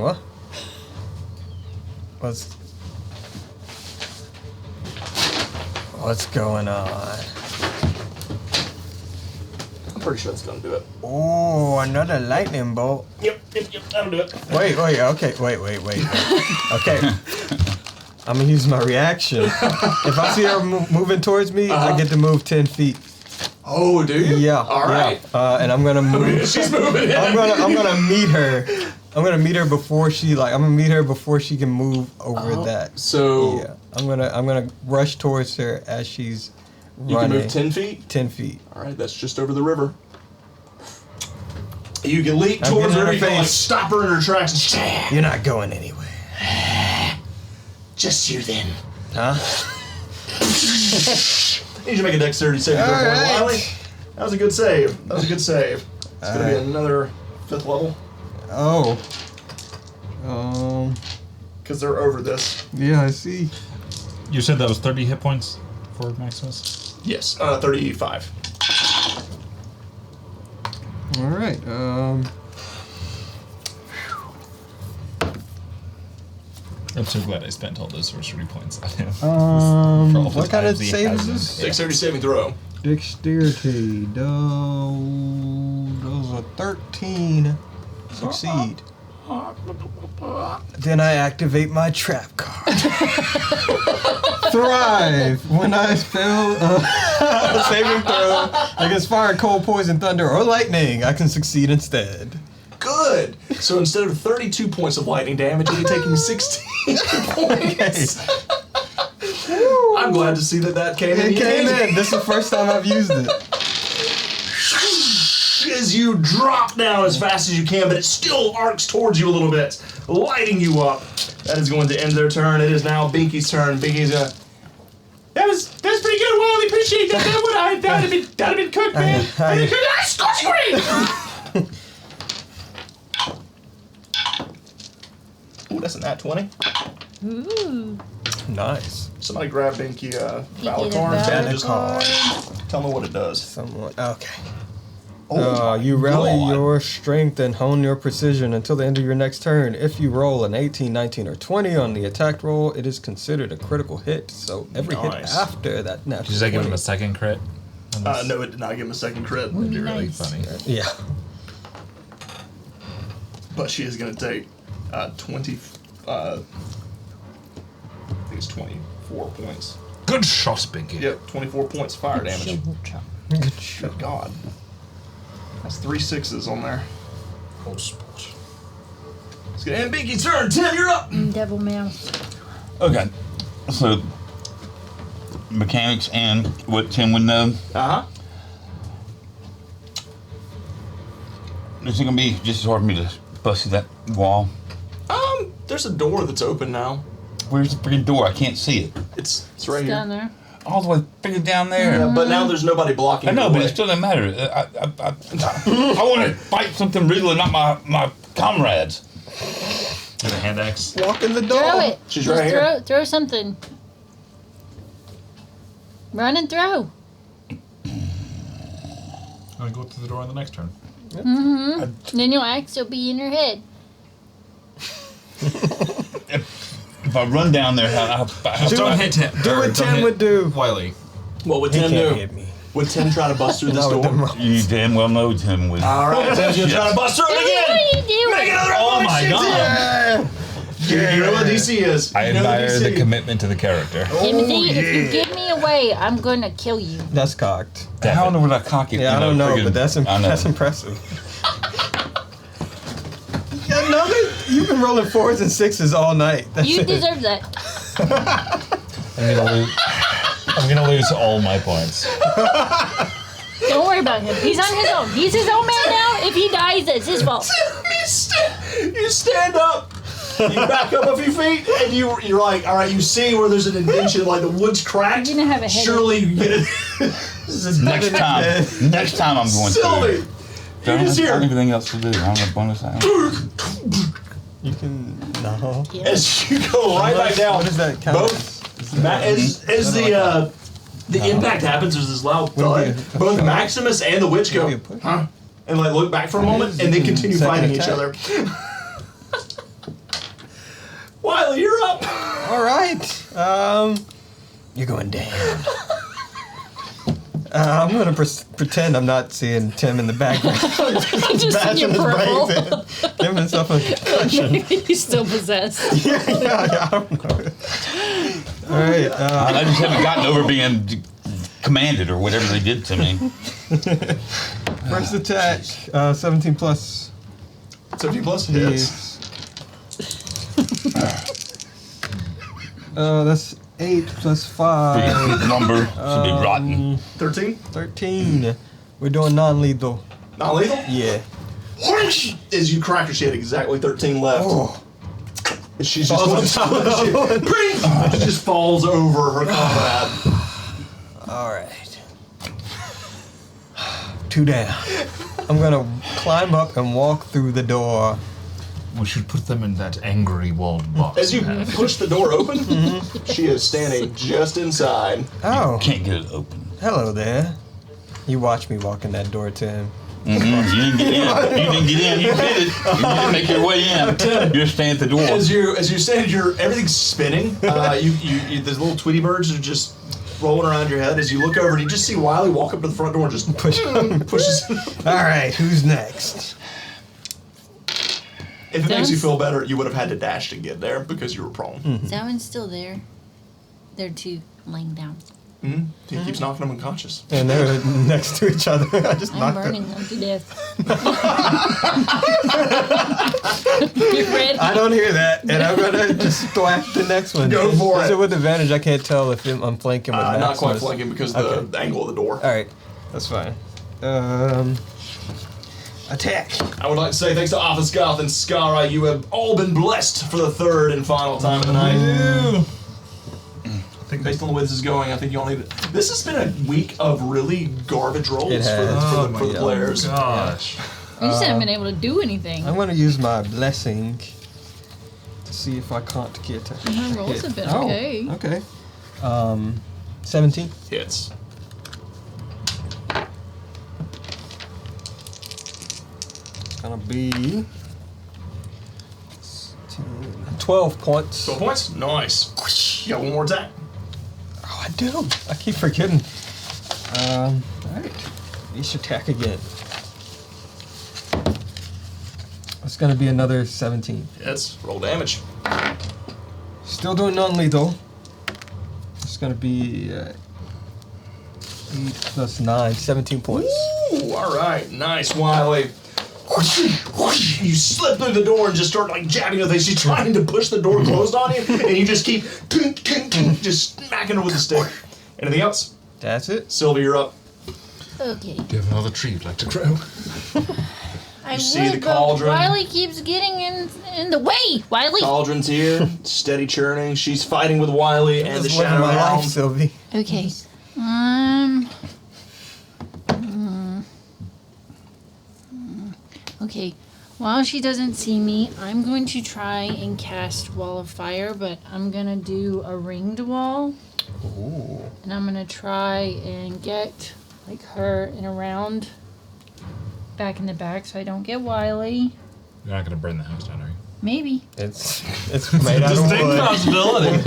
What? What's going on? I'm pretty sure that's gonna do it. Oh, another lightning bolt. Yep, that'll do it. Wait, okay, wait. Okay. I'm gonna use my reaction. If I see her moving towards me, I get to move 10 feet. Oh, do you? Yeah. All right. Yeah. And I'm gonna move. She's moving. I'm gonna meet her. I'm gonna meet her before she can move over that. So Yeah. I'm gonna rush towards her as she's you running. can move 10 feet. 10 feet. All right, that's just over the river. You can leap I'm towards getting in her. her You can like face. stop her in her tracks. And You're not going anywhere. just you then. Huh? Need you to make a dexterity saving throw for me, Alright. Wiley. That was a good save. It's gonna be another 5th level Oh. because they're over this. Yeah, I see. You said that was 30 hit points for Maximus? Yes, 35. All right. I'm so glad I spent all those sorcery points on him. For all the What kind of times he save is hasn't. this? Dexterity saving throw. Dexterity. Those are 13. Succeed. Then I activate my trap card. Thrive. When I spell a saving throw against fire, cold, poison, thunder, or lightning, I can succeed instead. Good. So instead of 32 points of lightning damage, you'll be taking 16 points. I'm glad to see that came in. It came in. This is the first time I've used it. As you drop down as fast as you can, but it still arcs towards you a little bit, lighting you up. That is going to end their turn. It is now Binky's turn. Binky's That was pretty good, Wiley. Appreciate that. That'd have been cooked, man. That'd have been cooked. Scorching ring! Ooh, that's an nat 20. Ooh. Nice. Somebody grab Binky valid get a card. valid and just tell me what it does. Somewhat. Okay. Oh, You rally God. your strength and hone your precision until the end of your next turn. If you roll an 18, 19, or 20 on the attack roll, it is considered a critical hit. So every hit Nice. after that natural Does that give him 20 a second crit? on this? No, it did not give him a second crit. That'd be really Nice. funny. Yeah. But she is going to take 20. I think it's 24 points. Good shot, Binky. Yep, 24 points of fire damage. Good God. That's 3 6s on there. Oh, sport. It's gonna end Binky's turn. Tim, you're up. Devil mouse. Okay. So, mechanics and what Tim would know. Uh huh. Is it going to be just as hard for me to bust through that wall? There's a door that's open now. Where's the freaking door? I can't see it. It's right here. Down there. All the way freaking down there. Yeah, but now there's nobody blocking. I know, your but way. it still doesn't matter. I want to fight something real and not my comrades. With a hand axe. Walk in the door. Throw it. She's Just right here. Throw something. Run and throw. I'll go through the door on the next turn. And then your axe will be in your head. If I run down there, Don't hit Tim. Do what Tim would do. Wiley. What would He Tim can't do? hit me. Would Tim try to bust through this Not with them door? rolls. You damn well know Tim would. All right, Tim's gonna try to bust through it What again. are you doing? Make another Oh my ability god. check. You know what DC is. I You know what admire DC the commitment to the character. Timothy, if yeah. you give me me away, I'm gonna kill you. That's cocked. I don't know what I cock it. Yeah, I don't know, but that's I know. that's impressive. You've been rolling 4s and 6s all night. That's You it. deserve that. I'm gonna lose all my points. Don't worry about him. He's on his own. He's his own man now. If he dies, it's his fault. You stand up, you back up a few feet, and you're like, all right, you see where there's an indentation, like the wood's cracked. You're gonna have a headache. Surely you get it. Next time I'm going Sylvie, to. you just I don't hear have anything else to do. I don't have bonus action. You can no. as you go right back down. What does that count? Both as the impact happens, there's this loud Would it thud. be a Both shot? Maximus and the witch Would go, it be a push? huh? And like look back for a moment, and then continue Second fighting each attack. other. Wiley, you're up. All right. You're going down. I'm gonna pretend I'm not seeing Tim in the background. Just in Bashing your his peripheral. brains in, giving himself a concussion. He's still possessed. yeah, I don't know. All right. I just haven't gotten over being commanded or whatever they did to me. First attack, 17 plus. 17 plus hits. That's 8 plus 5. Big number should be rotten. 13. 13. We're doing non-lethal. Not lethal? Yeah. As you crack her, she had exactly 13 left. Oh. And she's just she just falls over her comrade. All right. 2 down. I'm gonna climb up and walk through the door. We should put them in that angry walled box. As you push the door open, she is standing just inside. Oh, Can't get it open. hello there. You watch me walk in that door, Tim. You didn't get in. You didn't get in. You did it. You didn't make your way in. You're standing at the door. As you stand, everything's spinning. You those little Tweety birds are just rolling around your head. As you look over, and you just see Wiley walk up to the front door and just pushes. All right, who's next? If it makes you feel better, you would have had to dash to get there because you were prone. That one's still there. They're two laying down. He keeps knocking them unconscious. And they're next to each other. I just I'm knocked burning them. them to death. Get ready. I don't hear that, and I'm gonna just thwack the next one. Go for Is it. with advantage? I can't tell if I'm flanking with Not quite Maximus. flanking because of the angle of the door. All right, that's fine. Attack. I would like to say thanks to Arthur Scarth and Skara, you have all been blessed for the third and final time of the night. I think based on the way this is going, I think you only. This has been a week of really garbage rolls It for has. the players. Gosh. I just haven't been able to do anything. I'm gonna use my blessing to see if I can't get a My rolls have been Oh, okay. okay. 17. Hits. Gonna be 12 points. 12 points? Nice. You got one more attack. Oh, I do. I keep forgetting. Alright. Each attack again. It's gonna be another 17. Hits. Roll damage. Still doing non-lethal. It's gonna be 8 plus 9, 17 points. Ooh, all right. Nice, Wiley. You slip through the door and just start like jabbing her face. She's trying to push the door closed on you, and you just keep just smacking her with the stick. Anything else? That's it. Sylvia, you're up. Okay. Do you have another tree you'd like to grow? I see would, the but cauldron. Wiley keeps getting in the way. Wiley. Cauldron's here, steady churning. She's fighting with Wiley and the This is living Shadow my life, Hound. Sylvie. Okay. Okay. While she doesn't see me, I'm going to try and cast Wall of Fire, but I'm gonna do a ringed wall. Ooh. And I'm gonna try and get like her and around back in the back so I don't get Wiley. You're not gonna burn the house down, are you? Maybe. It's made out of Distinct wood. possibility.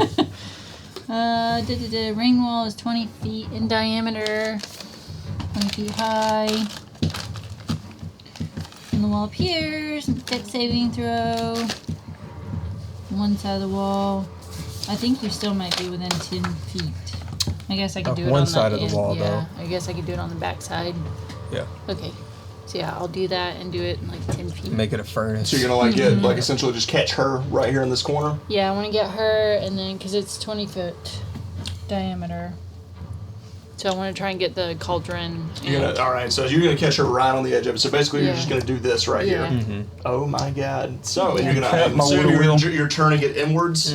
The ring wall is 20 feet in diameter, 20 feet high. And the wall appears, deck saving throw. One side of the wall. I think you still might be within 10 feet. I guess I could do it one on side the of the end, wall, yeah. I guess I could do it on the back side. Yeah. Okay. So yeah, I'll do that and do it in like 10 feet. Make it a furnace. So you're gonna like get like essentially just catch her right here in this corner. Yeah, I want to get her, and then because it's 20 foot diameter, so I want to try and get the cauldron. You're gonna all right. So you're gonna catch her right on the edge of it. So basically, you're Yeah. just gonna do this right Yeah. here. Oh my God. So and you're gonna Trap my assume wheel. you're turning it inwards.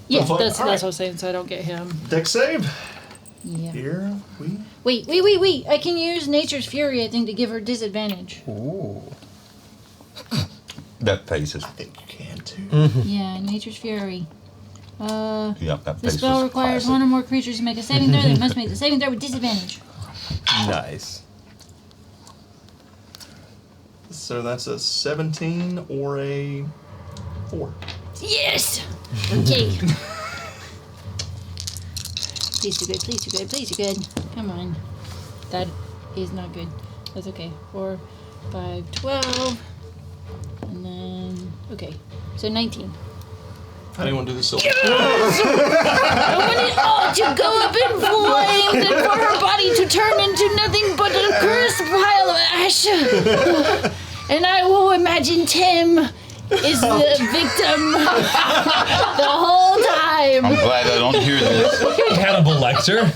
Yeah, All that's right. what I was saying, so I don't get him. Deck save. Yeah. Here we. Wait! I can use Nature's Fury, I think, to give her disadvantage. Ooh. That face is. I think you can too. Yeah, Nature's Fury. Yeah, that The face spell is requires classic. one or more creatures to make a saving throw. They must make the saving throw with disadvantage. Nice. So that's a 17 or a 4. Yes! Okay. Please do good, please do good, please do good. Come on. That is not good. That's okay. 4, 5, 12. And then, okay. So 19. How do you want to do this? I want it all to go up in flames and for her body to turn into nothing but a cursed pile of ash. And I will imagine Tim is the victim the whole time. I'm glad I don't hear this. Hannibal Lecter.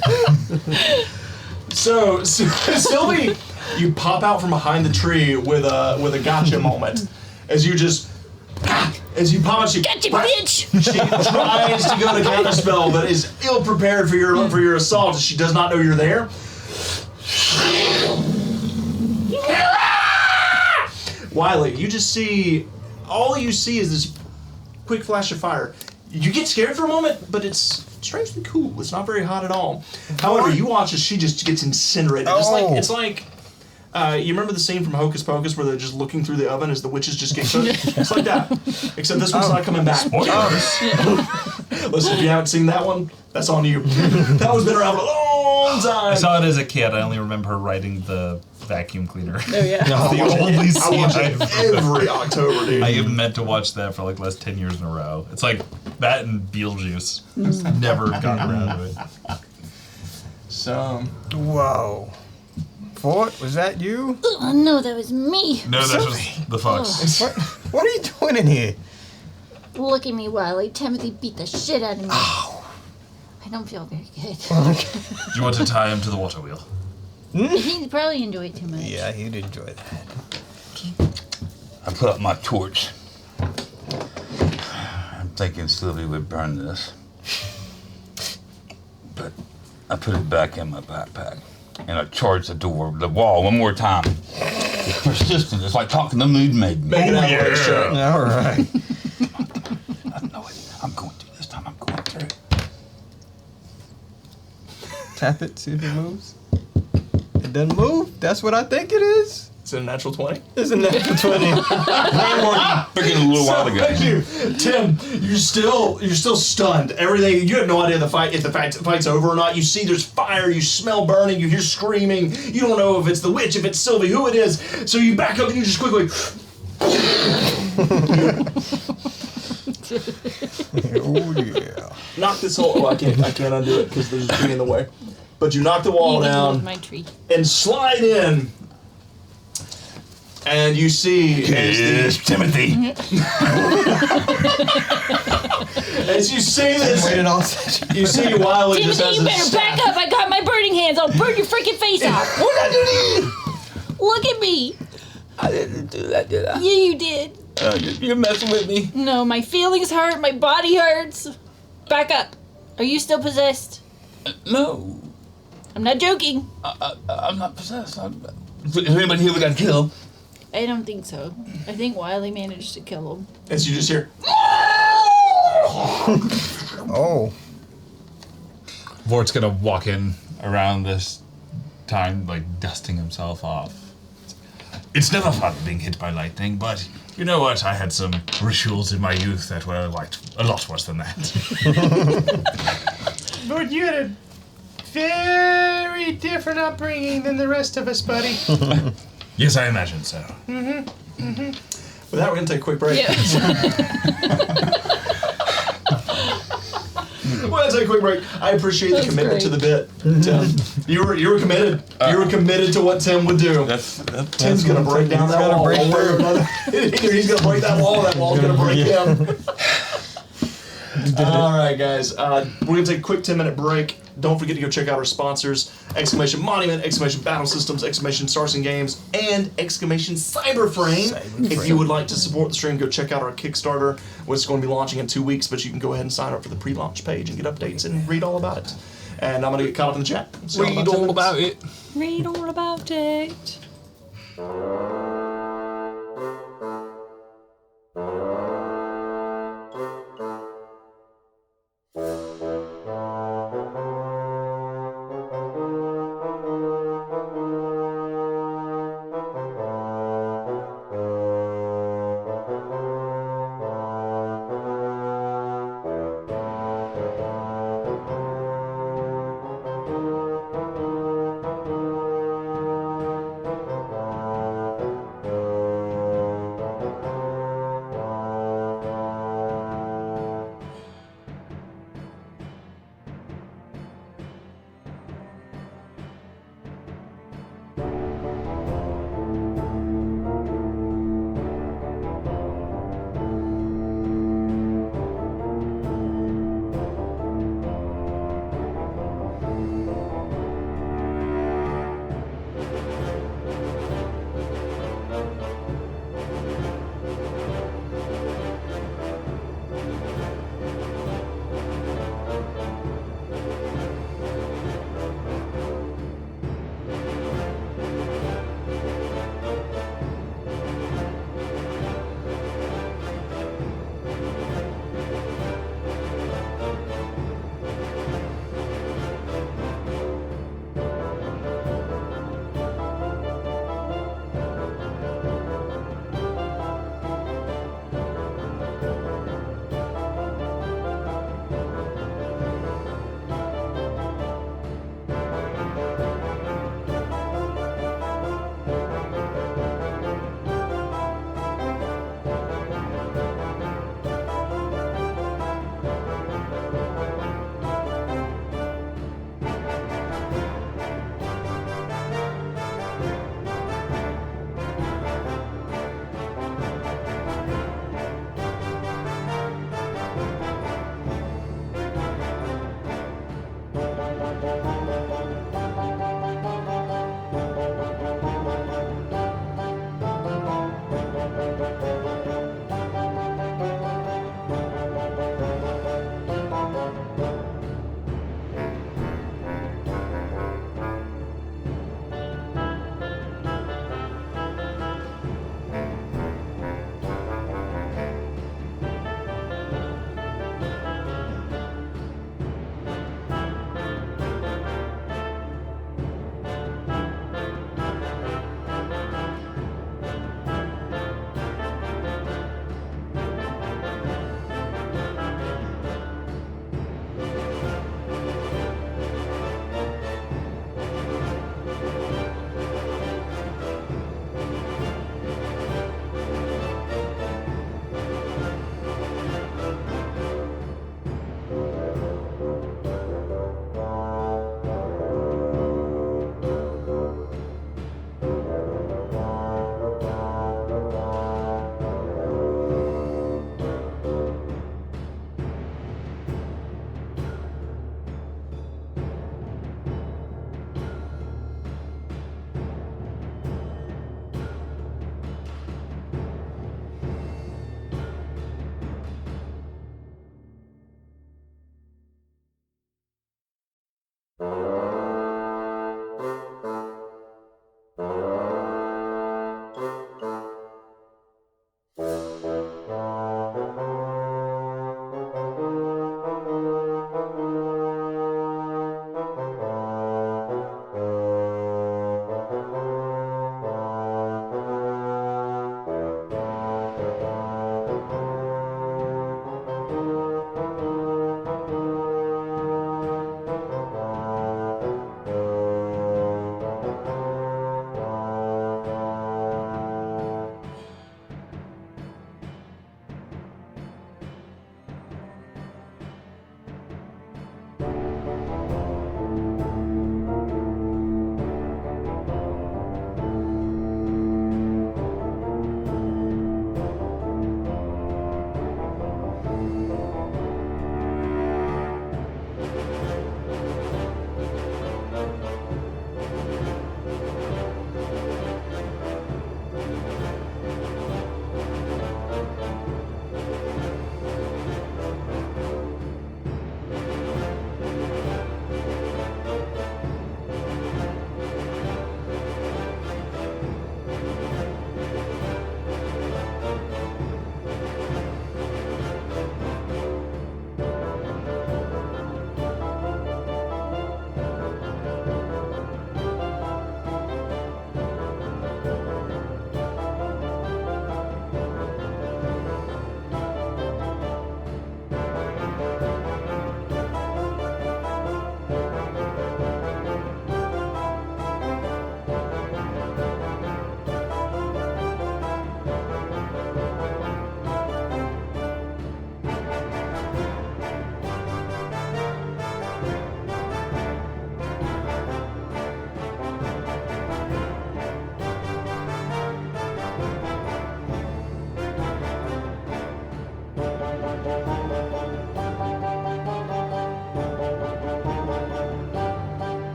So Sylvie, you pop out from behind the tree with a gotcha moment, as you just as you pop out. She Gotcha, bitch! She tries to go to counterspell, but is ill prepared for your assault. As she does not know you're there. Wiley, you just see. All you see is this quick flash of fire. You get scared for a moment, but it's strangely cool. It's not very hot at all. However, you watch as she just gets incinerated. It's like you remember the scene from Hocus Pocus where they're just looking through the oven as the witches just get cooked? It's like that. Except this one's not coming back. Listen, if you haven't seen that one, that's on you. That one's been around for a long time. I saw it as a kid. I only remember her riding the vacuum cleaner. Oh, yeah. The only I scene watch I've it every October, dude. I even meant to watch that for like the last 10 years in a row. It's like that and Beetlejuice. Just never gotten around to it. So, Whoa. Fort, was that you? Oh, no, that was me. No, that was the fox. What are you doing in here? Look at me, Wiley. Timothy beat the shit out of me. I don't feel very good. Do you want to tie him to the water wheel? He'd probably enjoy it too much. Yeah, he'd enjoy that. I put up my torch. I'm thinking Sylvie would burn this. But I put it back in my backpack. And I charged the wall one more time. It's persistent. It's like talking to Mood Maiden. make it out of the show. All right. I know it. I'm going through this time. I'm going through it. Tap it, see if it moves. It doesn't move. That's what I think it is. It's a natural 20. It's a natural 20. Freaking a little while ago. Thank you, Tim. You're still stunned. Everything. You have no idea if the fight's over or not. You see, there's fire. You smell burning. You hear screaming. You don't know if it's the witch, if it's Sylvie, who it is. So you back up and you just quickly. Oh yeah. Knock this whole. Oh, I can't undo it because there's a tree in the way. But you knock the wall You can hold down my tree. and slide in. And you see It's Timothy. as you see this, Waited all session. you see Wiley just Timothy, has you a better staff. back up. I got my burning hands. I'll burn your freaking face off. What did I do? Look at me. I didn't do that, did I? Yeah, you did. You're messing with me. No, my feelings hurt. My body hurts. Back up. Are you still possessed? No, I'm not joking. I'm not possessed. Is there anybody here we got to kill? I don't think so. I think Wiley managed to kill him. As you just hear. Oh. Vort's gonna walk in around this time, like dusting himself off. It's never fun being hit by lightning, but you know what? I had some rituals in my youth that were like a lot worse than that. Lord, you had a very different upbringing than the rest of us, buddy. Yes, I imagine so. With that, we're gonna take a quick break. Yeah. Well, let's take a quick break. I appreciate the That's commitment to great. the bit, Tim. You were committed. You were committed to what Tim would do. Tim's gonna break down that wall. break one way or another. Either he's gonna break that wall, or that wall's gonna break him. All right, guys. We're gonna take a quick 10-minute break. Don't forget to go check out our sponsors: Exclamation Monument, Exclamation Battle Systems, Exclamation Stars and Games, and Exclamation Cyberframe. If you would like to support the stream, go check out our Kickstarter, which is going to be launching in 2 weeks. But you can go ahead and sign up for the pre-launch page and get updates and read all about it. And I'm gonna get caught up in the chat. See you in Read 10 all minutes. about it. Read all about it.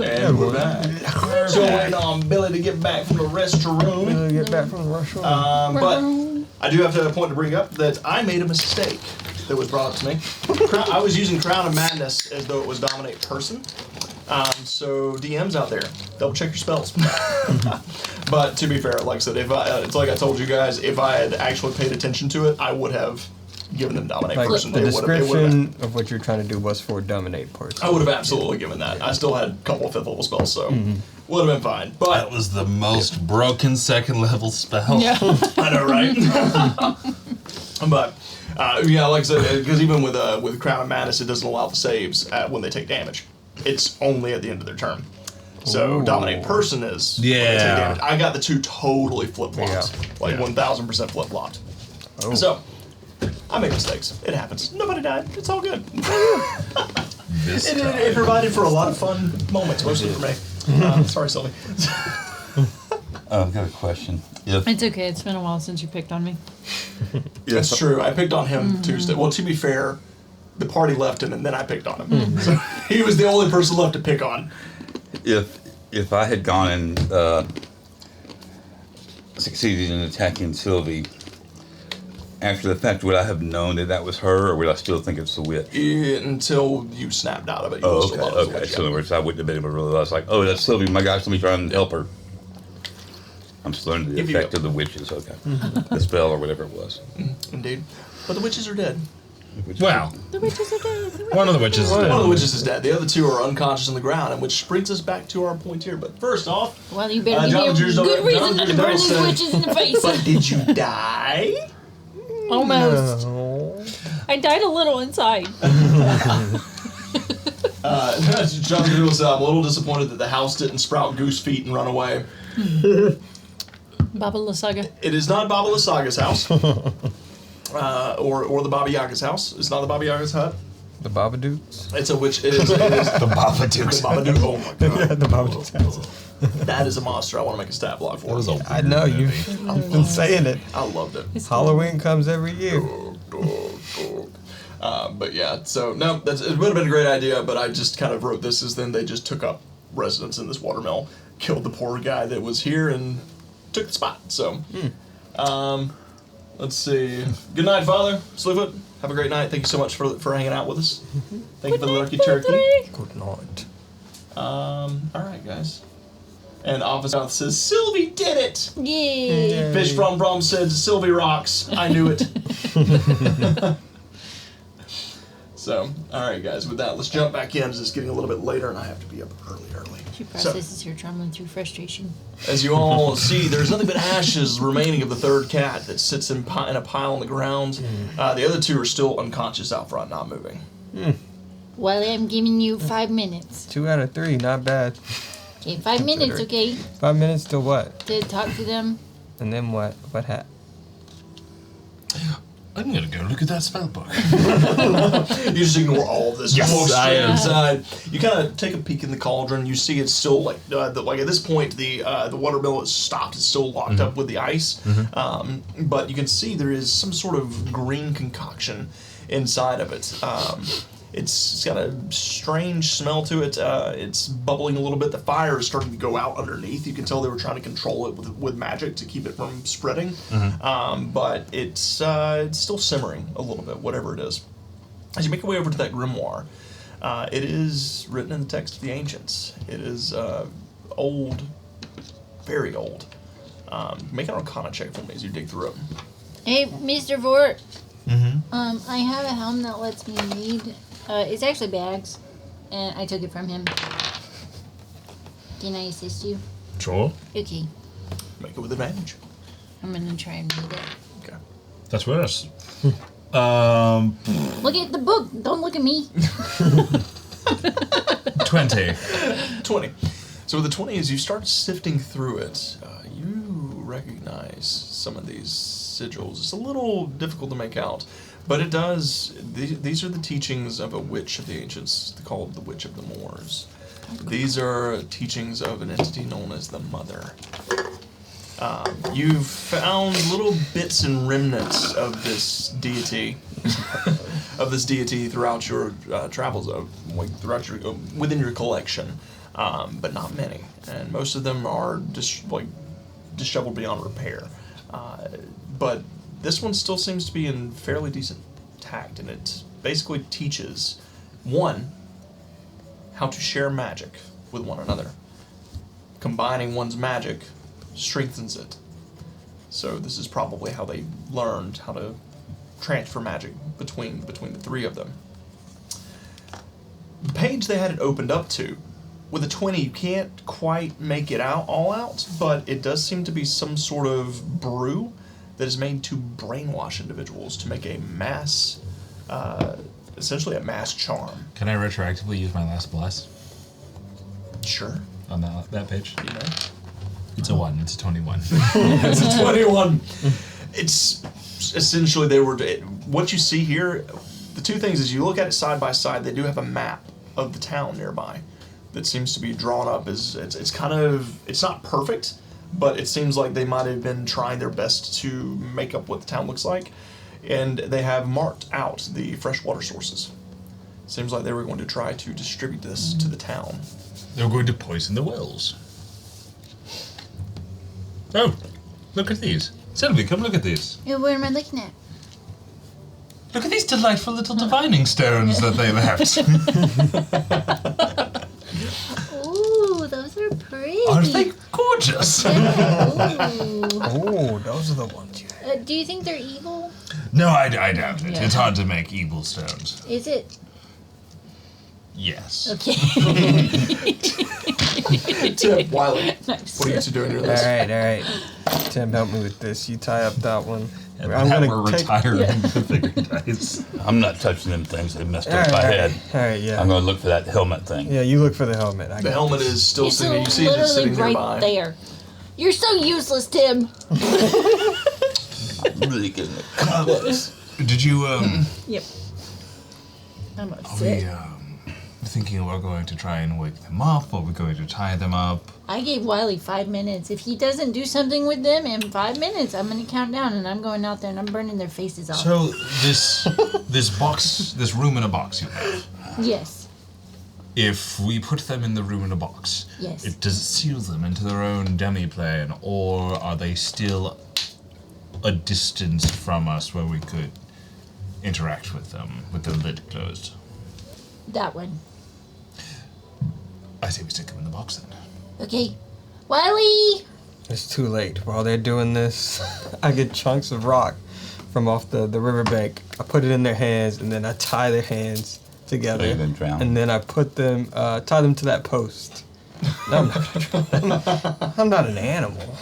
And we're back. So waiting on Billy to get back from the restroom. Get back from the restroom. But I do have to point to bring up that I made a mistake that was brought up to me. I was using Crown of Madness as though it was Dominate Person. So DMs out there, double check your spells. But to be fair, like I said, it's like I told you guys, if I had actually paid attention to it, I would have given them Dominate Like Person. the It would've- description of what you're trying to do was for Dominate Person. I would have absolutely given that. I still had a couple of 5th level spells, so would have been fine. But That was the most broken 2nd level spell. Yeah. I know, right? But yeah, like I said, because even with Crown of Madness, it doesn't allow the saves when they take damage. It's only at the end of their turn. So Ooh. Dominate Person is when they take Yeah. damage. I got the two totally flip flopped, Yeah. like Yeah. 1000% flip flopped. Oh. So I make mistakes. It happens. Nobody died. It's all good. This It provided for a lot of fun moments, mostly for me. Sorry, Sylvie. I've got a question. If It's okay. It's been a while since you picked on me. That's true. I picked on him Tuesday. Well, to be fair, the party left him, and then I picked on him. So he was the only person left to pick on. if I had gone and succeeded in attacking Sylvie, after the fact, would I have known that that was her, or would I still think it's the witch? Until you snapped out of it. You Oh, still okay, thought it was okay. witch, So in yeah. other words, I wouldn't have been able to realize, like, oh, that's Sylvie. My gosh, let me try and help her. I'm just learning the If you effect go. of the witches. Okay, the spell or whatever it was. Indeed. But the witches are dead. Well, The witches are dead. one of the witches is One of the dead. witches is dead. The other two are unconscious on the ground, and which brings us back to our point here. But first off, Well, you better John give me a Drew's good John reason Drew's to burn Devil these said- witches in the face. but did you die? Almost. No. I died a little inside. John Drew said, I'm a little disappointed that the house didn't sprout goose feet and run away. Baba Lysaga. It is not Baba Lysaga's house. Or the Baba Yaga's house. It's not the Baba Yaga's hut. The Babadooks? It's a witch. It is the Babadook's. Babadook. Oh my god. The Babadook's house. That is a monster I want to make a stat block for. I know, you've been saying it. I loved it. Halloween comes every year. But yeah, so no, it would have been a great idea, but I just kind of wrote this as then they just took up residence in this watermill, killed the poor guy that was here, and took the spot. So, let's see. Good night, Father. Slewfoot. Have a great night. Thank you so much for hanging out with us. Thank you for the lucky turkey. Good night. All right, guys. And Officer Mouth says, Sylvie did it! Yeah. Fish from Brom said, Sylvie rocks. I knew it. So, alright guys, with that, let's jump back in as it's getting a little bit later and I have to be up early. She So, processes her trauma through frustration. as you all see, there's nothing but ashes remaining of the third cat that sits in a pile on the ground. The other two are still unconscious out front, not moving. Well, I'm giving you 5 minutes. 2 out of 3, not bad. Okay, 5 minutes, okay, 5 minutes to what? to talk to them. And then what? What happened? I'm gonna go look at that spell book. You just ignore all of this. Yes, You walk I straight am. inside. You kind of take a peek in the cauldron. You see it's still like at this point the watermill is stopped. It's still locked up with the ice. But you can see there is some sort of green concoction inside of it. It's got a strange smell to it. It's bubbling a little bit. The fire is starting to go out underneath. You can tell they were trying to control it with magic to keep it from spreading. But it's still simmering a little bit, whatever it is. As you make your way over to that grimoire, it is written in the text of the ancients. It is old, very old. Make an Arcana check for me as you dig through it. Hey, Mr. Vort. I have a helm that lets me read. It's actually bags, and I took it from him. Can I assist you? Sure. Okay, Make it with advantage. I'm gonna try and read it. Okay. That's worse. Look at the book. Don't look at me. 20. 20. So with the 20, as you start sifting through it, you recognize some of these sigils. It's a little difficult to make out, but it does. These are the teachings of a witch of the ancients called the Witch of the Moors. These are teachings of an entity known as the Mother. You've found little bits and remnants of this deity, throughout your travels, within your collection. but not many. And most of them are disheveled beyond repair. But this one still seems to be in fairly decent tact, and it basically teaches, one, how to share magic with one another. Combining one's magic strengthens it. So this is probably how they learned how to transfer magic between the three of them. The page they had it opened up to, with a 20, you can't quite make it all out, but it does seem to be some sort of brew that is made to brainwash individuals to make a mass, essentially a mass charm. Can I retroactively use my last bless Sure. on that page? You know? It's a 1. It's a 21. It's a 21. It's essentially what you see here. The two things is you look at it side by side. They do have a map of the town nearby that seems to be drawn up as it's not perfect, but it seems like they might have been trying their best to make up what the town looks like, and they have marked out the freshwater sources. Seems like they were going to try to distribute this to the town. They're going to poison the wells. Oh, look at these. Sylvie, come look at these. Yeah, what am I looking at? Look at these delightful little divining stones that they left. Ooh, those are pretty. Aren't they gorgeous? Ooh. Oh, those are the ones you had. Do you think they're evil? No, I doubt it. Yeah. It's hard to make evil stones. Is it? Yes. Okay. Tim, Wiley, Nice. what are you two doing here? All right. Tim, help me with this. You tie up that one. And I'm that gonna we're take. retiring the figure dice. I'm not touching them things. They messed All up my head. All right, yeah. I'm going to look for that helmet thing. Yeah, you look for the helmet. I The got helmet this. is still It's sitting. You see it just literally sitting right nearby. there. You're so useless, Tim. I'm really getting it close. Did you, Yep. I'm are upset. we, thinking we're going to try and wake them up, or we're going to tie them up? I gave Wiley 5 minutes. If he doesn't do something with them in 5 minutes, I'm gonna count down and I'm going out there and I'm burning their faces off. So, this box, this room in a box you have, Yes. if we put them in the room in a box, Yes. does it seal them into their own demi-plane, or are they still a distance from us where we could interact with them with the lid closed? That one. I say we stick them in the box then. Okay. Wiley! It's too late. While they're doing this, I get chunks of rock from off the riverbank. I put it in their hands, and then I tie their hands together. Are you gonna drown? And then I put them, tie them to that post. No, I'm not gonna drown. I'm not an animal.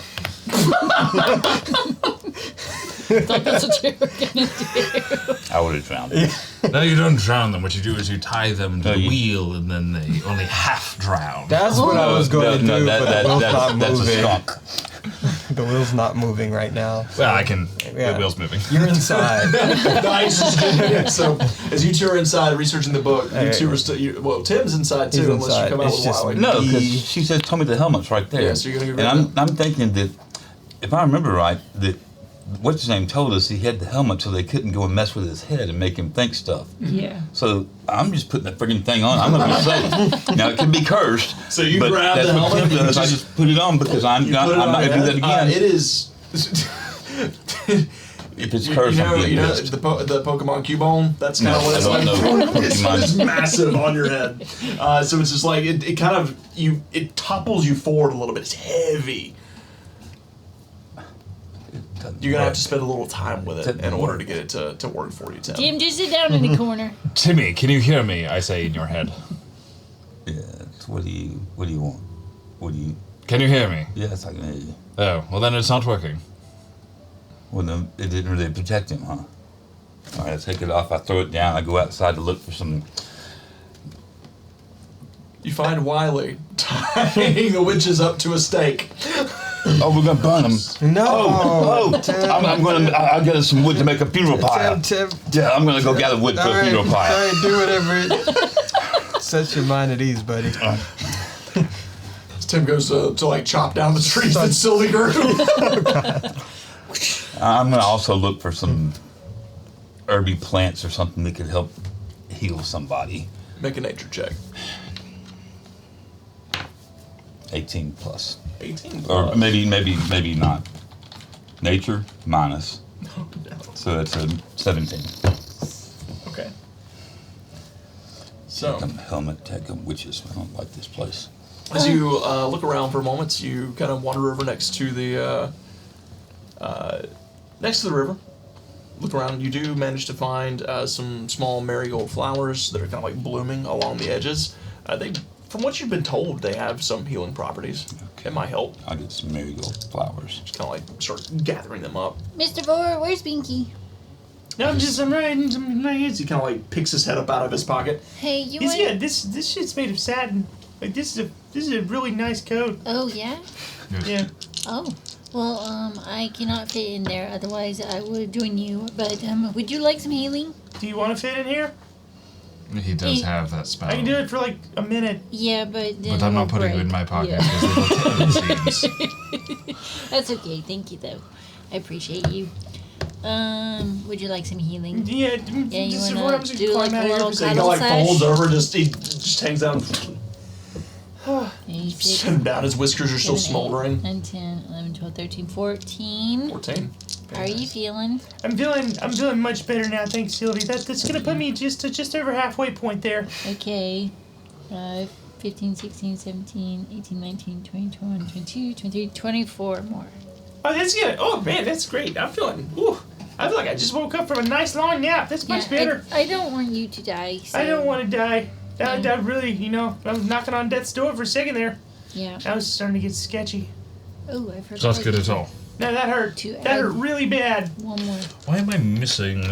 Thought that's what you were gonna do. I would have drowned them. No, you don't drown them. What you do is you tie them to No, the you- wheel, and then they only half drown. That's what I was going to do, but the wheel's not that's a moving. skunk. The wheel's not moving right now. Well, I can. Yeah. The wheel's moving. You're inside. Nice. So, as you two are inside researching the book, you Hey. two are still. Well, Tim's inside too, He's unless inside. you come out It's with just Wiley. No, because E- she said, "Tell me the helmet's right there." Yeah, so you're gonna get rid And of I'm thinking that if I remember right, that what's his name told us he had the helmet so they couldn't go and mess with his head and make him think stuff. Yeah. So I'm just putting that friggin' thing on. I'm gonna be safe. Now it can be cursed. So you but grab that's the what helmet Tim and does. I just- just put it on because I'm You not put it on gonna your do that head. again. It is. If it's You cursed, know, I'm being pissed. the Pokemon Cubone. That's kind No, of what I it's don't like. know It's Pokemon. just massive on your head. So it's just like it kind of it topples you forward a little bit. It's heavy. You're gonna have to spend a little time with it in order to get it to work for you, Tim. Jim, just sit down in the corner. Timmy, can you hear me? I say in your head. Yes. What do you want? What do you? Can you hear me? Yes, I can hear you. Oh, well then it's not working. Well, no, it didn't really protect him, huh? All right, I take it off. I throw it down. I go outside to look for some. You find Wiley tying the witches up to a stake. Oh, we're gonna burn them. No. Oh, I'm gonna. I'll get us some wood to make a funeral pyre. Tim. Yeah, I'm gonna go gather wood for a funeral All pyre. right, do whatever. Sets your mind at ease, buddy. Tim goes to like chop down the trees that Sylvie grew. I'm gonna also look for some herby plants or something that could help heal somebody. Make a nature check. 18 plus. 18 Or plus. maybe not. Nature minus. Oh, no. So it's a 17. Okay. So, Take a helmet, take a witches. I don't like this place. as you look around for moments, you kind of wander over next to the river. Look around. You do manage to find some small marigold flowers that are kind of like blooming along the edges. From what you've been told, they have some healing properties. Okay. It might help. I'll get some marigold flowers. Just kind of like start gathering them up. Mr. Vor, where's Binky? No, I'm riding some nice. He kind of like picks his head up out of his pocket. Hey, you This, want? yeah, this shit's made of satin. Like this is a really nice coat. Oh yeah. Yeah. Oh. Well, I cannot fit in there. Otherwise, I would join you. But would you like some healing? Do you want to fit in here? He does He- have that spell. I can do it for like a minute. Yeah, but then But I'm we'll not putting break. it in my pocket Yeah. because it'll kill it seems. That's okay. Thank you, though. I appreciate you. Would you like some healing? Yeah. Yeah, you just wanna I'm just do, climb like, out a here little for a So he second. kind of like Sash. folds over, he just hangs down, Eight, set him down. His whiskers are still 7, 8, smoldering. 9, 10, 11, 12, 13, 14. 14. How are you feeling? I'm feeling much better now, thanks, Sylvie. That's gonna put me just over halfway point there. Okay. 15, 16, 17, 18, 19, 20, 21, 22, 23, 24 more. Oh, that's good. Oh man, that's great. I feel like I just woke up from a nice long nap. That's much better. I don't want you to die. So, I don't want to die. I really, I was knocking on death's door for a second there. Yeah. I was starting to get sketchy. Oh, I forgot. So that's good at all. No, that hurt. To That add- hurt really bad. One more. Why am I missing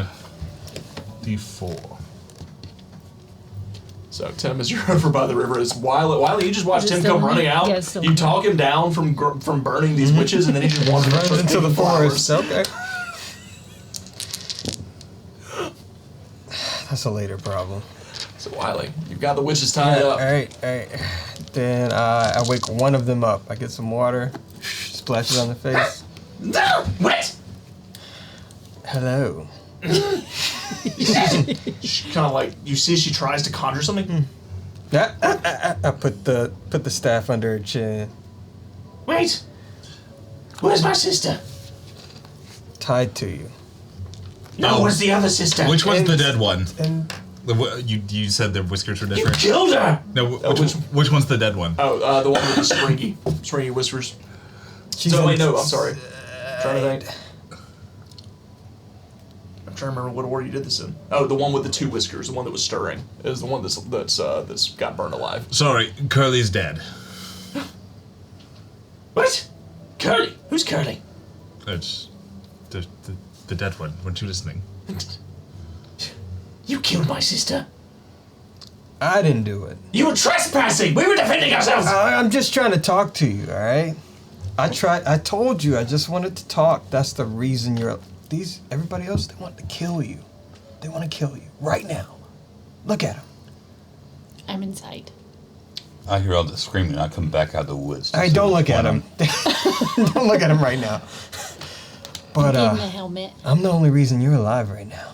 D4? So Tim, as you're over by the river, is Wiley. You just watch Is it Tim still come running moving? out. Yeah, it's still You talk him down from burning these witches, and then he just wanders Runs into the forest. Okay. That's a later problem. So Wiley, you've got the witches tied up. All right. Then I wake one of them up. I get some water, splash it on the face. No! What? Hello. She kind of like you see she tries to conjure something. I put the staff under her chin, Wait. Where's my sister? tied to you. No, where's the other sister? Which one's the dead one? And You said their whiskers were You different. killed her. No, which one's the dead one? Oh, the one with the springy whiskers. she's So in- wait, no, I'm sorry. Trying to think. I'm trying to remember what order you did this in. Oh, the one with the two whiskers, the one that was stirring, is the one that's got burned alive. Sorry, Curly's dead. What? Curly? Who's Curly? It's the dead one. Weren't you listening? You killed my sister. I didn't do it. You were trespassing. We were defending ourselves. I'm just trying to talk to you. All right. I told you. I just wanted to talk. That's the reason you're. Everybody else, they want to kill you. They want to kill you right now. Look at them. I'm inside. I hear all the screaming. I come back out of the woods. to Hey, see don't what's look at going him. on. Don't look at him right now. But Give him the helmet. I'm the only reason you're alive right now.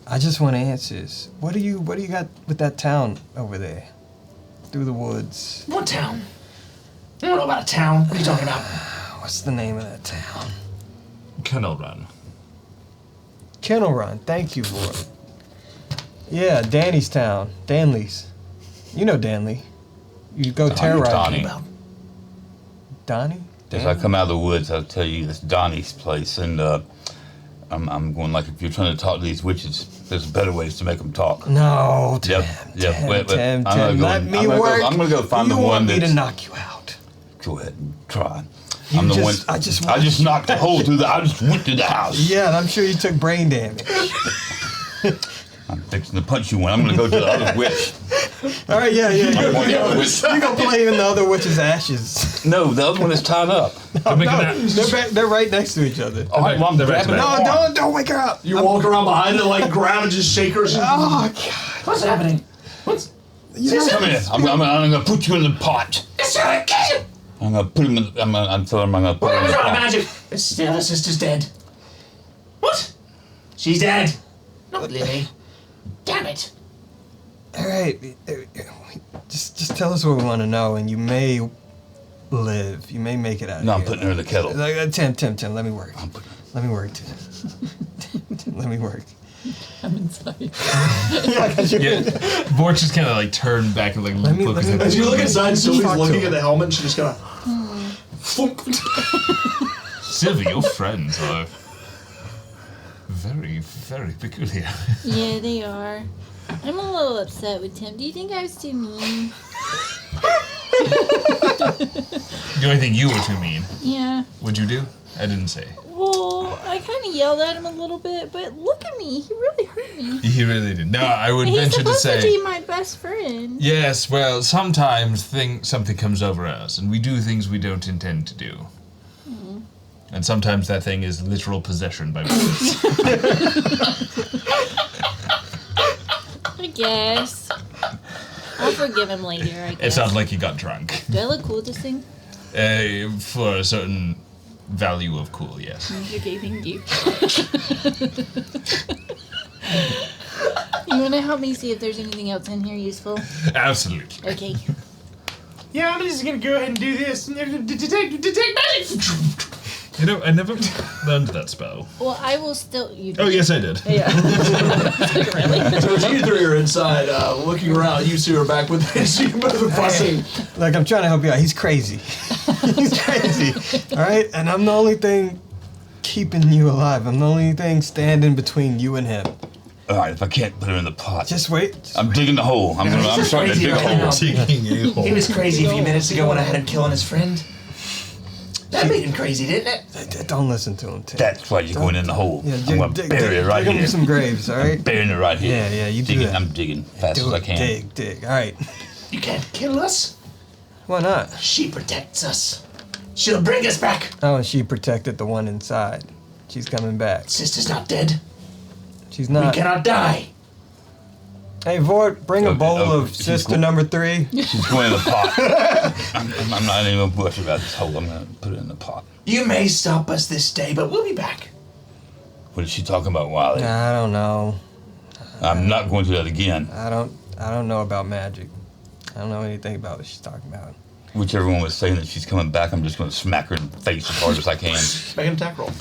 I just want answers. What do you got with that town over there? Through the woods. What town? I don't know about a town. What are you talking about? What's the name of that town? Kennel Run. Kennel Run. Thank you for it. Yeah, Danny's town. Danley's. You know Danley. You go terrorize. Donnie. Donnie? As I come out of the woods, I'll tell you it's Donnie's place, and I'm going like if you're trying to talk to these witches, there's better ways to make them talk. No, Tim. Yep. Tim, Wait, Tim, I'm gonna Tim, go let and- me I'm gonna go- work. I'm gonna go find you the want one me to that's- knock you out. Go ahead and try. You I'm the just- one. I just I want- just knocked a hole through the. I just went through the house. Yeah, and I'm sure you took brain damage. I'm fixing to punch you one. I'm gonna go to the other witch. All right, yeah. I want the other witch. You gonna play in the other witch's ashes? No, the other one is tied up. They're making No, that. they're right next to each other. All right, well, I'm They're back to grabbing back. it. No, don't wake her up. You walk around behind it, like grab and just shake her. Oh God! What's happening? What's? Come here. I'm gonna put you in the pot. I'm gonna put him in. I'm telling him I'm gonna put him in What's the wrong, pot. magic? The other sister's dead. What? She's dead. Not Lily. Damn it. All right, just tell us what we want to know, and you may live. You may make it out. No, here. I'm putting her in the kettle. Tim, let me work. I'm putting Let me work, Tim. Let me work. I'm inside. Yeah, Borch just kind of like turned back and like focus let me- As you look inside, Sylvie's Talk to looking him. at the helmet, and she just kind of. Sylvie, your friends are very, very peculiar. Yeah, they are. I'm a little upset with Tim. Do you think I was too mean? The only thing you were too mean. Yeah. What'd you do? I didn't say. Well, I kind of yelled at him a little bit, but look at me. He really hurt me. He really did. No, I would He's venture to supposed to say. be my best friend. Yes, well, sometimes something comes over us, and we do things we don't intend to do. And sometimes that thing is literal possession by wolves. I guess. I'll forgive him later, I guess. It sounds like he got drunk. Do I look cool this thing? For a certain value of cool, yes. Okay, thank you. You want to help me see if there's anything else in here useful? Absolutely. Okay. Yeah, I'm just gonna go ahead and do this. Detect magic! You know, I never learned that spell. Well, I will still. You Oh, yes, I did. Yeah. Really? So as you three are inside, looking around, you two are back with this. You both are fussing. Look, I'm trying to help you out. He's crazy. He's crazy. All right? And I'm the only thing keeping you alive. I'm the only thing standing between you and him. All right, if I can't put her in the pot, Just wait. I'm digging the hole. I'm starting to dig a hole. Taking a hole. He was crazy a few minutes ago when I had him killing his friend. That made him crazy, didn't it? Don't listen to him, Tim. That's why you're going in the hole. Yeah, I'm going to bury it right dig him here. some graves, all right? Burying it right here. Yeah, you do digging, that. I'm digging fast as Do I it. can. Dig. All right. You can't kill us. Why not? She protects us. She'll bring us back. Oh, and she protected the one inside. She's coming back. Sister's not dead. She's We not. cannot die. Hey, Vort, bring a Okay, bowl okay, of she's sister cool. number 3. She's going in the pot. I'm not even going to worry about this hole. I'm going to put it in the pot. You may stop us this day, but we'll be back. What is she talking about, Wiley? I don't know. I'm not going to do that again. I don't know about magic. I don't know anything about what she's talking about. Whichever one was saying that she's coming back, I'm just going to smack her in the face as hard as I can. Make an attack roll.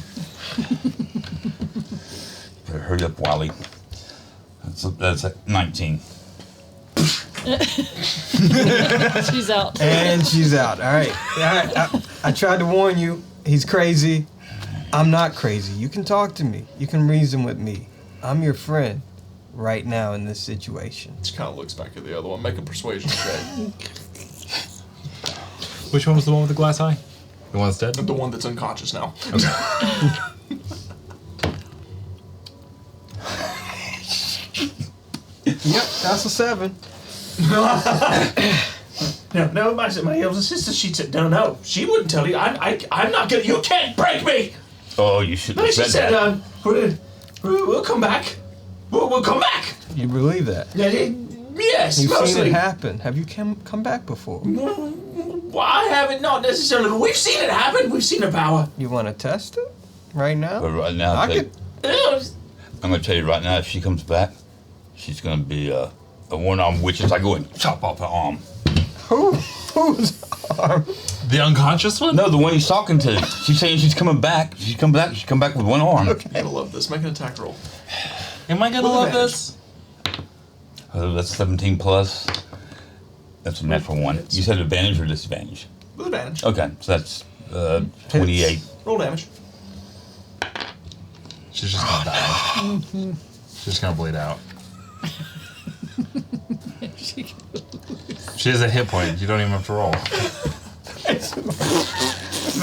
Better hurry up, Wiley. That's at 19. She's out. And she's out. All right. I tried to warn you. He's crazy. I'm not crazy. You can talk to me. You can reason with me. I'm your friend right now in this situation. She kind of looks back at the other one. Make a persuasion check. Which one was the one with the glass eye? The one that's dead? The one that's unconscious now. Yep, that's a 7. No, my elder sister, she said, no, she wouldn't tell you. I'm not gonna, you can't break me. Oh, you shouldn't No, have she said said, that. we'll come back. We'll come back. You believe that? Yes, You've mostly. seen it happen. Have you come back before? Well, I haven't, not necessarily, but we've seen it happen. We've seen her power. You want to test it right now? But right now, I I'm could. going to tell you right now, if she comes back, she's going to be a one-armed witch as I go and chop off her arm. Whose arm? The unconscious one? No, the one he's talking to. She's saying she's coming back. She's come back with one arm. You're gonna love this. Make an attack roll. Am I gonna With love advantage. this? That's 17 plus. That's a natural one. You said advantage or disadvantage? With advantage. Okay, so that's 28. Roll damage. She's just gonna die. She's just gonna bleed out. She has a hit point. You don't even have to roll.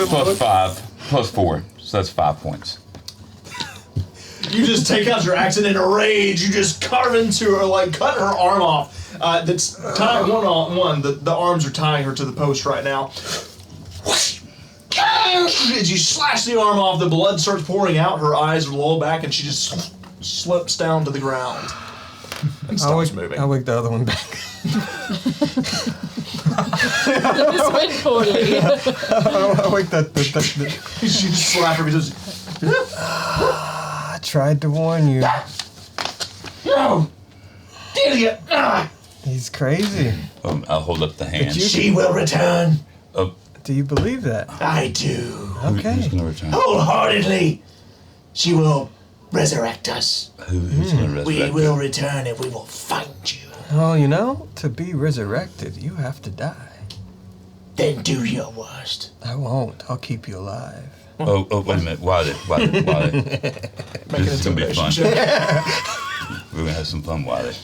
Plus 5, plus 4. So that's 5 points. You just take out your axe and in a rage, you just carve into her, like cut her arm off. That's tied one. The arms are tying her to the post right now. As you slash the arm off, the blood starts pouring out. Her eyes roll back, and she just slips down to the ground and stops moving. I'll wake the other one back. This went poorly. I'll wake the She just slapped her because I tried to warn you. No, idiot. He's crazy. I'll hold up the hand. you- She will return. Oh, Do you believe that? I do. Who's Okay. going to return? Wholeheartedly. She will resurrect us. Who's going to resurrect We her? will return and we will find you. Oh, you know, to be resurrected, you have to die. Then do your worst. I won't. I'll keep you alive. Oh, wait a minute. Why? Make This is going to be fun. We're going to have some fun, Wiley.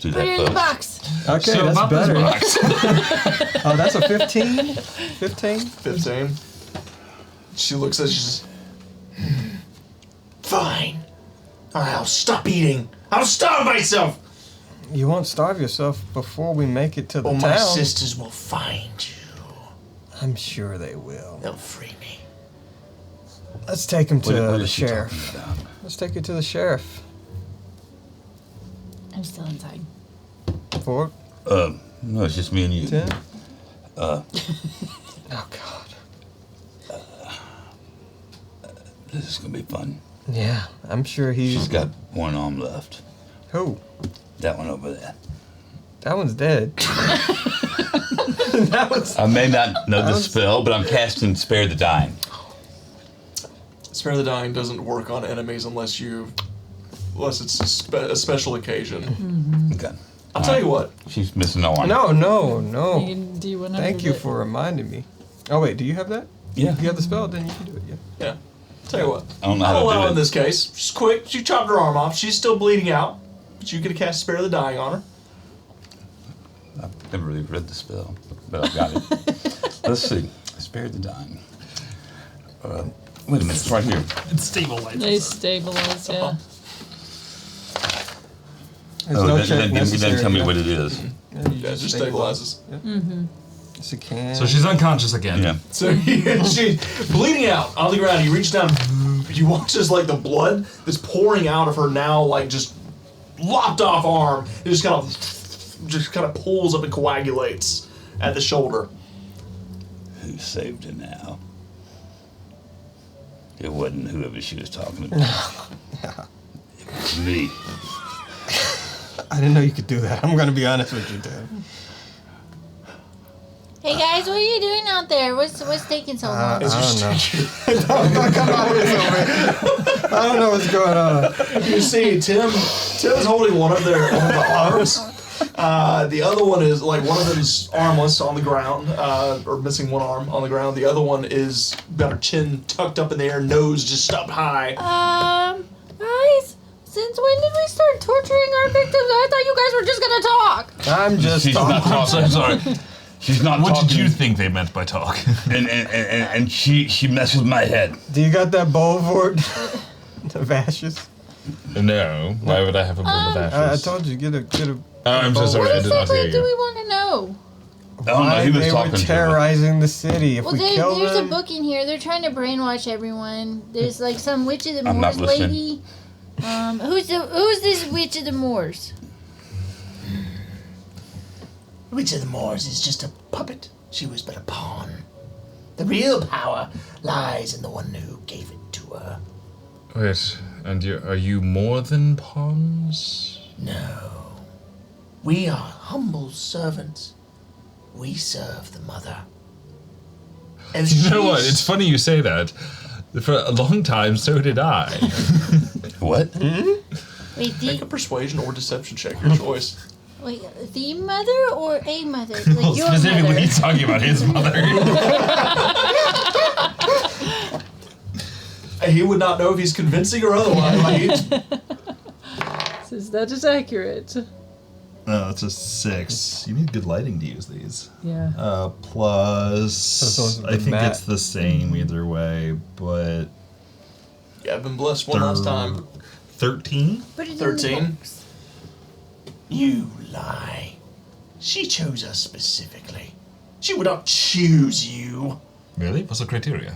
Do Put it in the that, folks. box. Okay, So that's about this better. box. Oh, that's a 15? 15? 15. She looks at you. She's Fine. I'll stop eating. I'll starve myself. You won't starve yourself before we make it to the Or town. my sisters will find you. I'm sure they will. They'll free me. Let's take him to What the is she sheriff. talking about? Let's take it to the sheriff. I'm still inside. 4, No, it's just me and you. 10. Oh, God. This is going to be fun. Yeah, I'm sure he's... She's got one arm left. Who? That one over there. That one's dead. That was... I may not know the spell, but I'm casting Spare the Dying. Spare the Dying doesn't work on enemies unless it's a special occasion. Okay. I'll tell you what. She's missing an arm. No. Do you want to? Thank you for reminding me. Oh, wait, do you have that? Yeah. If you have the spell, then you can do it, yeah. Yeah. Tell you what. I don't know I'll how to allow do in it. this case. Just quick. She chopped her arm off. She's still bleeding out. But you could have cast Spare the Dying on her. I've never really read the spell, but I've got it. Let's see. Spare the Dying. Wait a minute. It's right here. It's stabilized. They stabilize, yeah. There's Oh, no that check doesn't necessary. tell me what it is. Yeah, you Yeah, it just stabilizes. It's a can. So she's unconscious again. Yeah. So she's bleeding out on the ground. You reach down. You watch as like the blood that's pouring out of her now, like just lopped off arm. It just kind of pulls up and coagulates at the shoulder. Who saved her now? It wasn't whoever she was talking about. It was me. I didn't know you could do that. I'm going to be honest with you, Dan. Hey guys, what are you doing out there? What's taking so long? I don't know. Come on, I don't know what's going on. You see, Tim's holding one of the arms. The other one is like one of them is armless on the ground, or missing one arm on the ground. The other one is got her chin tucked up in the air, nose just up high. Guys, since when did we start torturing our victims? I thought you guys were just gonna talk. I'm just She's not talking. talking. Sorry. She's not What talking. did you think they meant by talk? And she messed with my head. Do you got that bowl for it? Of ashes? No. Why would I have a bowl of I ashes? told you, get a Oh, I'm so bowl. sorry. I did not hear Exactly do we you. want to know? I don't know. Why He was they talking were to her. terrorizing the city. If Well, we kill there's them, a book in here. They're trying to brainwash everyone. There's like some witch of the I'm not Moors listening. lady. Who's this witch of the Moors? Witch of the Moors is just a puppet. She was but a pawn. The real power lies in the one who gave it to her. Wait, and are you more than pawns? No. We are humble servants. We serve the mother. And You know what? she's- It's funny you say that. For a long time, so did I. What? Wait, Make a persuasion or deception check, your choice. wait, the mother or a mother? Like Well, your specifically, mother? he's talking about his mother. He would not know if he's convincing or otherwise. Like, Says that is accurate. No, it's a 6. You need good lighting to use these. Yeah. Those ones Plus, with I think Matt. it's the same either way, but yeah, I've been blessed one last time. 13? Put it in the 13. box. You lie. She chose us specifically. She would not choose you. Really? What's the criteria?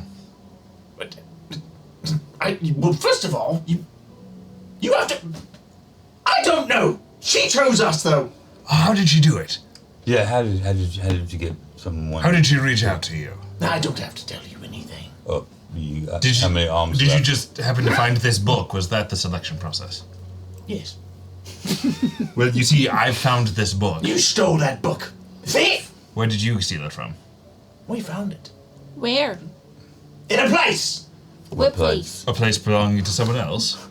But well, first of all, you have to. I don't know. She chose us, though. How did she do it? Yeah. How did you get someone? How did she reach out to you? I don't have to tell you anything. Oh, you. Did how you, many arms? did you left? just happen to find this book? Was that the selection process? Yes. Well, you see, I found this book. You stole that book. Thief! Where did you steal it from? We found it. Where? In a place. What place? A place belonging to someone else.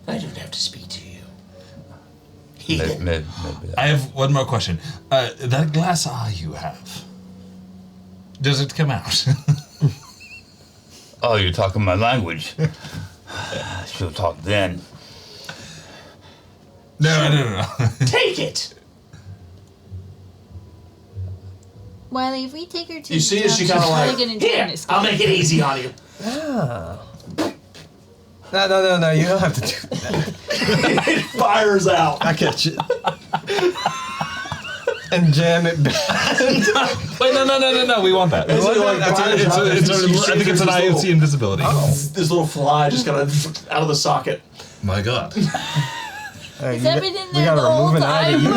I don't have to speak to you. Maybe. I have one more question. That glass eye you have, does it come out? Oh, you're talking my language. She'll talk then. No. Take it. Wiley, if we take her to You see as she kind of like, here, I'll make it easy on you. Ah. No, you don't have to do that. It fires out. I catch it. And jam it back. Wait, no. We want that. Is it like fires out? I think it's an IOC invisibility. This little fly just kind of out of the socket. My God. Is everything we there gotta the whole remove an eye to time? you.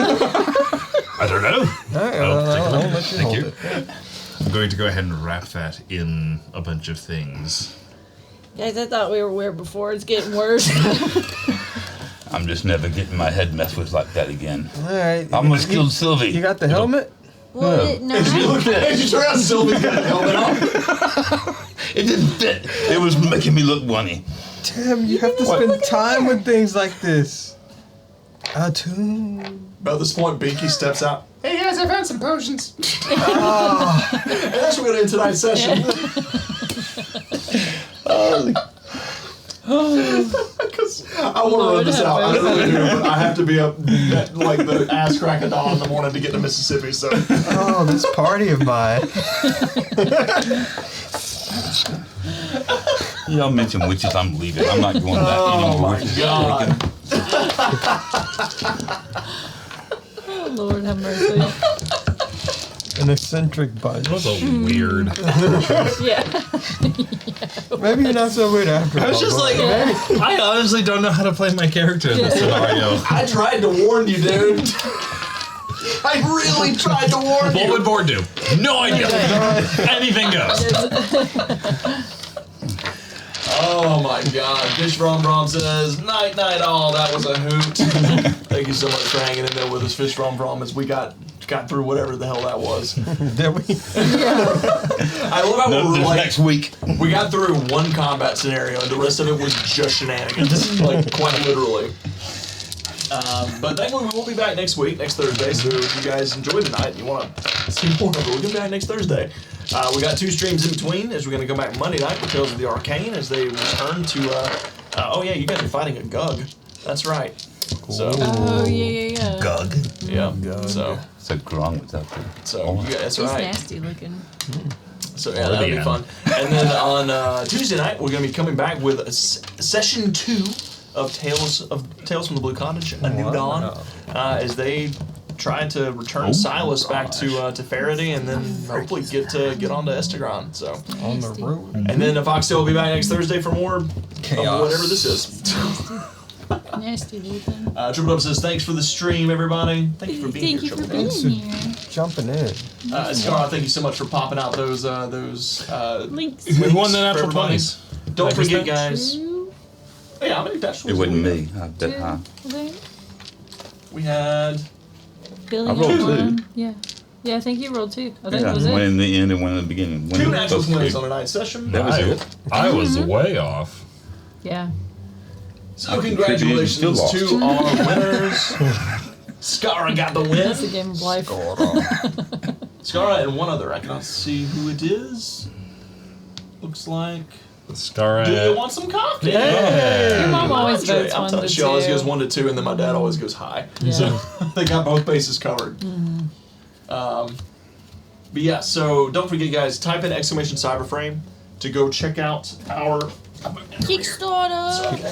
I don't know. I'll let you Thank hold you. it. I'm going to go ahead and wrap that in a bunch of things. Guys, I thought we were where before. It's getting worse. I'm just never getting my head messed with like that again. All right. I almost killed Sylvie. You got the helmet? Well, it not. As you turn around, Sylvie's got a helmet on. It didn't fit. It was making me look bunny. Damn, you have to spend time with things like this. Attune. About this point, Binky steps out. Hey guys, I found some potions. And that's what we're going to end tonight's session. Because I want to run this out. I really do, but I have to be up at, like the ass crack of dawn in the morning to get to Mississippi. So Oh, this party of mine. Y'all mentioned witches, I'm leaving. I'm not going back anymore. my God. Oh, Lord have mercy. An eccentric bunch. That was a weird. Yeah. Maybe you're not so weird after all. I was just but- like, I honestly don't know how to play my character in this scenario. I tried to warn you, dude. I really tried to warn What you. would Board do? No idea. Anything goes. Oh my God. Fish From Brom says, night, all. That was a hoot. Thank you so much for hanging in there with us, Fish From Brom, as we got through whatever the hell that was. Did we? I love how we were like, Next week. we got through one combat scenario and the rest of it was just shenanigans, like quite literally. But thankfully we will be back next week, next Thursday, so if you guys enjoyed tonight and you want to see more of it, we'll be back next Thursday. We got 2 streams in between as we're going to come back Monday night with Tales of the Arcane as they return to, oh yeah, you guys are fighting a Gug. That's right. So, Oh, yeah. Gug. yeah, Gug. So wrong with that. so you guys, that's He's right. nasty looking. So yeah, that'll be fun. And then on Tuesday night, we're going to be coming back with session 2 of Tales from the Blue Cottage, A New Dawn, as they try to return Silas back to Faraday, and then hopefully get onto Estegron. So On the road. and then Foxtail will be back next Thursday for more of Chaos. whatever this is. Nasty looking. Triple Up says thanks for the stream, everybody. Thank you for being Thank you here, for Triple Up. being here. Jumping in. Scar, thank you so much for popping out those Links. We won links the for natural everybody. 20s. Don't Did I miss forget, that? guys. 2, Yeah, how many vegetables? It wasn't did we me. I bet high. okay. We had. Billy I got rolled 2. one. Yeah. Yeah, I think you rolled 2. I think Yeah, that was one it. in the end and one in the beginning. One 2 was natural supposed to 20s be. on tonight's session. That was it. I was way off. Yeah. So congratulations Still lost. to our winners. Skara got the That's the win. game of life. Skara and one other. I cannot see who it is. Looks like. Scar. Do you want some coffee? Your mom always Andre, votes I'm 1 telling to you, she always 2. goes 1 to 2, and then my dad always goes high. Yeah. So they got both bases covered. But yeah, so don't forget, guys, type in exclamation cyberframe to go check out our Kickstarter.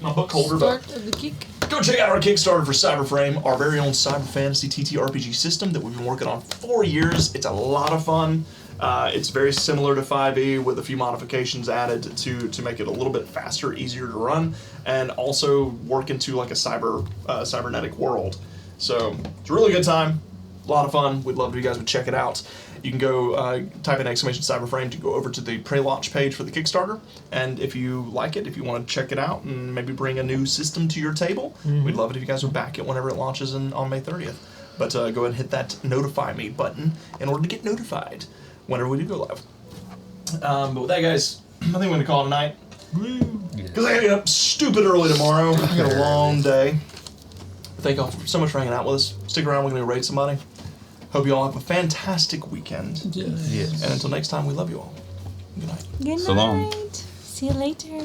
my book holder. But Start of the kick. go check out our Kickstarter for Cyberframe, our very own cyber fantasy TTRPG system that we've been working on for 4 years. It's a lot of fun. It's very similar to 5e with a few modifications added to make it a little bit faster, easier to run, and also work into like a cybernetic world. So it's a really good time, a lot of fun. We'd love if you guys would check it out. You can go type in exclamation cyberframe to go over to the pre-launch page for the Kickstarter, and if you like it, if you want to check it out and maybe bring a new system to your table, we'd love it if you guys would back it whenever it launches on May 30th. But go ahead and hit that notify me button in order to get notified whenever we do go live. But with that, guys, I think we're going to call it a night. Because I got to get up stupid early tomorrow. I got a long day. Thank y'all so much for hanging out with us. Stick around, we're going to raid somebody. Hope you all have a fantastic weekend. Yes. And until next time, we love you all. Good night. Good night. So long. See you later.